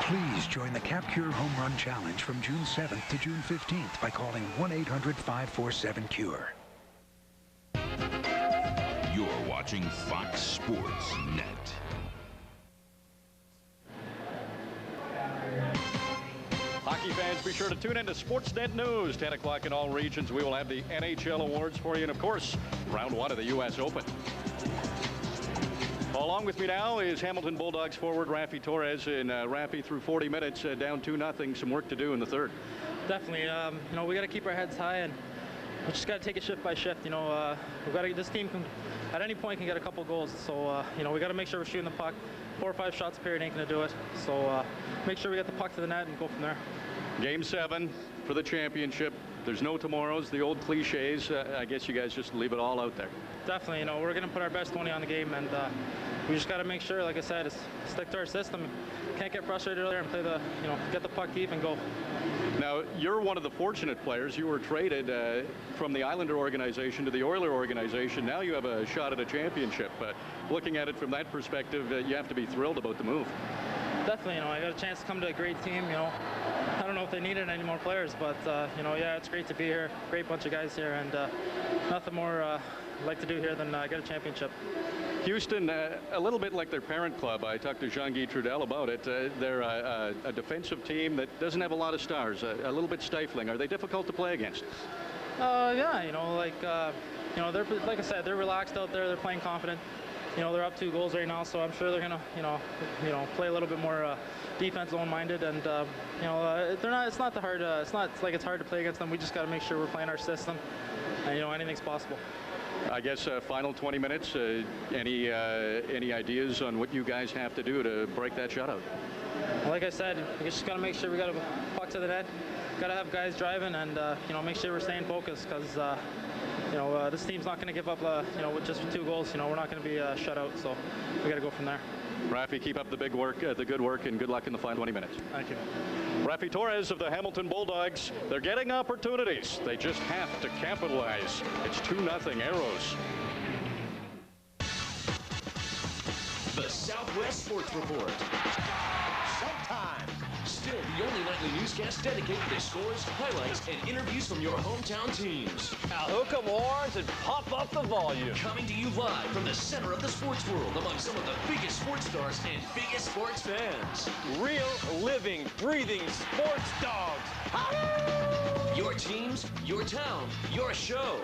Please join the Capcure Home Run Challenge from June 7th to June 15th by calling 1-800-547-CURE. You're watching Fox Sports Net. Hockey fans, be sure to tune in to Sportsnet News. 10 o'clock in all regions. We will have the NHL awards for you. And, of course, round 1 of the U.S. Open. Along with me now is Hamilton Bulldogs forward Raffi Torres. And Raffi, through 40 minutes, down 2-0. Some work to do in the third. Definitely. You know, we got to keep our heads high, and we just got to take it shift by shift. You know, we've got to. This team can, at any point, can get a couple goals. So you know, we got to make sure we're shooting the puck. 4 or 5 shots a period ain't going to do it. So make sure we get the puck to the net and go from there. Game 7 for the championship. There's no tomorrows, the old cliches. I guess you guys just leave it all out there. Definitely. You know, we're going to put our best 20 on the game, and we just got to make sure, like I said, stick to our system. Can't get frustrated there and play the, you know, get the puck deep and go. Now, you're one of the fortunate players. You were traded from the Islander organization to the Oiler organization. Now you have a shot at a championship. Looking at it from that perspective, you have to be thrilled about the move. Definitely, you know, I got a chance to come to a great team, you know. I don't know if they needed any more players, but, you know, yeah, it's great to be here. Great bunch of guys here, and nothing more I'd like to do here than get a championship. Houston, a little bit like their parent club. I talked to Jean-Guy Trudel about it. They're a defensive team that doesn't have a lot of stars, a little bit stifling. Are they difficult to play against? Yeah, you know, like, you know, they're, like I said, they're relaxed out there. They're playing confident. You know, they're up 2 goals right now, so I'm sure they're gonna, you know, play a little bit more defense zone-minded, and you know, they're not. It's not the hard. It's not like it's hard to play against them. We just got to make sure we're playing our system, and you know, anything's possible. I guess final 20 minutes. Any ideas on what you guys have to do to break that shutout? Like I said, we just got to make sure we got a puck to the net. Got to have guys driving, and you know, make sure we're staying focused, because. You know, this team's not going to give up, you know, with just 2 goals. You know, we're not going to be shut out, so we got to go from there. Raffi, keep up the big work, the good work, and good luck in the final 20 minutes. Thank you. Raffi Torres of the Hamilton Bulldogs. They're getting opportunities. They just have to capitalize. It's 2-0 Aeros. The Southwest Sports Report. Showtime. Still the only nightly newscast dedicated to scores, highlights, and interviews from your hometown teams. Now hook 'em horns and pump up the volume. Coming to you live from the center of the sports world among some of the biggest sports stars and biggest sports fans. Real, living, breathing sports dogs. Your teams, your town, your show.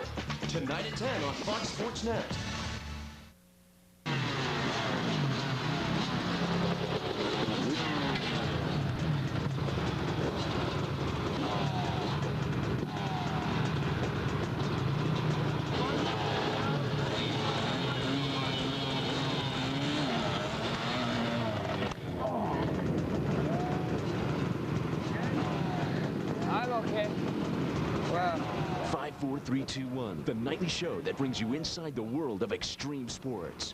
Tonight at 10 on Fox Sports Net. I'm okay. Well. 5, 4, 3, 2, 1. The nightly show that brings you inside the world of extreme sports.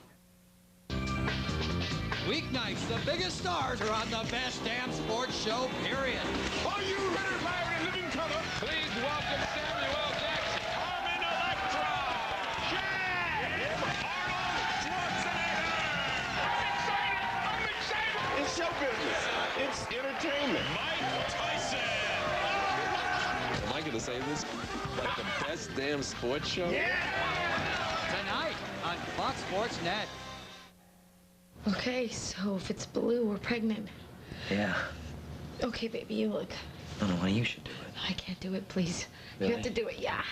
Weeknights, the biggest stars are on the best damn sports show, period. Are you ready to fire in living color? Please welcome Samuel Jackson. Armin Electra. Shaq. Arnold Schwarzenegger. I'm excited. It's show business. It's entertainment. Mike Tyson. Am I going to say this? Like the best damn sports show? Yeah! Tonight on Fox Sports Net. Okay, so if it's blue, we're pregnant. Yeah. Okay, baby, you look. No, honey, you should do it. I can't do it, please. Really? You have to do it, yeah.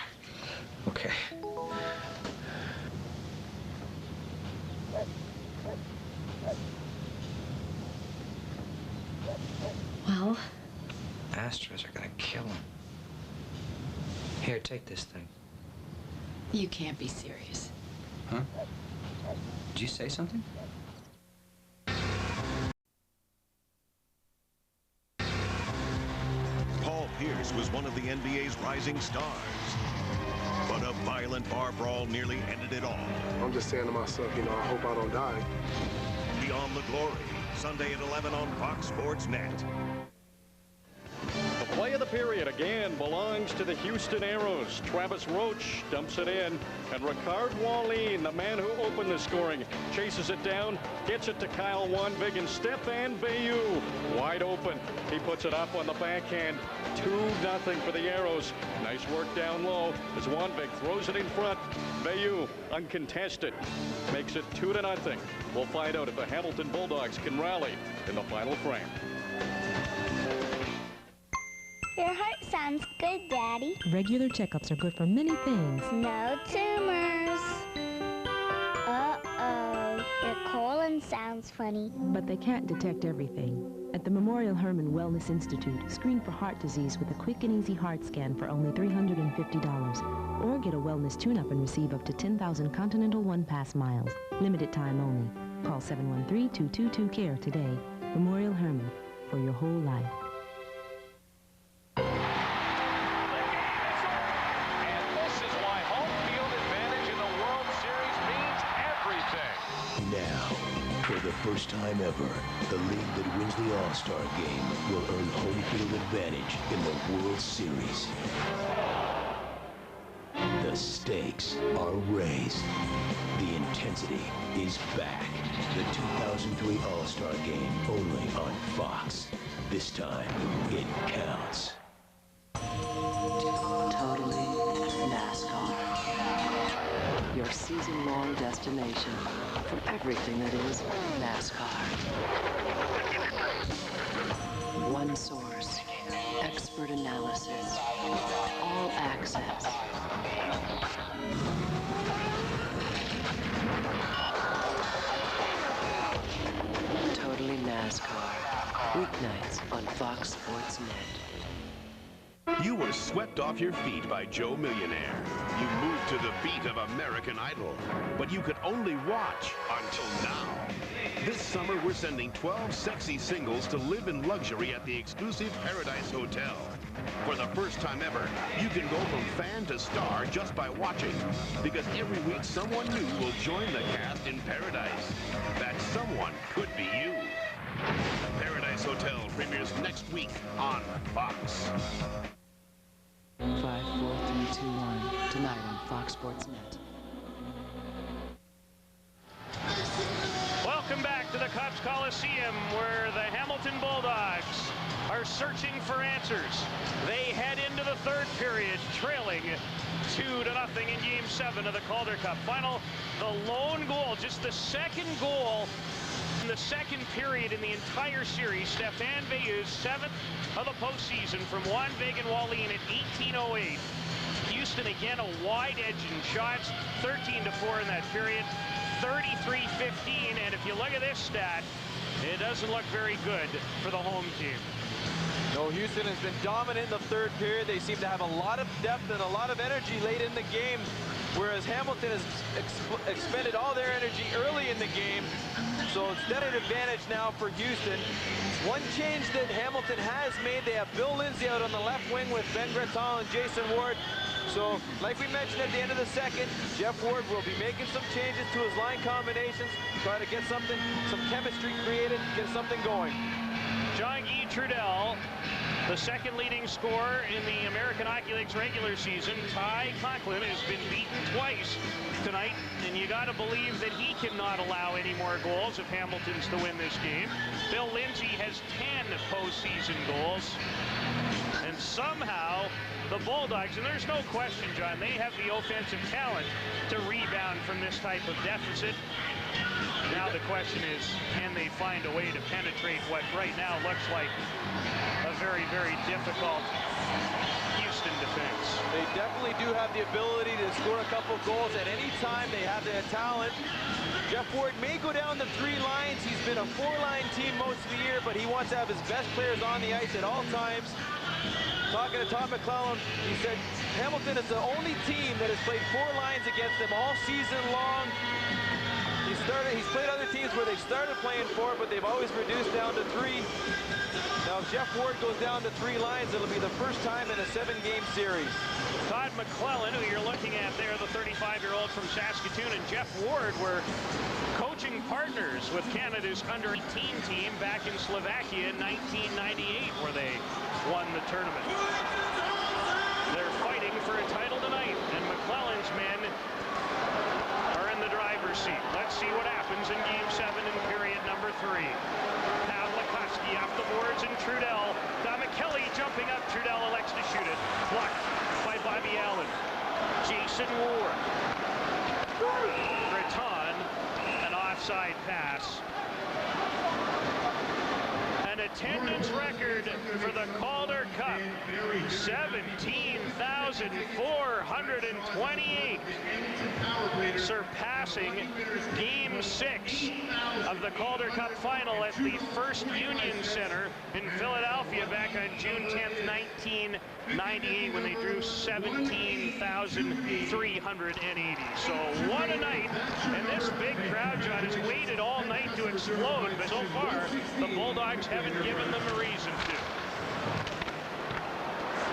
Okay. Well? Astros are gonna kill him. Here, take this thing. You can't be serious. Huh? Did you say something? Paul Pierce was one of the NBA's rising stars. But a violent bar brawl nearly ended it all. I'm just saying to myself, you know, I hope I don't die. Beyond the glory, Sunday at 11 on Fox Sports Net. The play of the period again belongs to the Houston Aeros. Travis Roach dumps it in, and Ricard Wallin, the man who opened the scoring, chases it down, gets it to Kyle Wanvig, and Stefan Bayou wide open. He puts it up on the backhand. 2-0 for the Aeros. Nice work down low as Wanvig throws it in front. Bayou, uncontested, makes it 2-0. We'll find out if the Hamilton Bulldogs can rally in the final frame. Your heart sounds good, Daddy. Regular checkups are good for many things. No tumors. Uh-oh. Your colon sounds funny. But they can't detect everything. At the Memorial Hermann Wellness Institute, screen for heart disease with a quick and easy heart scan for only $350. Or get a wellness tune-up and receive up to 10,000 Continental One Pass miles. Limited time only. Call 713-222-CARE today. Memorial Hermann, for your whole life. For the first time ever, the league that wins the All-Star game will earn home field advantage in the World Series. The stakes are raised. The intensity is back. The 2003 All-Star game only on Fox. This time, it counts. Totally NASCAR. Your season-long destination for everything that is NASCAR. One source, expert analysis, all access. Totally NASCAR. Weeknights on Fox Sports Net. You were swept off your feet by Joe Millionaire. You moved to the beat of American Idol, but you could only watch until now. This summer, we're sending 12 sexy singles to live in luxury at the exclusive Paradise Hotel. For the first time ever, you can go from fan to star just by watching, because every week someone new will join the cast in Paradise. That someone could be you. Paradise Hotel premieres next week on Fox. 5, 4, 3, 2, 1. Tonight on Fox Sports Net. Welcome back to the Cubs Coliseum, where the Hamilton Bulldogs are searching for answers. They head into the third period, trailing 2-0 in Game 7 of the Calder Cup final. The lone goal, just the second goal in the second period in the entire series. Stefan Bayou's 7th of the postseason from Wanvig and Wallin at 18:08. Houston again a wide edge in shots, 13-4 in that period, 33-15, and if you look at this stat, it doesn't look very good for the home team. No, Houston has been dominant in the third period. They seem to have a lot of depth and a lot of energy late in the game, whereas Hamilton has expended all their energy early in the game. So it's dead an advantage now for Houston. One change that Hamilton has made, they have Bill Lindsay out on the left wing with Ben Gretal and Jason Ward. So, like we mentioned at the end of the second, Jeff Ward will be making some changes to his line combinations, try to get something, some chemistry created, get something going. John-Guy Trudel, the second leading scorer in the American Hockey League's regular season. Ty Conklin has been beaten twice tonight, and you got to believe that he cannot allow any more goals if Hamilton's to win this game. Bill Lindsay has 10 postseason goals, and somehow the Bulldogs, and there's no question, John, they have the offensive talent to rebound from this type of deficit. Now the question is, can they find a way to penetrate what right now looks like a very, very difficult Houston defense? They definitely do have the ability to score a couple goals at any time. They have the talent. Jeff Ward may go down the 3 lines. He's been a 4-line team most of the year, but he wants to have his best players on the ice at all times. Talking to Tom McClellan, he said Hamilton is the only team that has played 4 lines against them all season long. He's played other teams where they've started playing 4, but they've always reduced down to 3. Now, if Jeff Ward goes down to 3 lines, it'll be the first time in a 7-game series. Todd McClellan, who you're looking at there, the 35-year-old from Saskatoon, and Jeff Ward were coaching partners with Canada's under-18 team back in Slovakia in 1998, where they won the tournament. They're fighting for a title tonight, and McClellan's men are in the driver's seat. Let's see what happens in Game 7 in period number 3. Pavlikovsky off the boards, and Trudell. Kelly jumping up. Trudell elects to shoot it. Blocked by Bobby Allen. Jason Ward. Breton, an offside pass. An attendance record for the Calder Cup, 17,428, surpassing Game 6 of the Calder Cup final at the First Union Center in Philadelphia back on June 10th, 1998, when they drew 17,380. So what a night, and this big crowd, John, has waited all night to explode, but so far the Bulldogs haven't given them a reason to.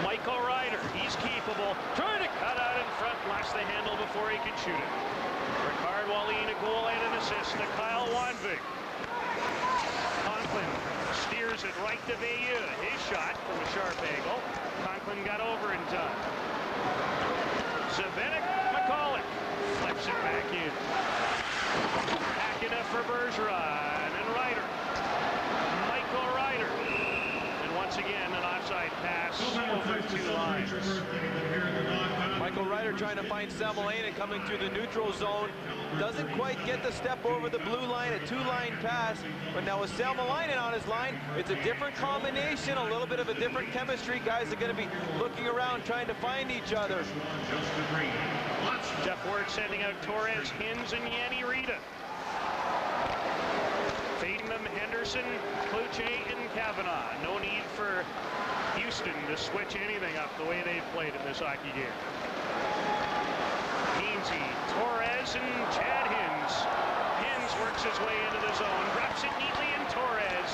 Michael Ryder, he's capable, trying to cut out in front, lost the handle before he could shoot it. Ricard Wallin, a goal and an assist to Kyle Wanvig. Conklin steers it right to Bayeux. His shot from a sharp angle. Conklin got over in time. Savinik McCulloch flips it back in. Packing up for Bergeron and Ryder. Michael Ryder. And once again, an offside pass over 2 lines. Michael Ryder trying to find Samuelainen coming through the neutral zone. Doesn't quite get the step over the blue line, a 2-line pass. But now with Samuelainen on his line, it's a different combination, a little bit of a different chemistry. Guys are going to be looking around, trying to find each other. Jeff Ward sending out Torres, Hins, and Yanni Rita. Fading them, Henderson, Kluche, and Kavanaugh. No need for Houston to switch anything up the way they've played in this hockey game. Hainsey, Torres, and Chad Hins. Hins works his way into the zone, drops it neatly in Torres.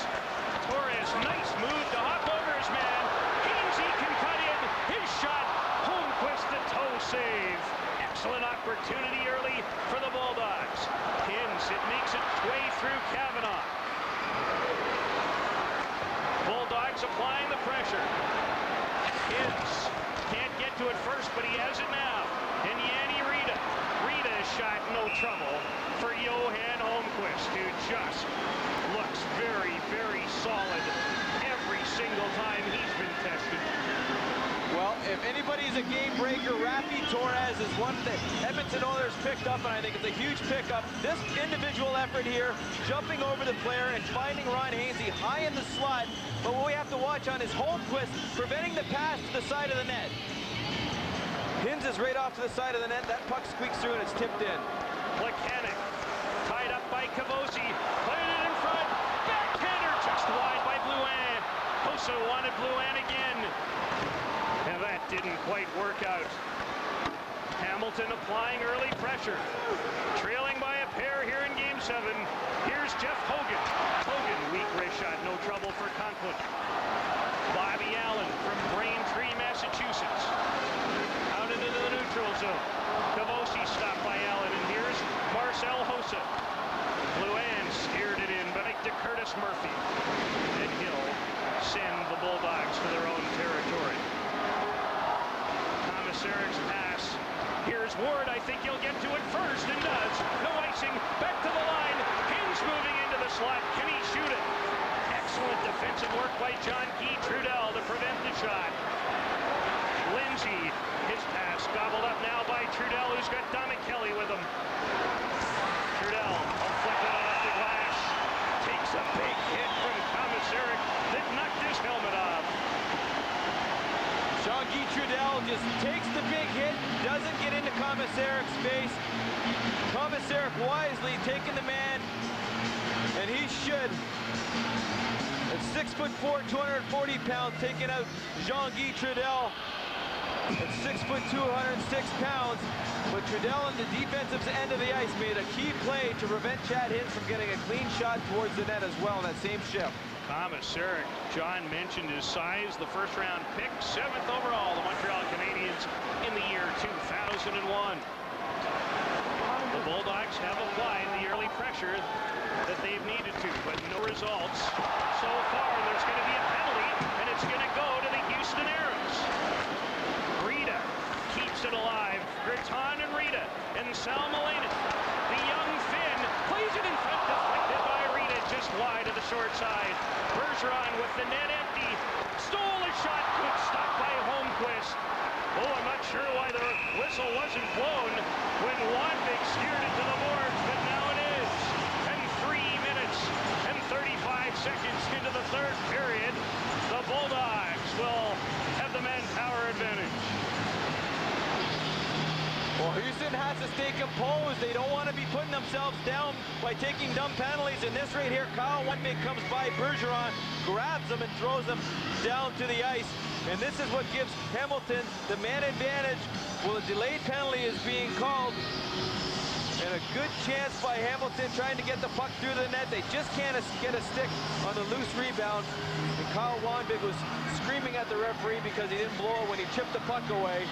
Torres, nice move to hop over his man. Hainsey can cut in. His shot, Holmquist, the toe save. Excellent opportunity early for the Bulldogs. Hins, it makes its way through Kavanaugh. Bulldogs applying the pressure. Hins can't get to it first, but he has it now. And Yanni Rita. Rita's shot, no trouble for Johan Holmquist, who just looks very, very solid every single time he's been tested. Well, if anybody's a game breaker, Rafi Torres is one that Edmonton Oilers picked up, and I think it's a huge pickup. This individual effort here, jumping over the player and finding Ron Hainsey high in the slot. But what we have to watch on is Holmquist preventing the pass to the side of the net. Hins is right off to the side of the net. That puck squeaks through and it's tipped in. Plekanec tied up by Kavosi. Played it in front. Backhander just wide by Blouin. Hossa wanted Blouin again. And that didn't quite work out. Hamilton applying early pressure. Trailing by a pair here in Game 7. Here's Jeff Hogan. Hogan, weak wrist shot, no trouble for Conklin. Bobby Allen from Braintree, Massachusetts. Out into the neutral zone. Kavosi stopped by Allen, and here's Marcel Hossa. Blouin steered it in back to Curtis Murphy. And he'll send the Bulldogs to their own territory. Komisaric's pass. Here's Ward. I think he'll get to it first, and does. No icing. Back to the line. Hins moving into the slot. Can he shoot it? Excellent defensive work by John Guy Trudell to prevent the shot. Lindsay, his pass gobbled up now by Trudell, who's got Kelly with him. Trudell will flip it off the glass. Takes a big hit from Komisaric that knocked his helmet off. Jean-Guy Trudell just takes the big hit, doesn't get into Komisaric's face. Komisaric wisely taking the man, and he should. At 6'4", 240 pounds, taking out Jean-Guy Trudell. At 6 foot 206 pounds, but Trudell on the defensive end of the ice made a key play to prevent Chad Hintz from getting a clean shot towards the net as well in that same shift. Thomas Eric, John mentioned his size, the first-round pick, 7th overall, the Montreal Canadiens in the year 2001. The Bulldogs have applied the early pressure that they've needed to, but no results so far. There's going to be a penalty, and it's going to go to the Houston Aeros. Rita keeps it alive. Greton and Rita and Salmelainen. The young Finn plays it in front, deflected by Rita, just wide of the short side. Bergeron with the net empty. Stole a shot, good stop by Holmquist. Oh, I'm not sure why the whistle wasn't blown when Wanvik steered it to the boards, but now it is. And 3 minutes and 35 seconds into the third period, the Bulldogs will have the manpower advantage. Well, Houston has to stay composed. They don't want to be putting themselves down by taking dumb penalties. In this right here, Kyle Wanvik comes by Bergeron, grabs him and throws him down to the ice. And this is what gives Hamilton the man advantage. Well, a delayed penalty is being called. And a good chance by Hamilton trying to get the puck through the net. They just can't get a stick on the loose rebound. And Kyle Wanvik was screaming at the referee because he didn't blow it when he chipped the puck away.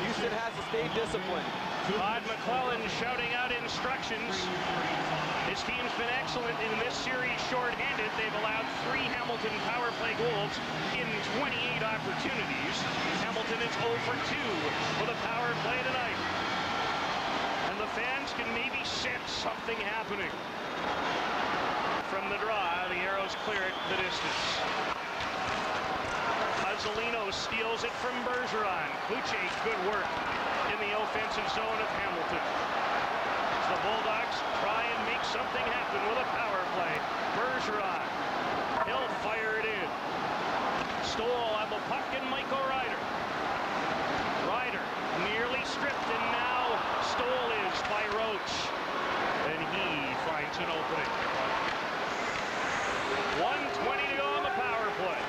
Houston has to stay disciplined. Todd McClellan shouting out instructions. His team's been excellent in this series shorthanded. They've allowed 3 Hamilton power play goals in 28 opportunities. Hamilton is 0 for 2 with a power play tonight. And the fans can maybe sense something happening. From the draw, the Aeros clear it the distance. Pazzolino steals it from Bergeron. Kluche, good work in the offensive zone of Hamilton. As the Bulldogs try and make something happen with a power play. Bergeron, he'll fire it in. Stoll on the puck and Michael Ryder. Ryder nearly stripped, and now Stoll is by Roach. And he finds an opening. 1:20 to go on the power play.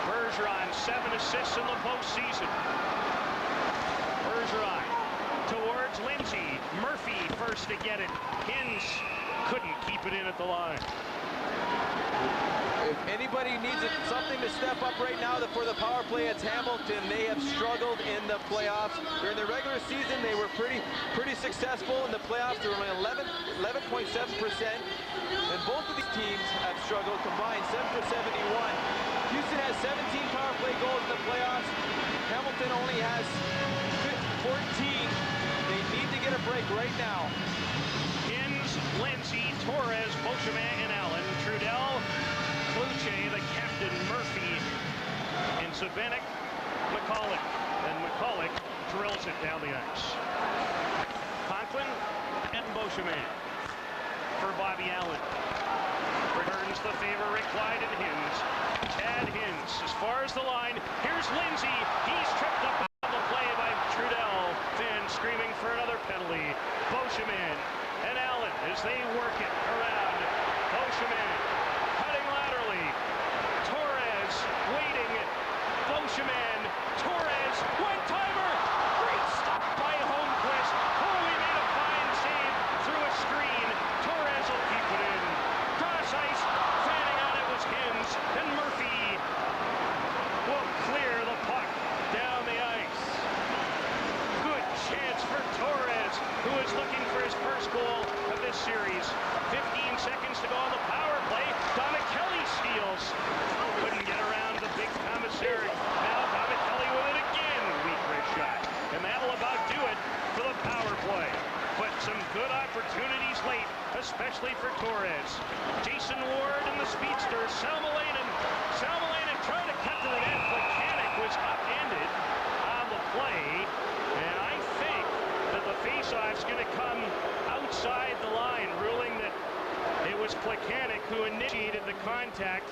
Bergeron, 7 assists in the postseason. Bergeron towards Lindsay. Murphy first to get it. Hintz couldn't keep it in at the line. If anybody needs something to step up right now for the power play, it's Hamilton. They have struggled in the playoffs. During the regular season, they were pretty successful. In the playoffs, they were only 11.7%. And both of these teams have struggled combined, 7 for 71. Houston has 17 power play goals in the playoffs. Hamilton only has 14. They need to get a break right now. Hintz, Lindsay, Torres, Beauchemin, and Allen. Trudell, Kluche, the captain, Murphy, and Sabenik, McCulloch. And McCulloch drills it down the ice. Conklin and Beauchemin for Bobby Allen. Returns the favor, Rick Clyde and Hintz. Chad Hintz as far as the line. Here's Lindsay. He's tripped up on the play by Trudell. Finn screaming for another penalty. Beauchemin and Allen as they work it around. Beauchemin cutting laterally. Torres waiting. Beauchemin. Torres. One-timer. Great stop by Holmquist. Oh, he made a fine save through a screen. Torres will keep it in. Cross ice. Fanning on it was Hintz. And Murphy will clear the puck down the ice. Good chance for Torres, who is looking for his first goal of this series. 15 seconds to go on the power play. Kelly steals. Couldn't get around the big commissary. Now Kelly with it again. Weak wrist shot. And that'll about do it for the power play. But some good opportunities late, especially for Torres. Jason Ward and the speedster, Salmelainen. Salmelainen trying to cut to the net. Mechanic was upended on the play. And I think that the faceoff's going to come outside the line, ruling that it was Plekanec who initiated the contact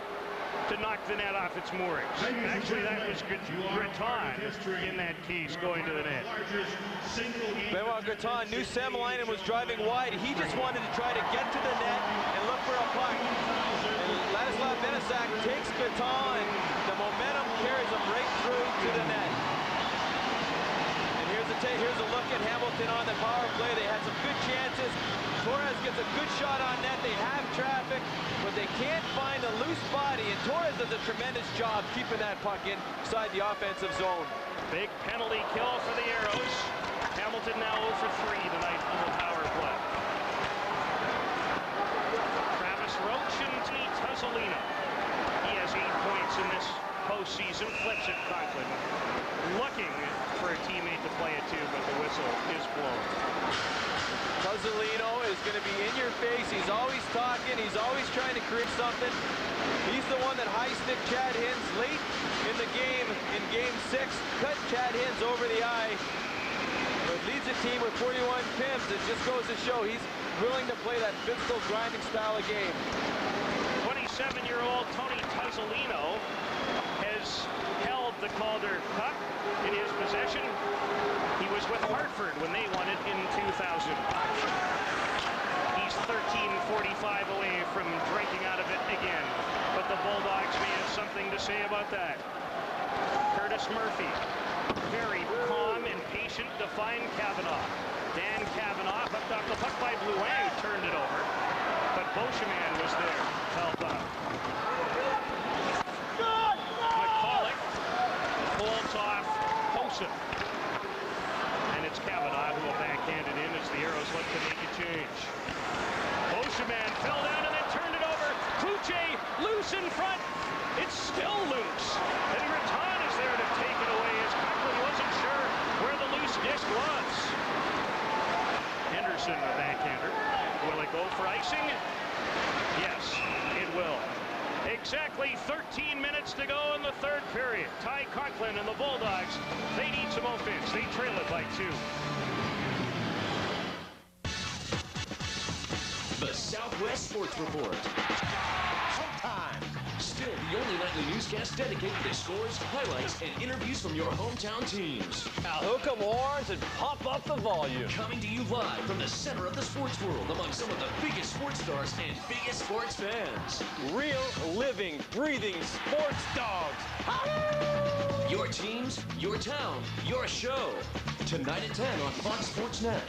to knock the net off its moorings. Actually, that was Greton in that case going to the net. Benoit Greton knew Salmelainen was driving wide. He just wanted to try to get to the net and look for a puck. And Ladislav Benešak takes Greton. The momentum carries him right through to the net. And here's a look at Hamilton on the power play. They had some good chances. Torres gets a good shot on net. They have traffic, but they can't find a loose body. And Torres does a tremendous job keeping that puck inside the offensive zone. Big penalty kill for the Aeros. Hamilton now 0 for 3 tonight on the power play. Travis Roach and T. Tuzzolino. He has 8 points in this postseason. Flips it, Conklin. Looking for a teammate to play it to, but the whistle is blown. Tuzzolino is going to be in your face. He's always talking. He's always trying to create something. He's the one that high-stick Chad Hins late in the game, in Game 6. Cut Chad Hins over the eye. But leads a team with 41 PIMs. It just goes to show he's willing to play that physical, grinding style of game. 27-year-old Tony Tuzzolino has held the Calder Cup in his possession. He was with Hartford when they won it in 2000. He's 13:45 away from drinking out of it again. But the Bulldogs may have something to say about that. Curtis Murphy, very calm and patient to find Kavanaugh. Dan Kavanaugh hooked off the puck by Blouin, turned it over. But Beauchemin was there to help out. McCulloch holds off Posen. And it's Kavanaugh who will backhand it in as the Aeros look to make a change. Beauchemin fell down and then turned it over. Kluche loose in front. It's still loose. And Raton is there to take it away as Conklin wasn't sure where the loose disc was. Henderson, the backhander. Will it go for icing? Yes, it will. Exactly 13 minutes to go in the third period. Ty Conklin and the Bulldogs, they need some offense. They trail it by 2. The Southwest Sports Report. Showtime. Still the only nightly newscast dedicated to scores, highlights, and interviews from your hometown teams. Now hook 'em horns and pump up the volume. Coming to you live from the center of the sports world among some of the biggest sports stars and biggest sports fans. Real, living, breathing sports dogs. Your teams, your town, your show. Tonight at 10 on Fox Sports Net.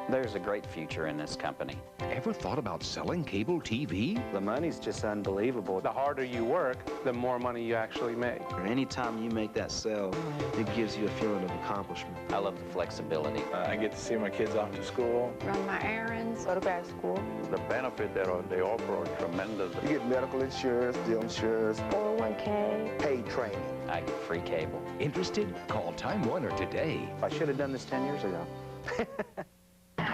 There's a great future in this company. Ever thought about selling cable TV? The money's just unbelievable. The harder you work, the more money you actually make. Anytime you make that sale, it gives you a feeling of accomplishment. I love the flexibility. I get to see my kids off to school. Run my errands, go to grad school. The benefit that they offer are tremendous. You get medical insurance, deal insurance, 401k, paid training. I get free cable. Interested? Call Time Warner today. I should have done this 10 years ago.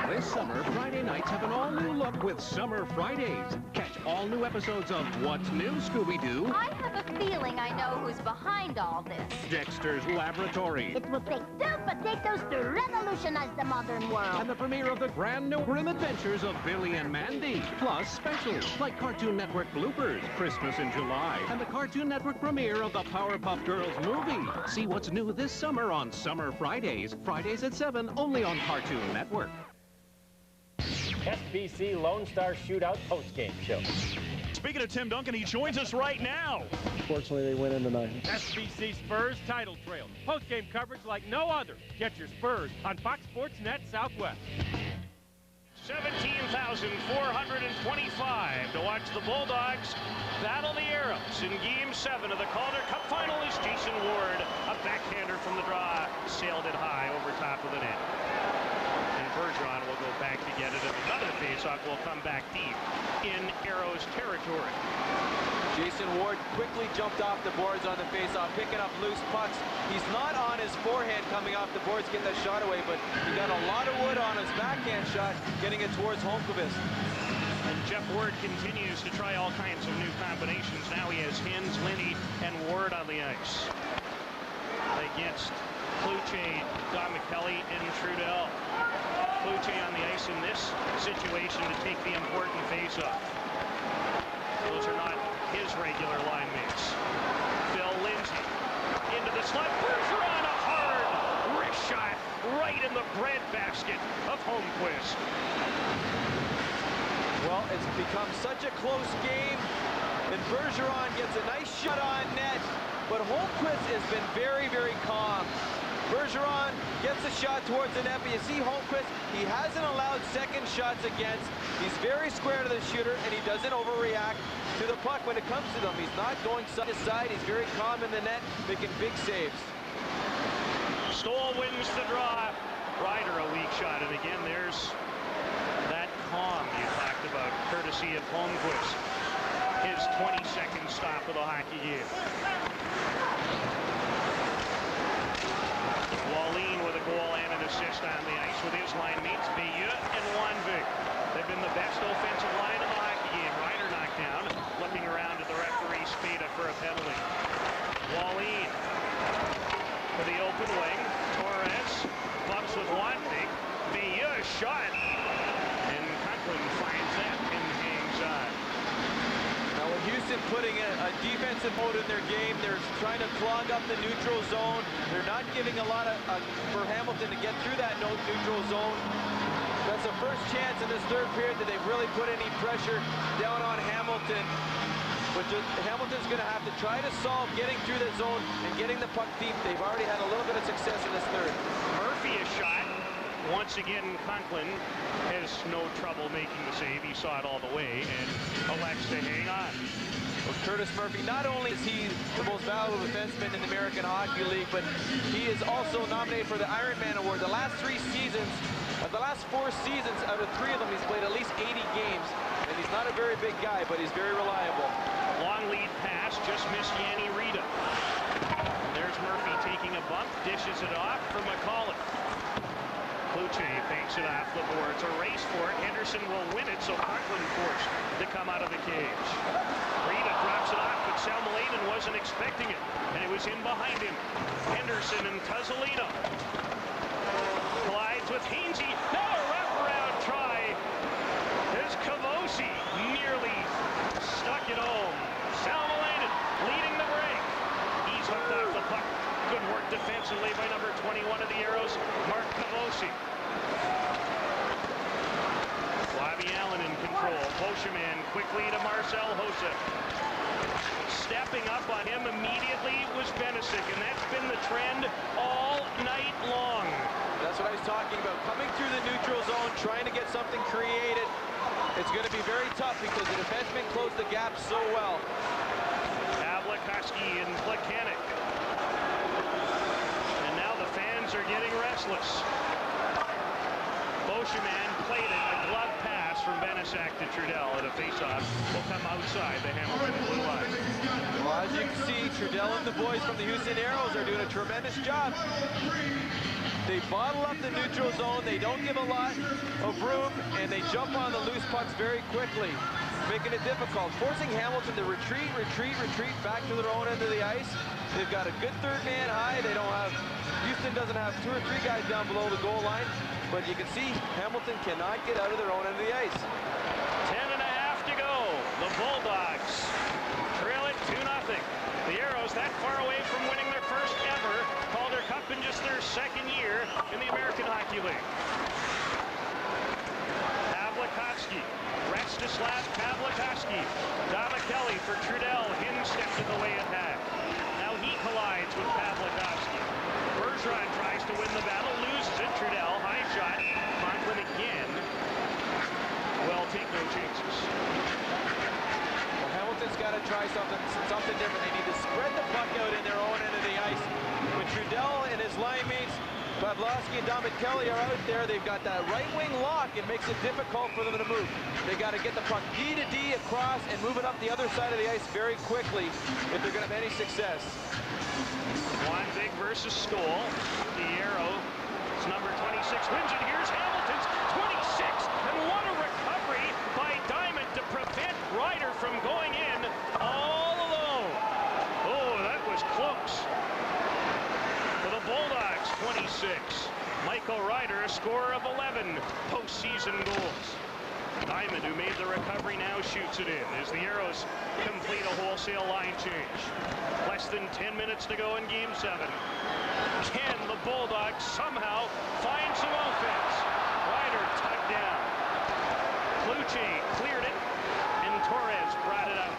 This summer, Friday nights have an all-new look with Summer Fridays. Catch all new episodes of What's New, Scooby-Doo? I have a feeling I know who's behind all this. Dexter's Laboratory. It will take 2 potatoes to revolutionize the modern world. And the premiere of the brand new Grim Adventures of Billy and Mandy. Plus specials like Cartoon Network bloopers, Christmas in July, and the Cartoon Network premiere of the Powerpuff Girls movie. See what's new this summer on Summer Fridays. Fridays at 7, only on Cartoon Network. SBC Lone Star Shootout postgame show. Speaking of Tim Duncan, he joins us right now. Fortunately, they win in tonight. SBC Spurs title trail. Postgame coverage like no other. Get your Spurs on Fox Sports Net Southwest. 17,425 to watch the Bulldogs battle the Aeros in Game 7 of the Calder Cup Final as Jason Ward, a backhander from the draw, sailed it high over top of the net. Bergeron will go back to get it, and another faceoff will come back deep in Aeros territory. Jason Ward quickly jumped off the boards on the faceoff, picking up loose pucks. He's not on his forehand coming off the boards, getting that shot away, but he got a lot of wood on his backhand shot, getting it towards Holmqvist. And Jeff Ward continues to try all kinds of new combinations. Now he has Hins, Linney, and Ward on the ice. Against Kluche, Don McKelly, and Trudell. Kluche on the ice in this situation to take the important face-off. Those are not his regular line mates. Phil Lindsay into the slot. Bergeron, a hard wrist shot right in the breadbasket of Holmqvist. Well, it's become such a close game. And Bergeron gets a nice shot on net, but Holmquist has been very, very calm. Bergeron gets a shot towards the net, but you see Holmquist, he hasn't allowed second shots against. He's very square to the shooter, and he doesn't overreact to the puck when it comes to them. He's not going side to side. He's very calm in the net, making big saves. Stoll wins the draw. Ryder a weak shot, and again, there's that calm you talked about, courtesy of Holmquist. His 22nd stop of the hockey game. Wallin with a goal and an assist on the ice with his line mates, Bayeux and Wanvik. They've been the best offensive line in the hockey game. Ryder knocked down, looking around at the referee Spada for a penalty. Wallin for the open wing. Torres bumps with Wanvik. Bayeux shot, and Conklin finds that and hangs on. Now with Houston putting a defensive mode in their game, they're trying to clog up the neutral zone. They're not giving a lot of for Hamilton to get through that neutral zone. That's the first chance in this third period that they've really put any pressure down on Hamilton. But Hamilton's going to have to try to solve getting through the zone and getting the puck deep. They've already had a little bit of success in this third. Murphy a shot. Once again, Conklin has no trouble making the save. He saw it all the way and elects to hang on. Well, Curtis Murphy, not only is he the most valuable defenseman in the American Hockey League, but he is also nominated for the Ironman Award. The last 4 seasons, out of 3 of them, he's played at least 80 games. And he's not a very big guy, but he's very reliable. Long lead pass, just missed Yanni Rita. And there's Murphy taking a bump, dishes it off for McCauley. Kluche banks it off the boards. A race for it. Henderson will win it, so Conklin forced to come out of the cage. Rita drops it off, but Salmelainen wasn't expecting it, and it was in behind him. Henderson and Tuzzolino. Collides with Hainsey. Now a wraparound try. There's Kavosi nearly stuck it home. Salmelainen leading the break. He's hooked off the puck. Good work defensively by number 21 of the Aeros, Mark Kavosi. Bobby Allen in control. Beauchemin quickly to Marcel Hossa. Stepping up on him immediately was Benesic, and that's been the trend all night long. That's what I was talking about. Coming through the neutral zone, trying to get something created. It's going to be very tough because the defensemen close the gap so well. Pavlikoski and Plekanec. And now the fans are getting restless. Beauchemin played it, a glove pass from Benesic to Trudell, and a faceoff will come outside the Hamilton blue line. Well, as you can see, Trudell and the boys from the Houston Aeros are doing a tremendous job. They bottle up the neutral zone, they don't give a lot of room, and they jump on the loose pucks very quickly, making it difficult, forcing Hamilton to retreat back to their own end of the ice. They've got a good third man high. Houston doesn't have 2 or 3 guys down below the goal line, but you can see Hamilton cannot get out of their own end of the ice. 10.5 to go. The Bulldogs trail it 2-0. The Aeros that far away from winning their first ever Calder Cup in just their 2nd year in the American Hockey League. Pavlikoski, Restislav Pavlikoski, Dama Kelly for Trudell. Hinn steps in the way attack. Now he collides with Pavlikoski. Bergeron tries to win the battle, loses it. Trudell, high shot. Conklin again. Well, take no chances. Well, Hamilton's got to try something different. They need to spread the puck out in their own end of the ice. When Trudell and his line mates, Pavlovsky and Dama Kelly, are out there, they've got that right wing lock. It makes it difficult for them to move. They got to get the puck D to D across and move it up the other side of the ice very quickly if they're going to have any success. Wanvik versus Stoll. The Aero, it's number 26, wins it. Here's Hamilton's 26th, and what a recovery by Diamond to prevent Ryder from going in all alone. Oh, that was close. For the Bulldogs, 26. Michael Ryder, a scorer of 11 postseason goals. Diamond, who made the recovery, now shoots it in as the Aeros complete a wholesale line change. Less than 10 minutes to go in Game 7. Can the Bulldogs somehow find some offense? Ryder tugged down. Kluche cleared it, and Torres brought it out.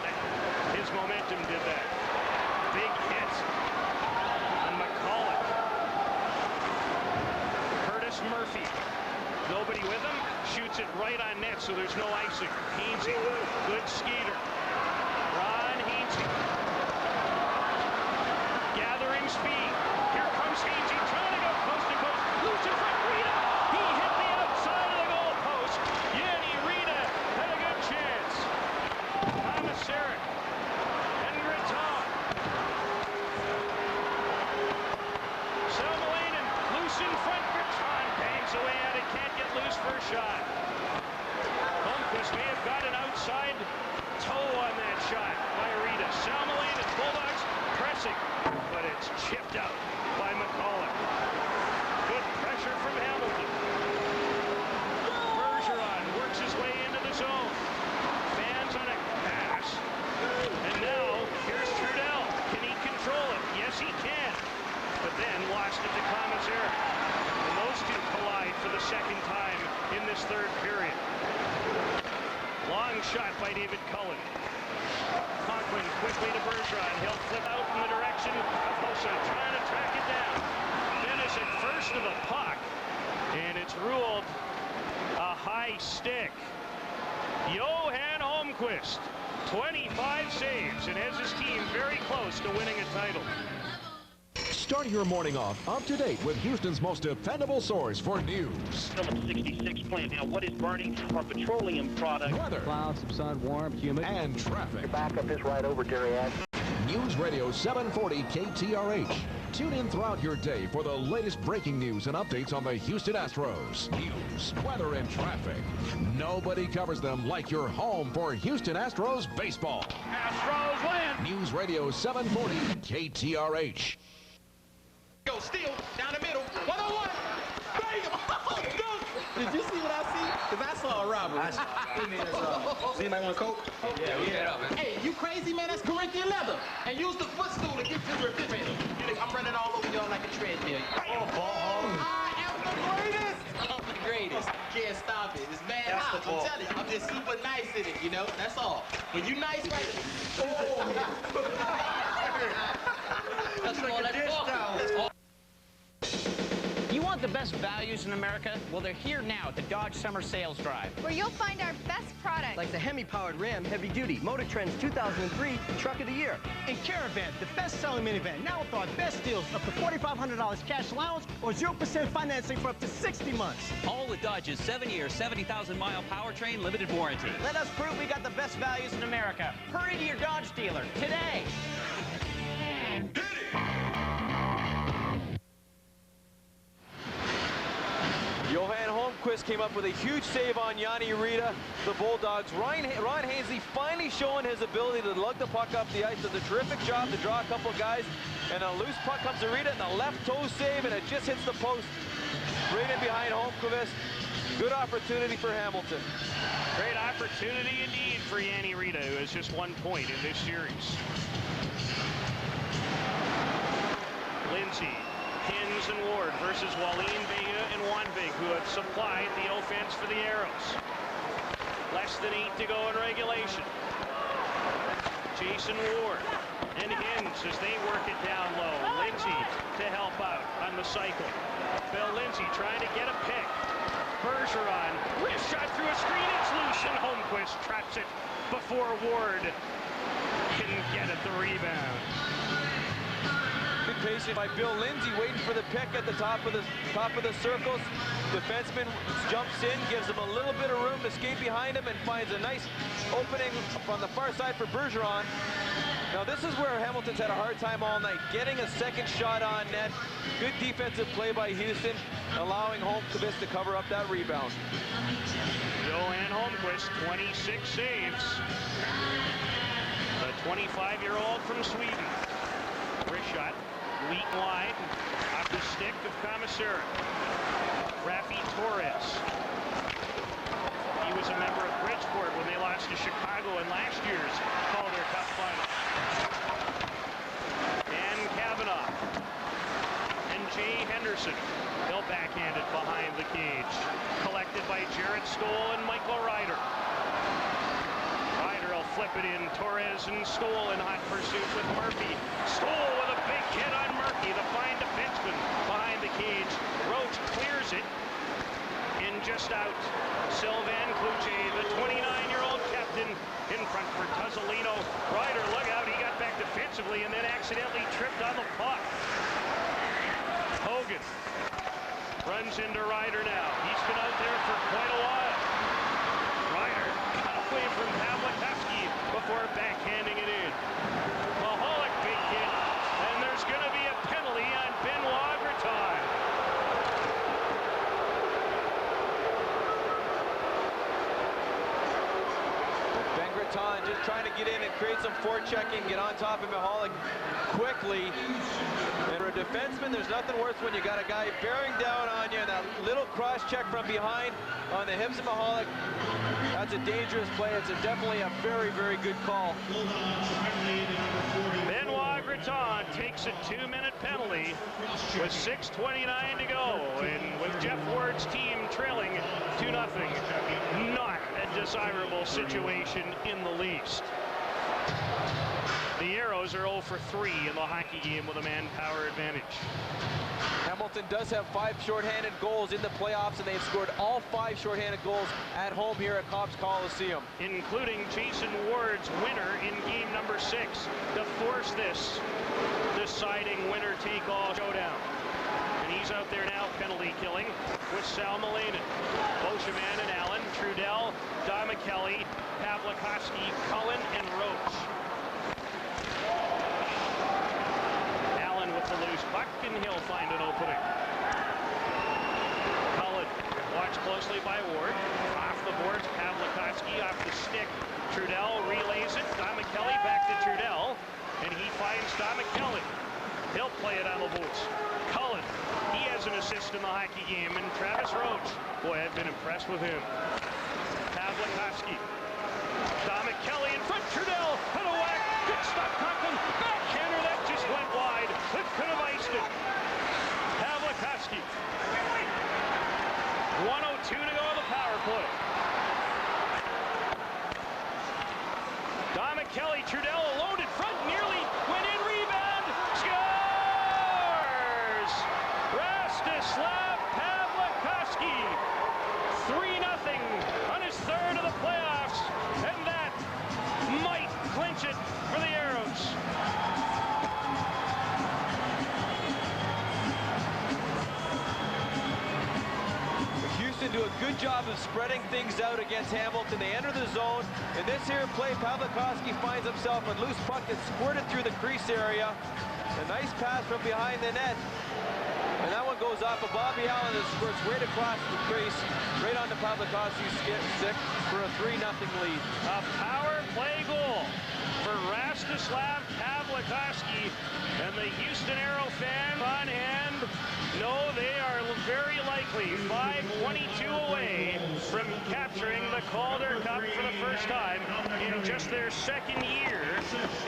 momentum did that. Big hit on McCulloch. Curtis Murphy. Nobody with him. Shoots it right on net, so there's no icing. Hainsey, good skater. Ron Hainsey. Gathering speed. Here comes Hainsey, trying to go coast to coast. Loose in front, Rita. He hit the outside of the goal post. Yanni Rita had a good chance. Commissaric. And Gritton. Selmalainen, loose in front. Gritton bangs away at it. Can't get loose for a shot. Holmquist may have got an outside toe on that shot by Rita. Selmalainen, Bulldogs pressing, but it's chipped out by McCulloch. Good pressure from Hamilton. Bergeron works his way into the zone. Fans on a pass. And now, here's Trudell. Can he control it? Yes, he can. But then lost it to Commissaric. And those two collide for the second time in this third period. Long shot by David Cullen. Conklin quickly to Bergeron. He'll flip out in the direction of Hossa, trying to track it down. Dennis at first of the puck, and it's ruled a high stick. Johan Holmquist, 25 saves, and has his team very close to winning a title. Start your morning off up to date with Houston's most dependable source for news. Phillips 66 plant. Now, what is burning? Our petroleum product. Weather. Clouds, some sun, warm, humid. And traffic. Your backup is right over, Jerry. News Radio 740 KTRH. Tune in throughout your day for the latest breaking news and updates on the Houston Astros. News, weather, and traffic. Nobody covers them like your home for Houston Astros baseball. Astros win. News Radio 740 KTRH. Go, steal, down the middle, 1-on-1, bang him, Did you see what I see? Because I saw a robbery. Does anybody want a Coke? Yeah. Hey, you crazy, man? That's Corinthian leather. And use the footstool to get to the refrigerator. I'm running all over y'all like a treadmill. I am the greatest. I'm the greatest. Can't stop it. It's mad hot. I'm telling you, I'm just super nice in it, you know? That's all. When you nice, right? That's like a dish towel. You want the best values in America? Well, they're here now at the Dodge Summer Sales Drive, where you'll find our best products. Like the Hemi-powered Ram Heavy Duty, Motor Trend's 2003 Truck of the Year. And Caravan, the best-selling minivan, now with our best deals up to $4,500 cash allowance or 0% financing for up to 60 months. All with Dodge's 7-year, 70,000-mile powertrain limited warranty. Let us prove we got the best values in America. Hurry to your Dodge dealer today. Johan Holmquist came up with a huge save on Yanni Rita, the Bulldogs. Ron Hainsey finally showing his ability to lug the puck up the ice. Does a terrific job to draw a couple guys. And a loose puck comes to Rita, and the left toe save, and it just hits the post. Right in behind Holmquist. Good opportunity for Hamilton. Great opportunity indeed for Yanni Rita, who has just 1 point in this series. Lindsay, Hins, and Ward versus Wallin, Vega, and Wanvig, who have supplied the offense for the Aeros. Less than 8 to go in regulation. Jason Ward and Hins as they work it down low. Lindsay to help out on the cycle. Bill Lindsay trying to get a pick. Bergeron, wrist shot through a screen, it's loose, and Holmquist traps it before Ward can get at the rebound. Good patient by Bill Lindsay, waiting for the pick at the top of the circles. Defenseman jumps in, gives him a little bit of room to skate behind him, and finds a nice opening from the far side for Bergeron. Now this is where Hamilton's had a hard time all night, getting a second shot on net. Good defensive play by Houston, allowing Holmquist to cover up that rebound. Johan Holmquist, 26 saves. The 25-year-old from Sweden. Wrist shot, weak wide, off the stick of Commissaric. Rafi Torres. He was a member of Bridgeport when they lost to Chicago in last year's Calder Cup final. Dan Kavanaugh and Jay Henderson. He'll backhand it behind the cage. Collected by Jarrett Stoll and Michael Ryder. Ryder will flip it in. Torres and Stoll in hot pursuit with Murphy. Stoll with a big hit on Murphy, the fine defenseman behind the cage. Roach clears it and just out. Sylvain Cloutier, the 29-year-old captain, in front for Tuzzolino. Ryder, look out, he got back defensively and then accidentally tripped on the puck. Hogan runs into Ryder now. He's been out there for quite a while. Ryder got away from Pavlikovsky before backhanding it in. Mahalik, big hit, and there's going to be a penalty on Benoit Breton. Just trying to get in and create some forechecking, get on top of Mahalik quickly. And for a defenseman, there's nothing worse when you got a guy bearing down on you and that little cross check from behind on the hips of Mahalik. That's a dangerous play. It's definitely a very, very good call. Benoit Breton takes a 2-minute penalty with 6:29 to go, and with Jeff Ward's team trailing 2-0. Not a desirable situation in the least. The Aeros are 0 for 3 in the hockey game with a manpower advantage. Hamilton does have 5 shorthanded goals in the playoffs, and they've scored all 5 shorthanded goals at home here at Cobb's Coliseum. Including Jason Ward's winner in game number 6 to force this deciding winner-take-all showdown. And he's out there now penalty killing with Sal Malainen. Beauchemin and Allen, Trudell, Donna Kelly, Pavlikovsky, Cullen, and Roach. Allen with the loose puck, and he'll find an opening. Cullen watched closely by Ward. Off the boards, Pavlikovsky off the stick. Trudell relays it. Donna Kelly back to Trudell, and he finds Donna Kelly. He'll play it on the boards. Cullen, he has an assist in the hockey game, and Travis Roach, boy, I've been impressed with him. Pavlikovsky, Donna Kelly in front, Trudell, and a whack, good stop, Conklin, backhander, that just went wide, it could have iced it. Pavlikovsky, 1:02 to go on the power play. Donna Kelly, Trudell alone in front, nearly went in, rebound, scores! Rastislav Pavlikovsky, 3-0 on his third of the playoffs, and that might clinch it for the Aeros. Houston do a good job of spreading things out against Hamilton. They enter the zone. In this here play, Pavlikovsky finds himself a loose puck that's squirted through the crease area. A nice pass from behind the net. And that one goes off of Bobby Allen and squirts right across the crease, right onto Pavlikovsky's stick for a 3-0 lead. A power play goal for Rastislav Pavlikovsky, and the Houston Aero fans on hand know they are very likely 5:22 away from capturing the Calder Cup for the first time in just their second year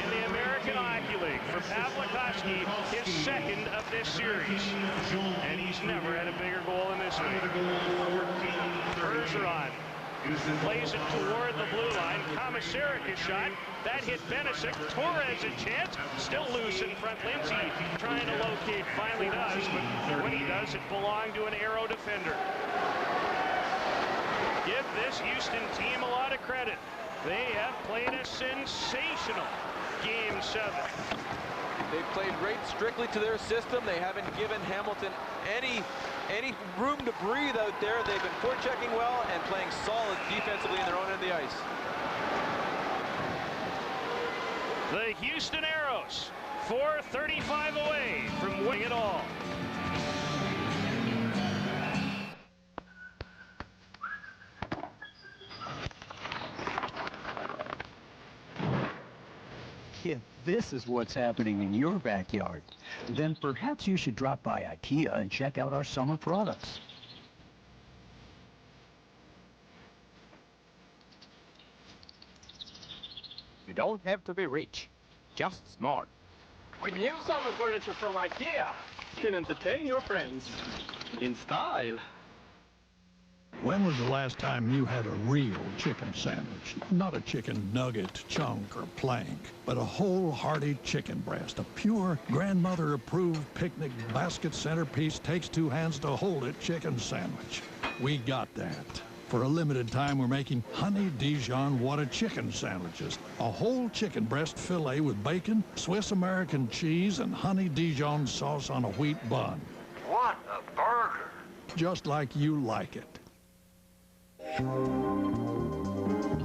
in the American Hockey League. For Pavlikovsky, his second of this series, and he's never had a bigger goal in this league. Bergeron plays it toward the blue line. Komisarek is shot. That hit Benisic. Torres a chance. Still loose in front. Lindsay trying to locate. Finally does, but when he does, it belonged to an Aero defender. Give this Houston team a lot of credit. They have played a sensational Game 7. They've played right strictly to their system. They haven't given Hamilton any room to breathe out there. They've been forechecking well and playing solid defensively in their own end of the ice. The Houston Aeros, 4:35 away from winning it all. If this is what's happening in your backyard, then perhaps you should drop by IKEA and check out our summer products. You don't have to be rich, just smart. With new summer furniture from IKEA, you can entertain your friends in style. When was the last time you had a real chicken sandwich? Not a chicken nugget, chunk, or plank, but a whole hearty chicken breast. A pure, grandmother-approved picnic basket centerpiece takes two hands to hold it chicken sandwich. We got that. For a limited time, we're making Honey Dijon What-A Chicken sandwiches. A whole chicken breast fillet with bacon, Swiss American cheese, and Honey Dijon sauce on a wheat bun. What a burger! Just like you like it.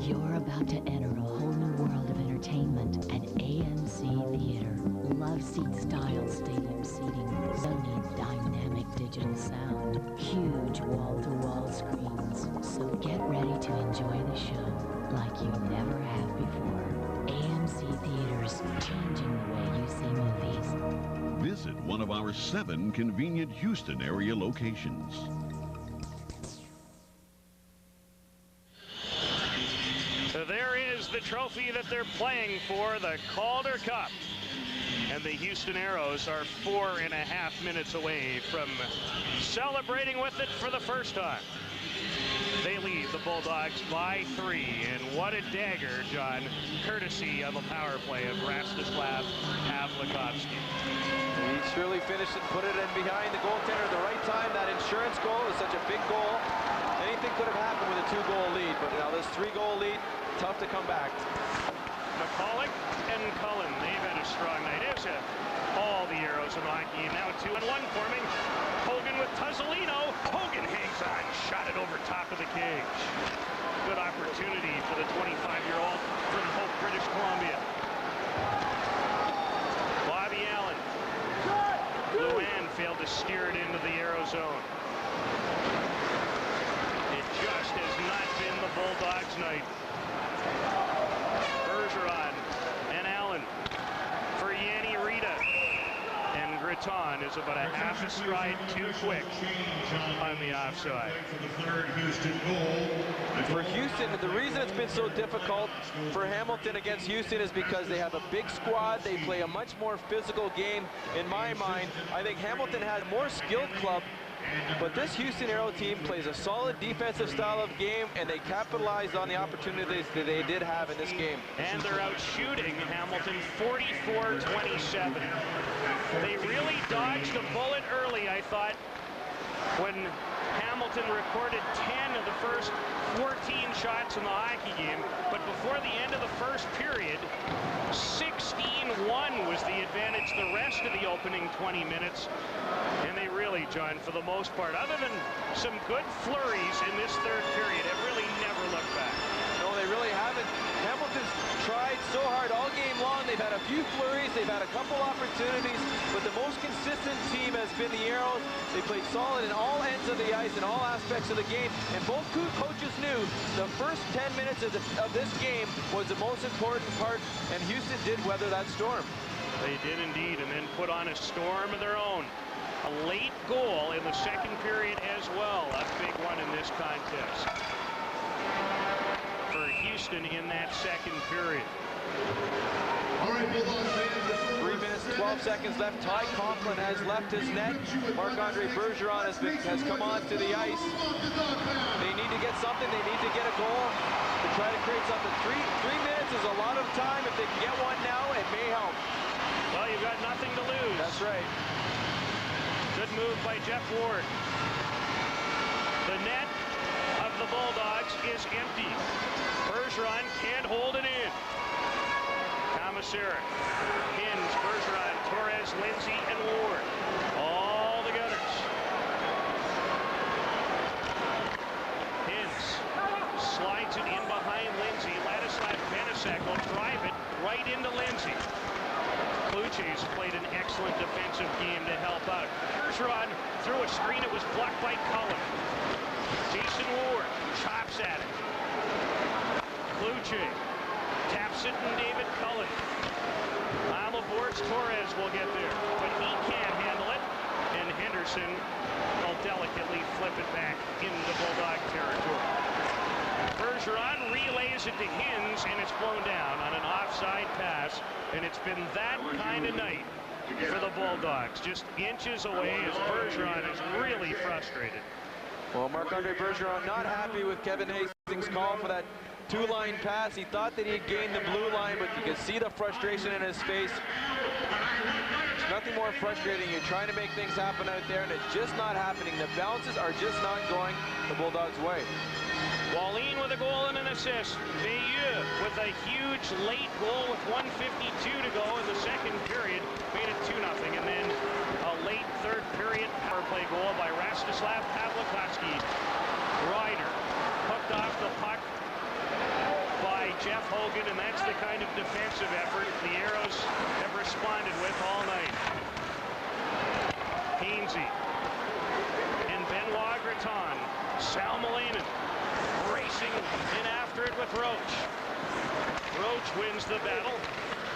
You're about to enter a whole new world of entertainment at AMC Theater. Love seat style stadium seating, Sony dynamic digital sound, huge wall-to-wall screens. So get ready to enjoy the show like you never have before. AMC Theaters, changing the way you see movies. Visit one of our 7 convenient Houston area locations. So there is the trophy that they're playing for, the Calder Cup. And the Houston Aeros are 4.5 minutes away from celebrating with it for the first time. They lead the Bulldogs by 3, and what a dagger, John, courtesy of a power play of Rastislav Pavlikovsky. He surely finished and put it in behind the goaltender at the right time. That insurance goal is such a big goal. Anything could have happened with a 2-goal lead, but now this 3-goal lead, tough to come back. McCulloch and Cullen, they've had a strong night. There's all the Aeros in hockey. Now 2-1 forming. Hogan with Tuzzolino. Hogan hangs on. Shot it over top of the cage. Good opportunity for the 25-year-old from Hope, British Columbia. Bobby Allen. Luan failed to steer it into the Aero zone. It just has not been the Bulldogs' night. Bergeron and Allen for Yanni Rita. And Gratton is about a half a stride too quick on the offside. For Houston, the reason it's been so difficult for Hamilton against Houston is because they have a big squad. They play a much more physical game. In my mind, I think Hamilton has a more skilled club. But this Houston Aero team plays a solid defensive style of game, and they capitalized on the opportunities that they did have in this game. And they're out shooting Hamilton 44-27. They really dodged a bullet early, I thought, when Hamilton recorded 10 of the first 14 shots in the hockey game. But before the end of the first period, 16-1 was the advantage the rest of the opening 20 minutes. And they really, John, for the most part, other than some good flurries in this third period, have really never looked back. No, they really haven't. Hamilton's tried so hard all game long. They've had a few flurries. They've had a couple opportunities. But the most consistent team has been the Aeros. They played solid in all ends of the ice, in all aspects of the game. And both coaches knew the first 10 minutes of this game was the most important part. And Houston did weather that storm. They did indeed, and then put on a storm of their own. A late goal in the second period as well. A big one in this contest for Houston in that second period. All right, Bulldogs fans. 3 minutes, 12 seconds left. Ty Conklin has left his net. Marc-Andre Bergeron has come onto the ice. They need to get something. They need to get a goal to try to create something. Three minutes is a lot of time. If they can get one now, it may help. Well, you've got nothing to lose. That's right. Good move by Jeff Ward. The net of the Bulldogs is empty. Bergeron can't hold it in. Commissary, Hins, Bergeron, Torres, Lindsay, and Ward. All the Gunners. Hins slides it in behind Lindsay. Ladislav Benasek will drive it right into Lindsay. Kluche's played an excellent defensive game to help out. Bergeron threw a screen. It was blocked by Cullen. Jason Ward chops at it. Kluche taps it, and David Cullen. Alabort's Torres will get there, but he can't handle it. And Henderson will delicately flip it back into Bulldog territory. Bergeron relays it to Hins, and it's blown down on an offside pass. And it's been that kind of night for the Bulldogs. Just inches away as Bergeron is really frustrated. Well, Marc-Andre Bergeron not happy with Kevin Hastings' call for that two-line pass. He thought that he had gained the blue line, but you can see the frustration in his face. There's nothing more frustrating. You're trying to make things happen out there, and it's just not happening. The bounces are just not going the Bulldogs' way. Wallin with a goal and an assist. Veilleux with a huge late goal with 1:52 to go in the second period. Made it 2-0. And then a late third period power play goal by Rastislav Pavlikovsky. Ryder hooked off the puck by Jeff Hogan, and that's the kind of defensive effort the Aeros have responded with all night. Hainsey and Benoit Gratton. Sal Malainen racing in after it with Roach. Roach wins the battle.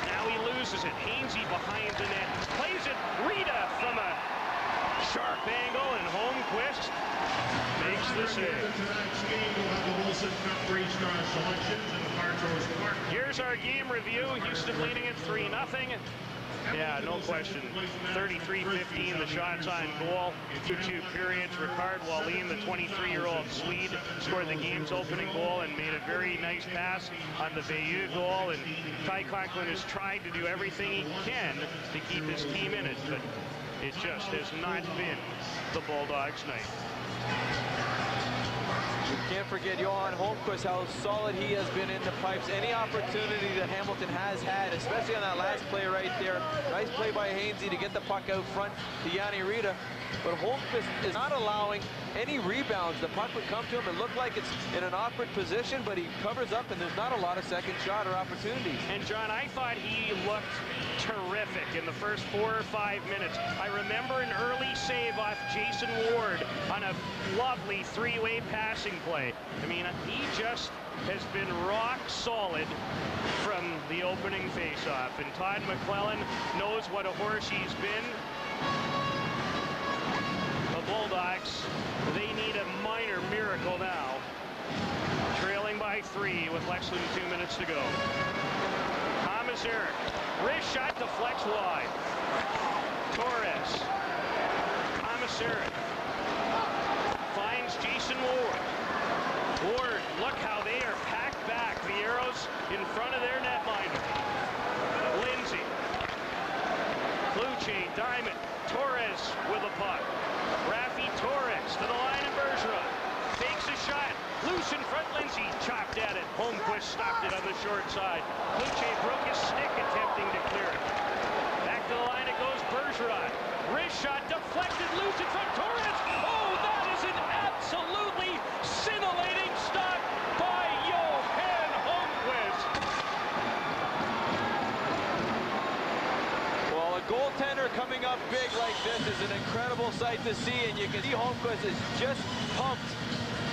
Now he loses it. Hainsey behind the net. Plays it. Rita from a sharp angle, and Holmquist makes the save. Here's our game review. Houston leading at 3-0. Yeah, no question. 33-15, the shots on goal. 2 periods. Ricard Wallin, the 23-year-old Swede, scored the game's opening goal and made a very nice pass on the Veilleux goal. And Ty Conklin has tried to do everything he can to keep his team in it, but it just has not been the Bulldogs' night. You can't forget Johan Holmquist, how solid he has been in the pipes. Any opportunity that Hamilton has had, especially on that last play right there. Nice play by Hainsey to get the puck out front to Yanni Rita. But Holmquist is not allowing any rebounds. The puck would come to him and look like it's in an awkward position, but he covers up, and there's not a lot of second shot or opportunities. And John, I thought he looked terrific in the first 4 or 5 minutes. I remember an early save off Jason Ward on a lovely three-way passing play. I mean, he just has been rock solid from the opening face-off. And Todd McClellan knows what a horse he's been. The Bulldogs, they need a minor miracle now. Trailing by 3 with less than 2 minutes to go. Thomas Eric. Wrist shot deflects wide. Torres. Thomas Eric finds Jason Ward. Ward, look how they are packed back. The Aeros in front of their netminder. Lindsay. Kluche, Diamond. Torres with a puck. Rafi Torres to the line and Bergeron. Takes a shot. Loose in front, Lindsay chopped at it. Holmquist stopped it on the short side. Kluche broke his stick attempting to clear it. Back to the line it goes, Bergeron. Wrist shot deflected, loose in front, Torres. Oh, that is an absolutely scintillating stop by Johan Holmquist. Well, a goaltender coming up big like this is an incredible sight to see, and you can see Holmquist is just pumped.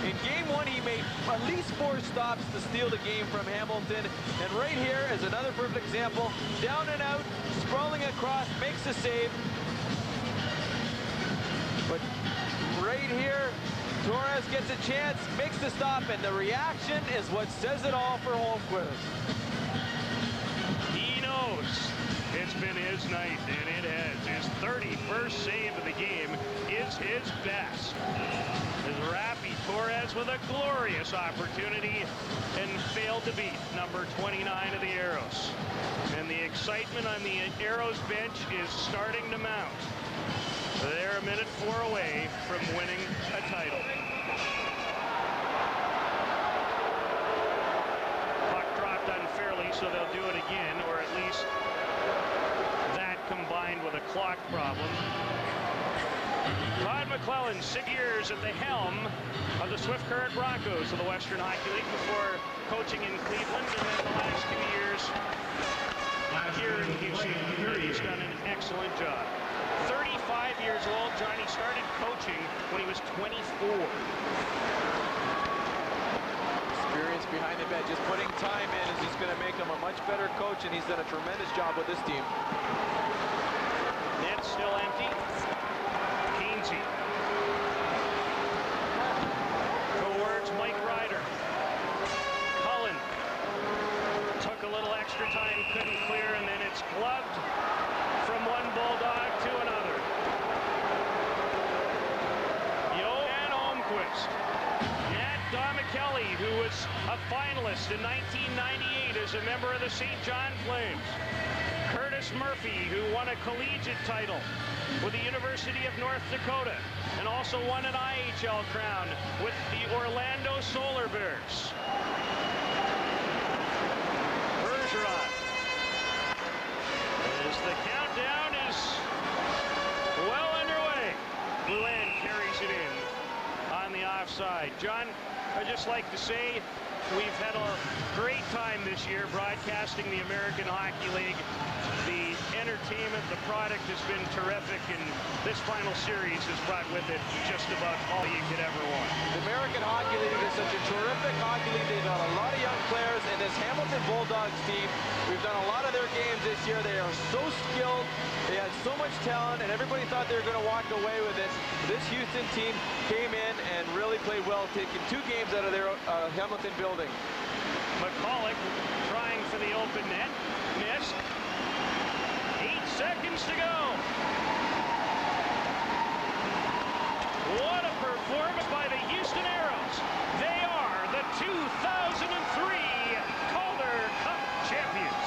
In game 1, he made at least 4 stops to steal the game from Hamilton. And right here is another perfect example. Down and out, sprawling across, makes the save. But right here, Torres gets a chance, makes the stop, and the reaction is what says it all for Holmquist. He knows it's been his night, and it has. His 31st save of the game is his best. As Rafi Torres with a glorious opportunity and failed to beat number 29 of the Aeros. And the excitement on the Aeros bench is starting to mount. They're a minute 4 away from winning a title. Puck dropped unfairly, so they'll do it again, or at least that combined with a clock problem. Todd McClellan, 6 years at the helm of the Swift Current Broncos of the Western Hockey League before coaching in Cleveland, and then the last 2 years here in Houston. He's done an excellent job. 35 years old, Johnny started coaching when he was 24. Experience behind the bench, just putting time in is just going to make him a much better coach, and he's done a tremendous job with this team. Net still empty. Hainsey. Towards Mike Ryder. Cullen took a little extra time, couldn't clear, and then it's gloved from one Bulldog to another. Johan Holmquist was a finalist in 1998 as a member of the St. John Flames. Curtis Murphy, who won a collegiate title with the University of North Dakota and also won an IHL crown with the Orlando Solar Bears. Bergeron, as the countdown is well underway. Blouin carries it in on the offside. John, I'd just like to say we've had a great time this year broadcasting the American Hockey League. The entertainment, the product has been terrific, and this final series has brought with it just about all you could ever want. The American Hockey League is such a terrific hockey league. They've got a lot of young players, and this Hamilton Bulldogs team, we've done a lot of their games this year. They are so skilled. They had so much talent, and everybody thought they were going to walk away with it. This Houston team came in and really played well, taking 2 games out of their Hamilton building. McCulloch trying for the open net. Missed. 8 seconds to go. What a performance by the Houston Aeros. They are the 2003 Calder Cup champions.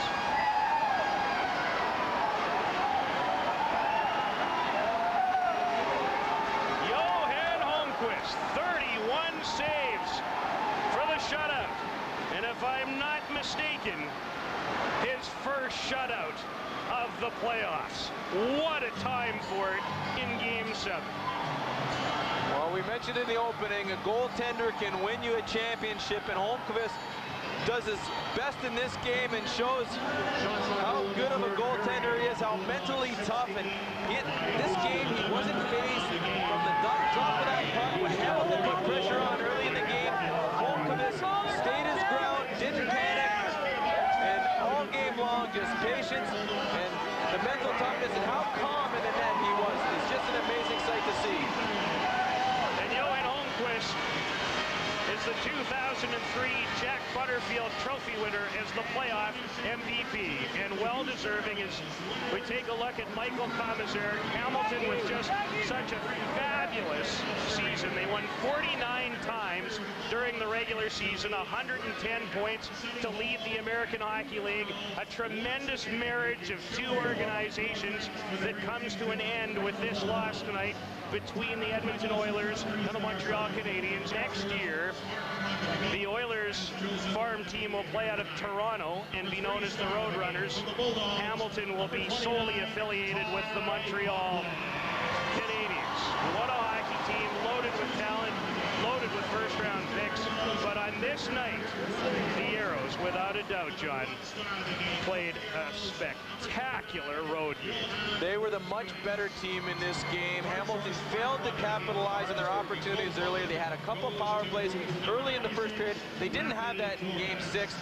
Johan Holmquist, 31 saves for the shutout. And if I'm not mistaken, his first shutout of the playoffs. What a time for it in Game 7. Well, we mentioned in the opening, a goaltender can win you a championship, and Holmquist does his best in this game and shows how good of a goaltender he is, how mentally tough. And this game, he wasn't phased from the drop of that puck. When Hamilton put pressure on early in the game, Holmquist stayed his ground, didn't panic, and all game long, just patience and the mental toughness, and how calm in the net he was. It's just an amazing sight to see. And Johan Holmquist is the 2003 Jack Butterfield Trophy winner as the playoff MVP, and well-deserving as we take a look at Michael Commissar. Hamilton with just such a fabulous season. They won 49 times during the regular season, 110 points to lead the American Hockey League. A tremendous marriage of 2 organizations that comes to an end with this loss tonight between the Edmonton Oilers and the Montreal Canadiens. Next year, the Oilers farm team will play out of Toronto and be known as the Roadrunners. Hamilton will be solely affiliated with the Montreal Canadiens. What a hockey team, loaded with talent, loaded with first-round picks. But on this night, the Aeros, without a doubt, John, played a spectacular road game. They were the much better team in this game. Hamilton failed to capitalize on their opportunities earlier. They had a couple of power plays early in the first period. They didn't have that in Game 6.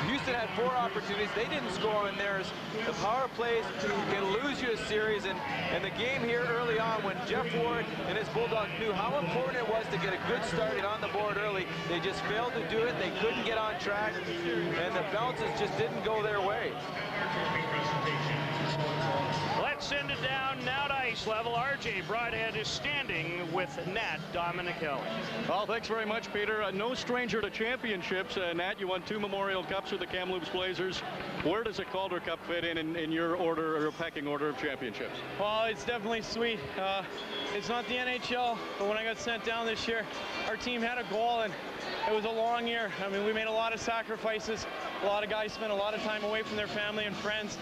Houston had 4 opportunities. They didn't score on theirs. The power plays can lose you a series, and the game here early on, when Jeff Ward and his Bulldogs knew how important it was to get a good start and on the board early, they just failed to do it. They couldn't get on track, and the bounces just didn't go their way. Let's send it down now to ice level. RJ Broadhead is standing with Nat Dominichelli. Well, thanks very much, Peter. No stranger to championships. Nat, you won 2 Memorial Cups with the Kamloops Blazers. Where does a Calder Cup fit in your order, or pecking order of championships? Well, it's definitely sweet. It's not the NHL, but when I got sent down this year, our team had a goal, and it was a long year. I mean, we made a lot of sacrifices. A lot of guys spent a lot of time away from their family and friends,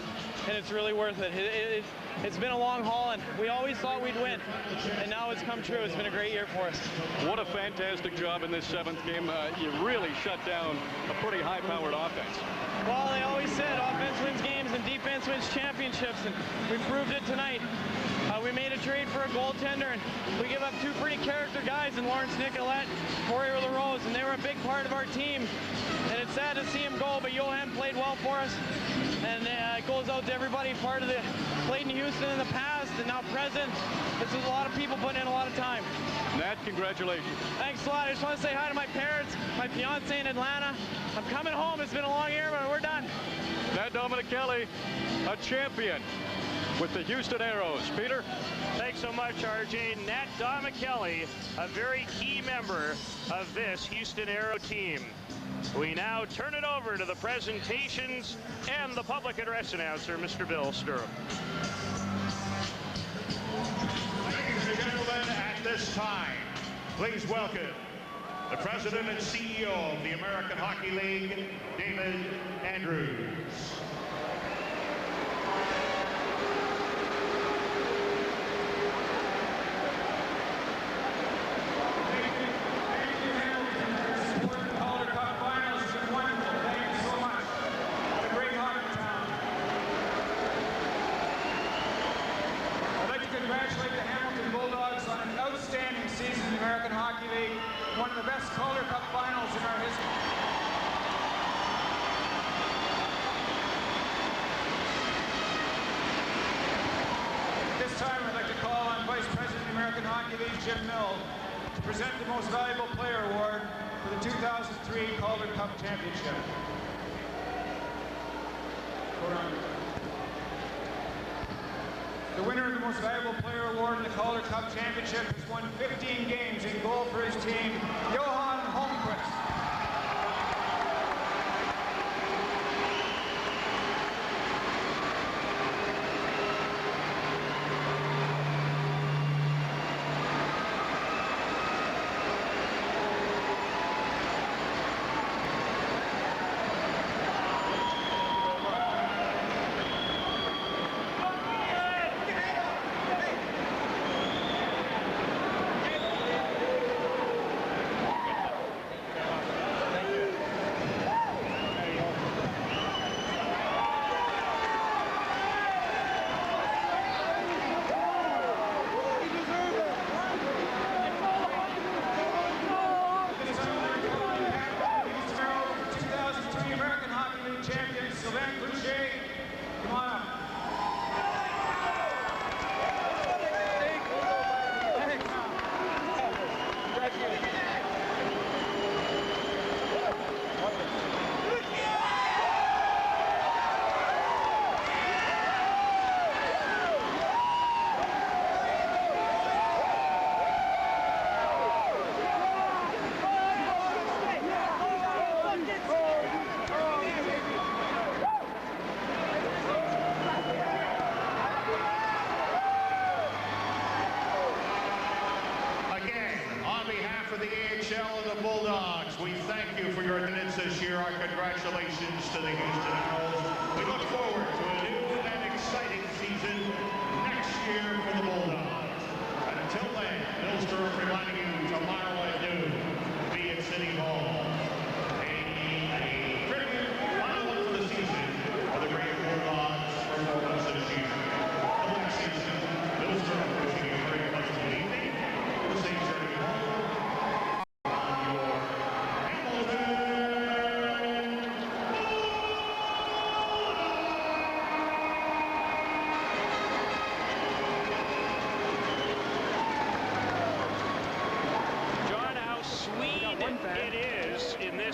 and it's really worth it. It's been a long haul, and we always thought we'd win, and now it's come true. It's been a great year for us. What a fantastic job in this 7th game. You really shut down a pretty high-powered offense. Well, they always said offense wins games and defense wins championships, and we proved it tonight. We made a trade for a goaltender, and we give up 2 pretty character guys in Lawrence Nicolette, Corey LaRose, and they were a big part of our team. And it's sad to see him go, but Johan played well for us. And it goes out to everybody played in Houston in the past and now present. This is a lot of people putting in a lot of time. Nat, congratulations. Thanks a lot. I just want to say hi to my parents, my fiance in Atlanta. I'm coming home. It's been a long year, but we're done. Nat Dominichelli, a champion with the Houston Aeros. Peter? Thanks so much, RJ. Nat Dominichelli, a very key member of this Houston Aero team. We now turn it over to the presentations and the public address announcer, Mr. Bill Sturham. Ladies and gentlemen, at this time, please welcome the President and CEO of the American Hockey League, David Andrews. Congratulate the Hamilton Bulldogs on an outstanding season in the American Hockey League, one of the best Calder Cup finals in our history. This time I'd like to call on Vice President of the American Hockey League, Jim Mill, to present the Most Valuable Player Award for the 2003 Calder Cup Championship. The winner of the Most Valuable Player Award in the Calder Cup Championship has won 15 games in goal for his team, Johan Holmqvist. The Bulldogs, we thank you for your attendance this year. Our congratulations to the Houston Aeros. We look forward to a new and exciting season next year for the Bulldogs. And until then, Bill Sturham reminding you tomorrow at noon, be at City Hall. A tribute, final one for the season for the great Bulldogs performance this year. The next season, Bill Sturham wishing you a very pleasant evening. The same journey home.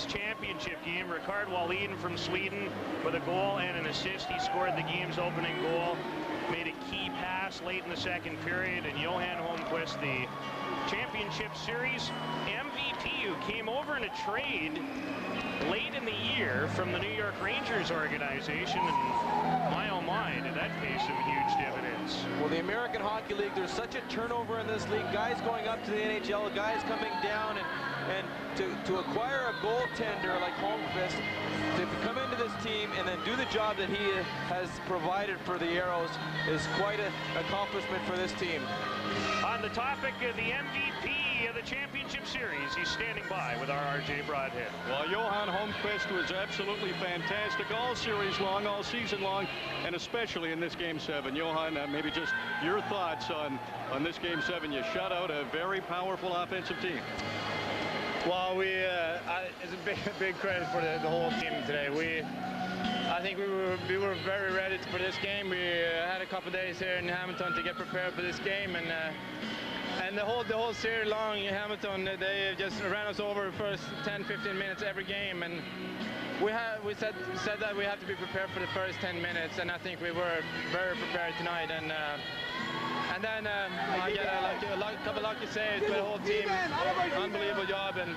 Championship game. Ricard Wallin from Sweden with a goal and an assist. He scored the game's opening goal, made a key pass late in the second period, and Johan Holmqvist, the championship series MVP, who came over in a trade late in the year from the New York Rangers organization, and my oh my, did that pay some huge dividends. Well, the American Hockey League, there's such a turnover in this league. Guys going up to the NHL, guys coming down, and to acquire a goaltender like Holmqvist, to come into this team and then do the job that he has provided for the Aeros is quite an accomplishment for this team. On the topic of the MVP of the championship series, he's standing by with our RJ Broadhead. Well, Johan Holmqvist was absolutely fantastic all series long, all season long, and especially in this Game 7. Johan, maybe just your thoughts on this Game 7. You shut out a very powerful offensive team. Well, it's a big credit for the whole team today. I think we were very ready for this game. We had a couple days here in Hamilton to get prepared for this game, and the whole series long in Hamilton, they just ran us over the first 10-15 minutes every game, and we said that we have to be prepared for the first 10 minutes, and I think we were very prepared tonight. And then I get a couple what can you say? It's been a whole team, unbelievable job, and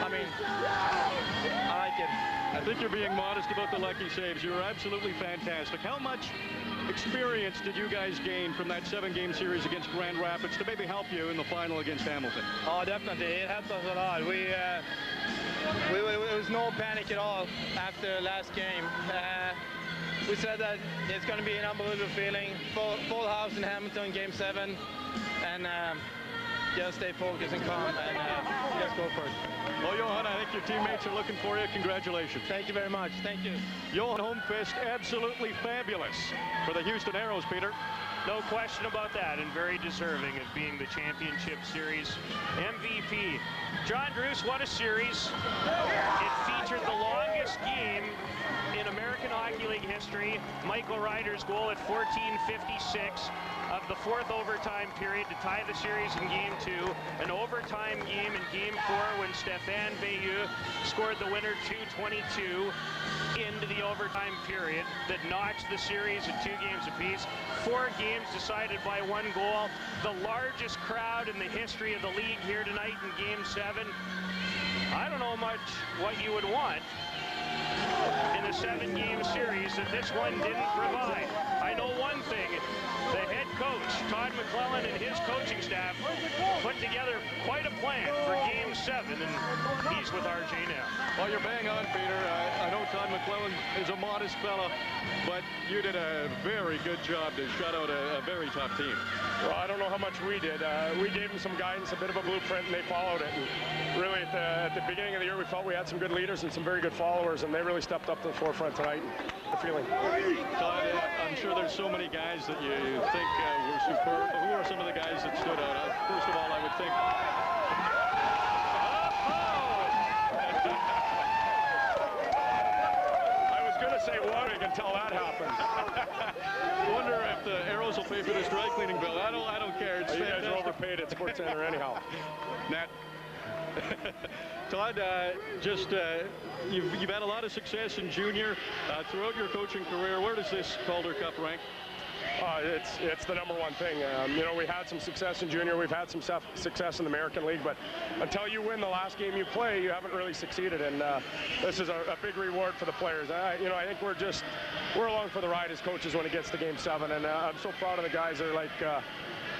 I mean, I like it. I think you're being modest about the lucky saves. You were absolutely fantastic. How much experience did you guys gain from that 7-game series against Grand Rapids to maybe help you in the final against Hamilton? Oh, definitely. It helped us a lot. It was no panic at all after last game. We said that it's going to be an unbelievable feeling. Full house in Hamilton, Game 7, and just stay focused and calm, and just go for it. Well, Johan, I think your teammates are looking for you. Congratulations. Thank you very much. Thank you. Johan Holmqvist, absolutely fabulous for the Houston Aeros, Peter. No question about that, and very deserving of being the championship series MVP. John Druce, what a series. It featured the longest game in American Hockey League history. Michael Ryder's goal at 14:56 of the 4th overtime period to tie the series in Game 2. An overtime game in Game 4 when Stéphane Veilleux scored the winner 2:22 into the overtime period that notched the series at 2 games apiece. 4 games decided by 1 goal. The largest crowd in the history of the league here tonight in Game 7. I don't know much what you would want in a 7-game series that this one didn't provide. I know one thing. The head coach, Todd McClellan, and his coaching staff put together quite a plan for Game 7, and he's with RJ now. Well, you're bang on, Peter. I know Todd McClellan is a modest fella, but you did a very good job to shut out a very tough team. Well, I don't know how much we did. We gave them some guidance, a bit of a blueprint, and they followed it. And really, at the beginning of the year, we felt we had some good leaders and some very good followers, and they really stepped up to the forefront tonight. The feeling. Todd, I'm sure there's so many guys that you think were superb. Who are some of the guys that stood out? First of all, I would think... I was going to say Warwick until that happened. I wonder if the Aeros will pay for this dry cleaning bill. I don't care. It's you guys are overpaid at Sports Center anyhow. Nat. Todd, you've had a lot of success in junior throughout your coaching career. Where does this Calder Cup rank? It's the number one thing. You know, we had some success in junior. We've had some success in the American League, but until you win the last game you play, you haven't really succeeded. And this is a big reward for the players. You know, I think we're along for the ride as coaches when it gets to Game 7, and I'm so proud of the guys. They're like,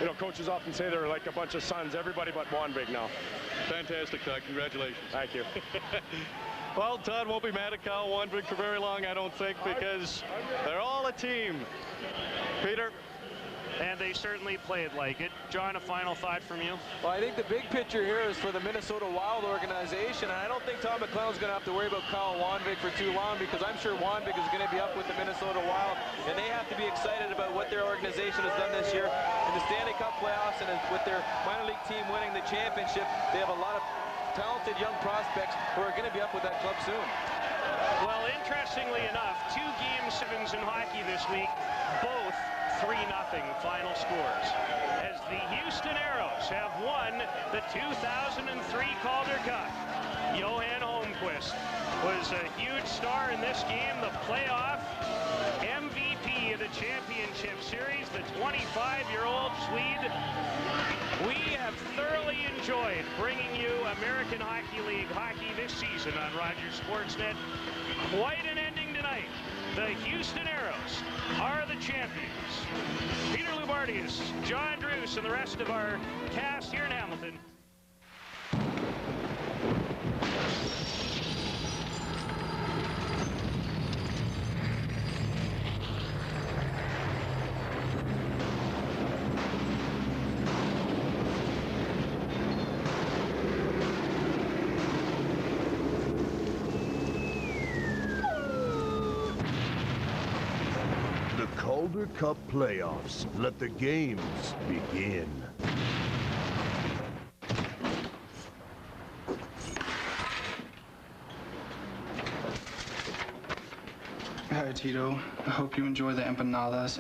you know, coaches often say they're like a bunch of sons. Everybody but Wanbig now. Fantastic, Todd. Congratulations. Thank you. Well, Todd won't be mad at Kyle Wanbig for very long, I don't think, because they're all a team. Peter? And they certainly played like it. John, a final thought from you? Well, I think the big picture here is for the Minnesota Wild organization, and I don't think Todd McClellan's going to have to worry about Kyle Wanbig for too long, because I'm sure Wanbig is going to be up with the Minnesota Wild, and they have to be excited about what their organization has done this year in the Stanley Cup playoffs, and with their minor league team winning the championship, they have a lot of talented young prospects who are going to be up with that club soon. Well, interestingly enough, 2 Game 7s in hockey this week, both 3-0 final scores, as the Houston Aeros have won the 2003 Calder Cup. Johan Holmqvist was a huge star in this game, the playoff MVP of the championship series, the 25-year-old Swede. We have thoroughly enjoyed bringing you American Hockey League hockey this season on Rogers Sportsnet. Quite an ending tonight. The Houston Aeros are the champions. Peter Loubardias, John Druce, and the rest of our cast here in Hamilton. Calder Cup playoffs. Let the games begin. Hi, Tito. I hope you enjoy the empanadas.